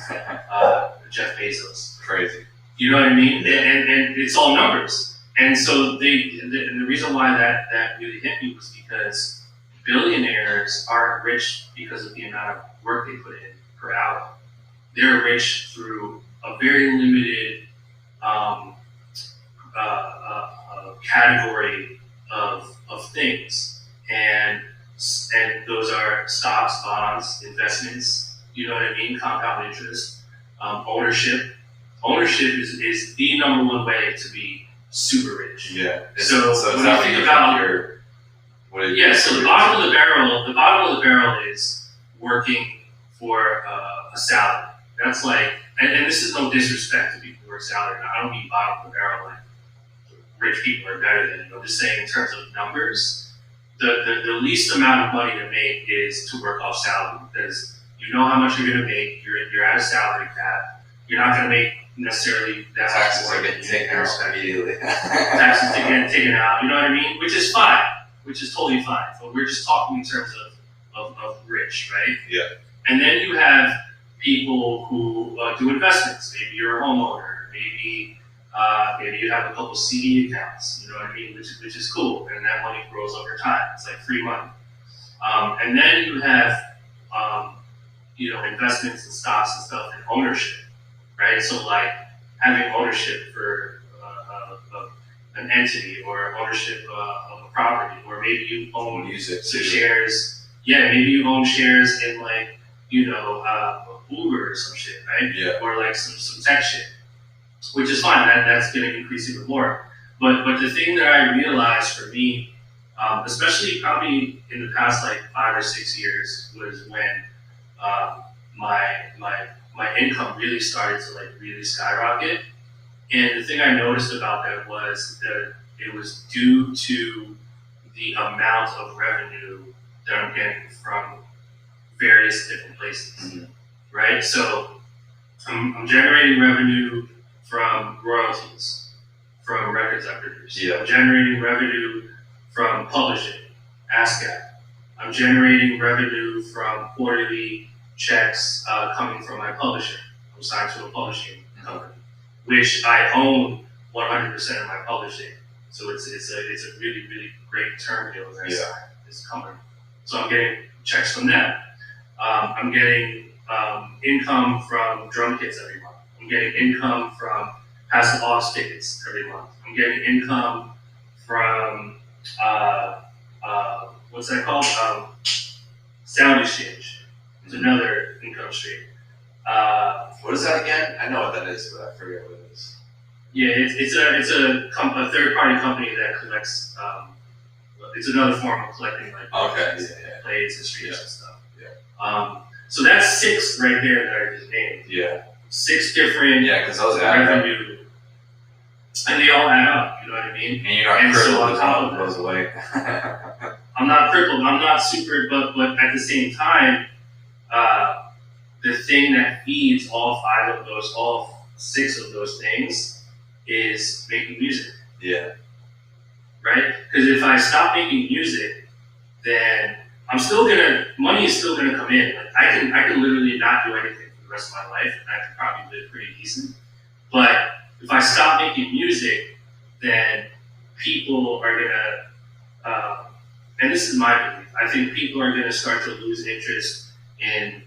Jeff Bezos. Crazy. You know what I mean? And it's all numbers. And so the reason why that really hit me was because billionaires aren't rich because of the amount of work they put in per hour. They're rich through a very limited category of things, and those are stocks, bonds, investments. You know what I mean? Compound interest, ownership. Ownership is the number one way to be super rich. Yeah. So it's when not you think about so the bottom of the barrel is working for a salary. That's like, and this is no disrespect to people who work salary. I don't mean bottom of the barrel like rich people are better than you. I'm just saying in terms of numbers, the least amount of money to make is to work off salary, because you know how much you're going to make. You're at a salary cap. You're not going to make necessarily that taxes much are more getting taken out immediately. taxes to get taken out. You know what I mean? Which is fine. Which is totally fine. But we're just talking in terms of rich, right? Yeah. And then you have people who do investments. Maybe you're a homeowner. Maybe you have a couple CD accounts. You know what I mean? Which is cool, and that money grows over time. It's like free money. And then you have investments and stocks and stuff and ownership, right? So like having ownership for an entity or ownership of a property, or maybe you own music some shares. Yeah, maybe you own shares in like Uber or some shit, right? Yeah. Or like some tech shit, which is fine. That's going to increase even more. But the thing that I realized for me, especially probably in the past like 5 or 6 years, was when my income really started to like really skyrocket. And the thing I noticed about that was that it was due to the amount of revenue that I'm getting from various different places, mm-hmm. right? So I'm generating revenue from royalties, from records I produce. Yeah. I'm generating revenue from publishing, ASCAP. I'm generating revenue from quarterly checks coming from my publisher. I'm signed to a publishing company, which I own 100% of my publishing. So it's a really, really great term deal that I signed this company. So I'm getting checks from them. I'm getting income from drum kits every month. I'm getting income from Pass the Box tickets every month. I'm getting income from what's that called? Sound exchange. It's another income stream. What is that again? I know what that is, but I forget what it is. Yeah, it's a third party company that collects. It's another form of collecting like plays and streams and stuff. Yeah. So that's 6 right there that I just named. Yeah. 6 different because those add up. revenue. And they all add up, you know what I mean? And you're not And so crippled on as top well, of it goes away. I'm not crippled, I'm not super, but at the same time, the thing that feeds all six of those things is making music, Yeah. right? Because if I stop making music, then money is still gonna come in. Like I can literally not do anything for the rest of my life, and I can probably live pretty decent. But if I stop making music, then people are gonna, and this is my belief, I think people are gonna start to lose interest in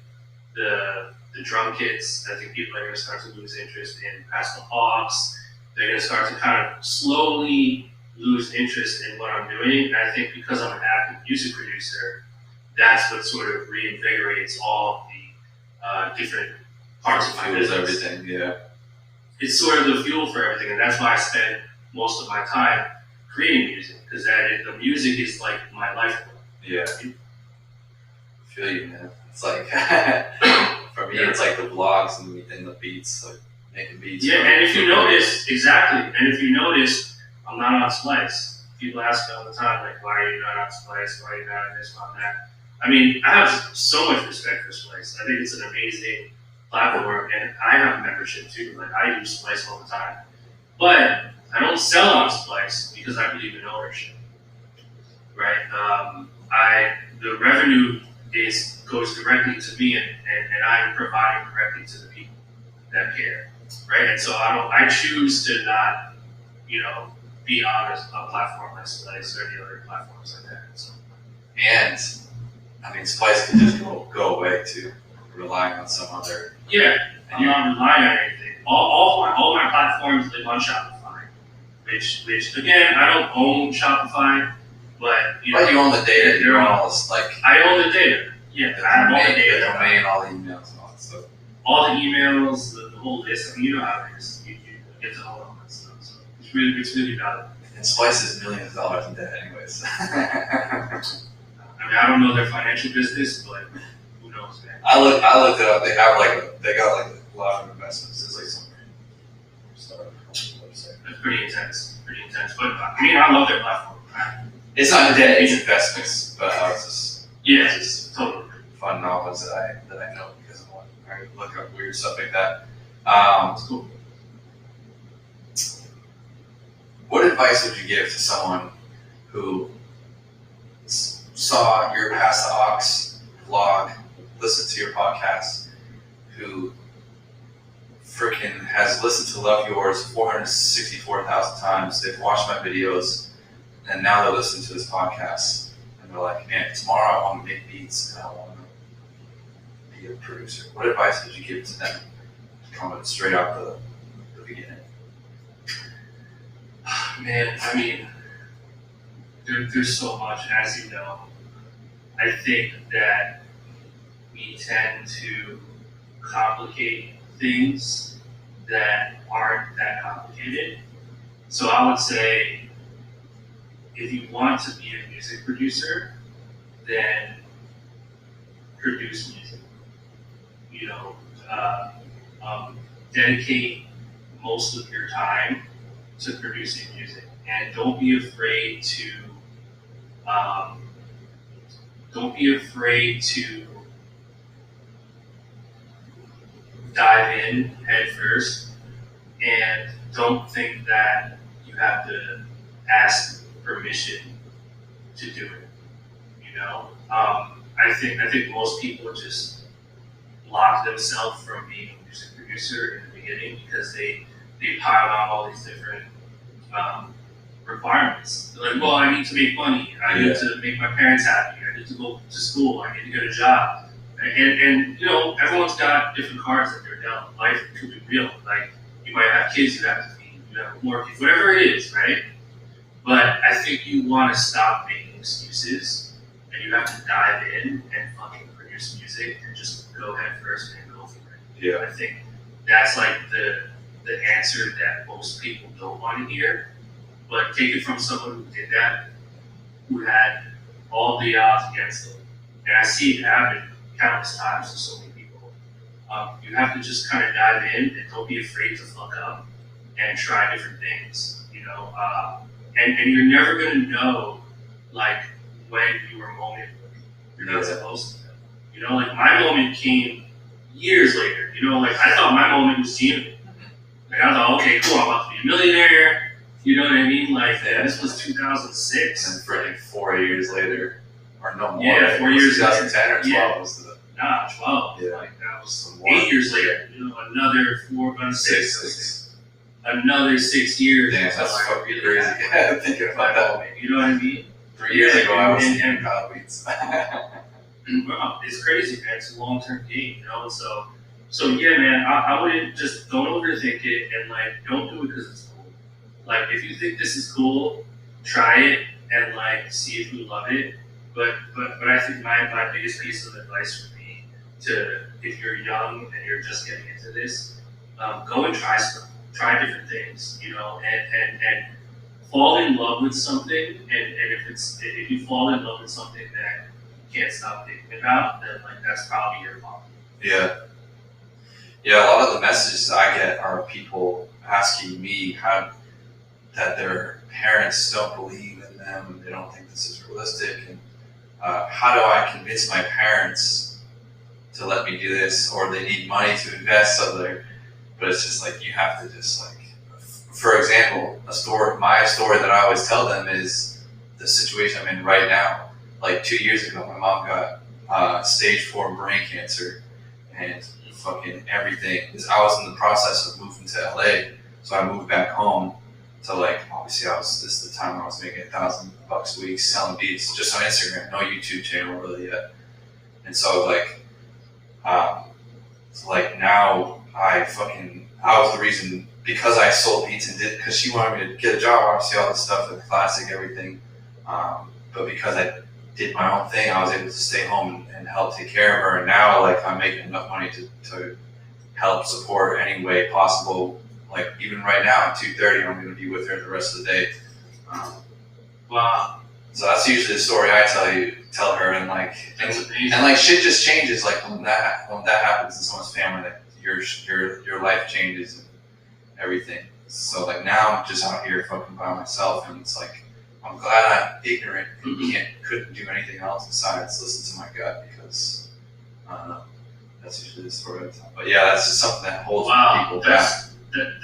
the drum kits. I think people are gonna start to lose interest in Pascal Hawks. They're gonna start to kind of slowly lose interest in what I'm doing. And I think because I'm an active music producer, that's what sort of reinvigorates all the different parts of my Fuels business. everything, yeah. It's sort of the fuel for everything, and that's why I spend most of my time creating music, because the music is like my lifeblood. Yeah. I feel you, man. It's like, for me, it's like the vlogs and the beats, like making beats. Yeah, and if you notice, exactly, and if you notice, I'm not on Splice. People ask me all the time, like, why are you not on Splice? Why are you not on this, on that? I mean, I have so much respect for Splice. I think it's an amazing platform, and I have membership too. Like, I use Splice all the time. But I don't sell on Splice because I believe in ownership, right? The revenue goes directly to me, and I'm providing directly to the people that care, right? And so I choose to not, be on a platform like Splice or any other platforms like that. So. And, I mean, Splice can just go away too, relying on some other. Yeah, I'm not relying on anything. All my platforms live on Shopify, which again, I don't own Shopify, but But you own the data, you own all this, like. I own the data. Yeah, I have all the data. The domain, all the emails and all that stuff. All the emails, the whole list. I mean, you know how it is. You get to all that stuff. So it's really valuable. And Splice is millions of dollars in debt, anyways. I mean, I don't know their financial business, but who knows, man. I looked it up. They got a lot of investments. It's like some website. It's pretty intense. But I mean, I love their platform. It's not debt, it's investments. But I was just Totally. fun knowledge that I know because I look up weird stuff like that. It's cool. What advice would you give to someone who saw your Pass the Aux vlog, listened to your podcast, who freaking has listened to Love Yours 464,000 times, they've watched my videos, and now they're listening to this podcast, and they're like, man, tomorrow I want to make beats, and I want to be a producer. What advice would you give to them, coming straight out the beginning? Man, I mean, there's so much, as you know. I think that we tend to complicate things that aren't that complicated. So I would say, if you want to be a music producer, then produce music. Dedicate most of your time to producing music, and don't be afraid to dive in head first, and don't think that you have to ask permission to do it. I think most people just block themselves from being a music producer in the beginning because they pile on all these different requirements. They're like, well, I need to make money. I need to make my parents happy. I need to go to school. I need to get a job. And everyone's got different cards that they're dealt. Life could be real. Like, you might have kids you have to feed, you have a mortgage, whatever it is, right? But I think you want to stop making excuses, and you have to dive in and fucking produce music and just go head first and go for it. Yeah. I think that's like the answer that most people don't want to hear. But take it from someone who did that, who had all the odds against them. And I see it happen countless times to so many people. You have to just kind of dive in and don't be afraid to fuck up and try different things, you know. And you're never gonna know like when your moment you're not supposed to. You know, like my moment came years later. You know, like I thought my moment was teaming. Like I thought, okay, cool, I'm about to be a millionaire. You know what I mean? Like this was 2006. And for like 4 years later, or no more. Yeah, 4 years 2010 or 12 yeah. was the 12. Yeah. Like that was some more. 8 years later. You know, another 6. Another 6 years. Damn, until that's I fucking really crazy. had Thinking my about that. moment. You know what I mean? 3 years ago, I was And- thinking about weeds. Wow, it's crazy, man. It's a long-term game, you know. And so yeah, man. I wouldn't just don't overthink it and like don't do it because it's cool. Like if you think this is cool, try it and like see if you love it. But I think my biggest piece of advice would be to if you're young and you're just getting into this, go and try stuff, try different things, you know, and fall in love with something. And if you fall in love with something that you can't stop thinking about, then like that's probably your fault. Yeah. Yeah, a lot of the messages I get are people asking me how that their parents don't believe in them and they don't think this is realistic, and how do I convince my parents to let me do this, or they need money to invest, but it's just like you have to just like, for example, my story that I always tell them is the situation I'm in right now. Like 2 years ago, my mom got stage 4 brain cancer, and fucking everything. I was in the process of moving to LA, so I moved back home. So like, obviously, this is the time when I was making $1,000 a week selling beats just on Instagram, no YouTube channel really yet. And so like, now I was the reason, because I sold beats and because she wanted me to get a job, obviously all this stuff, the classic, everything. But because I did my own thing, I was able to stay home and help take care of her. And now like I'm making enough money to help support any way possible. Like even right now at 2:30, I'm going to be with her the rest of the day. Wow, So that's usually the story I tell her, and like, that's amazing. and like shit just changes. Like when that happens in someone's family, like your life changes and everything. So like now I'm just out here fucking by myself, and it's like I'm glad I'm ignorant and couldn't do anything else besides listen to my gut, because I don't know. That's usually the story of the time. But yeah, that's just something that holds people back.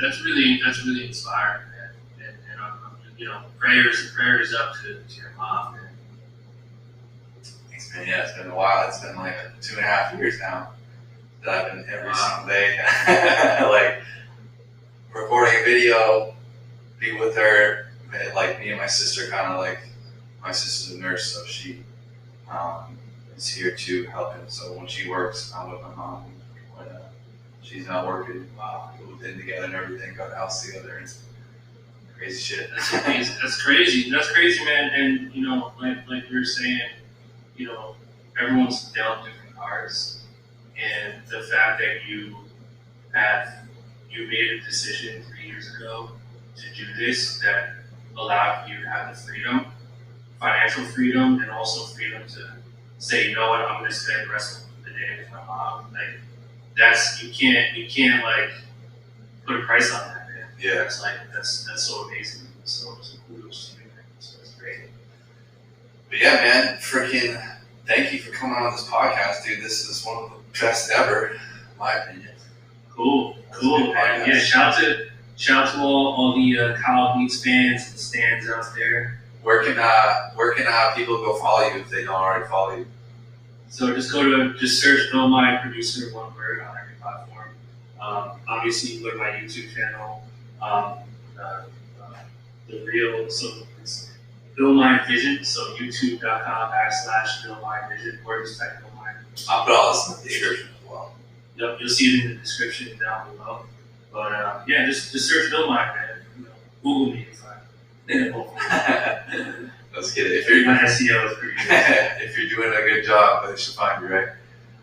That's really inspiring, man. And you know, prayers up to your mom, man. Thanks, man. Yeah, it's been a while. It's been like 2.5 years now that I've been every single day, like recording a video, be with her. Like me and my sister, kind of like my sister's a nurse, so she is here too helping. So when she works, I'm with my mom. When she's not working, we moved in together and everything, got a house together, and crazy shit. That's amazing. That's crazy, man. And you know, like you were saying, you know, everyone's dealt different cards, and the fact that you made a decision 3 years ago to do this that allowed you to have the freedom, financial freedom, and also freedom to say, you know what, I'm going to spend the rest of the day with my mom. Like you can't like put a price on that, man. Yeah. That's so amazing. So kudos to you, man. So it's great. But yeah, man, freaking thank you for coming on this podcast, dude. This is one of the best ever, in my opinion. Cool, man. Yeah, shout out to all the Kyle Beats fans and stands out there. Where can people go follow you if they don't already follow you? So just search Bill My Producer, one word, on every platform. Obviously, you go to my YouTube channel, the real, so it's Bill My Vision, so youtube.com/Bill My Vision, or just type Bill My. I'll put all this in the description as well. Yep, you'll see it in the description down below. But yeah, just search Bill My, man. You know, Google me if Let's get it. If you're my SEO is pretty good. if you're doing a good job, they should find you, right?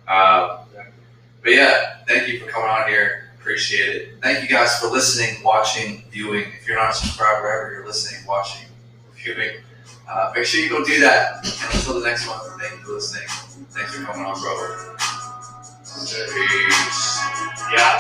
But yeah, thank you for coming on here. Appreciate it. Thank you guys for listening, watching, viewing. If you're not subscribed, wherever you're listening, watching, viewing, make sure you go do that. And until the next one, thank you for listening. Thanks for coming on, bro. Peace. Yeah.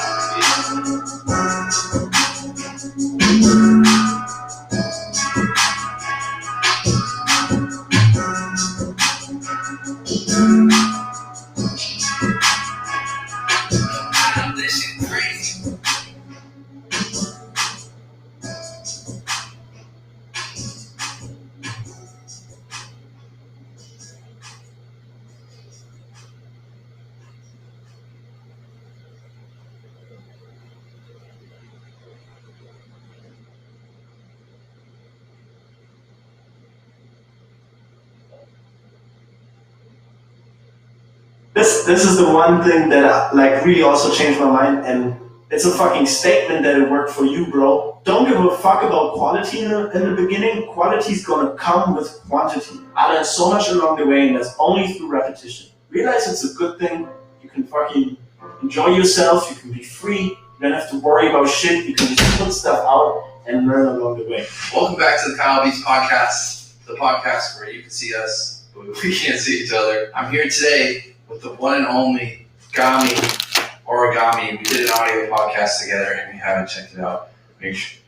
this is the one thing that like really also changed my mind, and it's a fucking statement that it worked for you, bro. Don't give a fuck about quality in the beginning. Quality's gonna come with quantity. I learned so much along the way, and that's only through repetition. Realize it's a good thing. You can fucking enjoy yourself. You can be free. You don't have to worry about shit. You can just put stuff out and learn along the way. Welcome back to the Kyle Beats podcast, the podcast where you can see us, but we can't see each other. I'm here today with the one and only Origami. We did an audio podcast together, and if you haven't checked it out, make sure.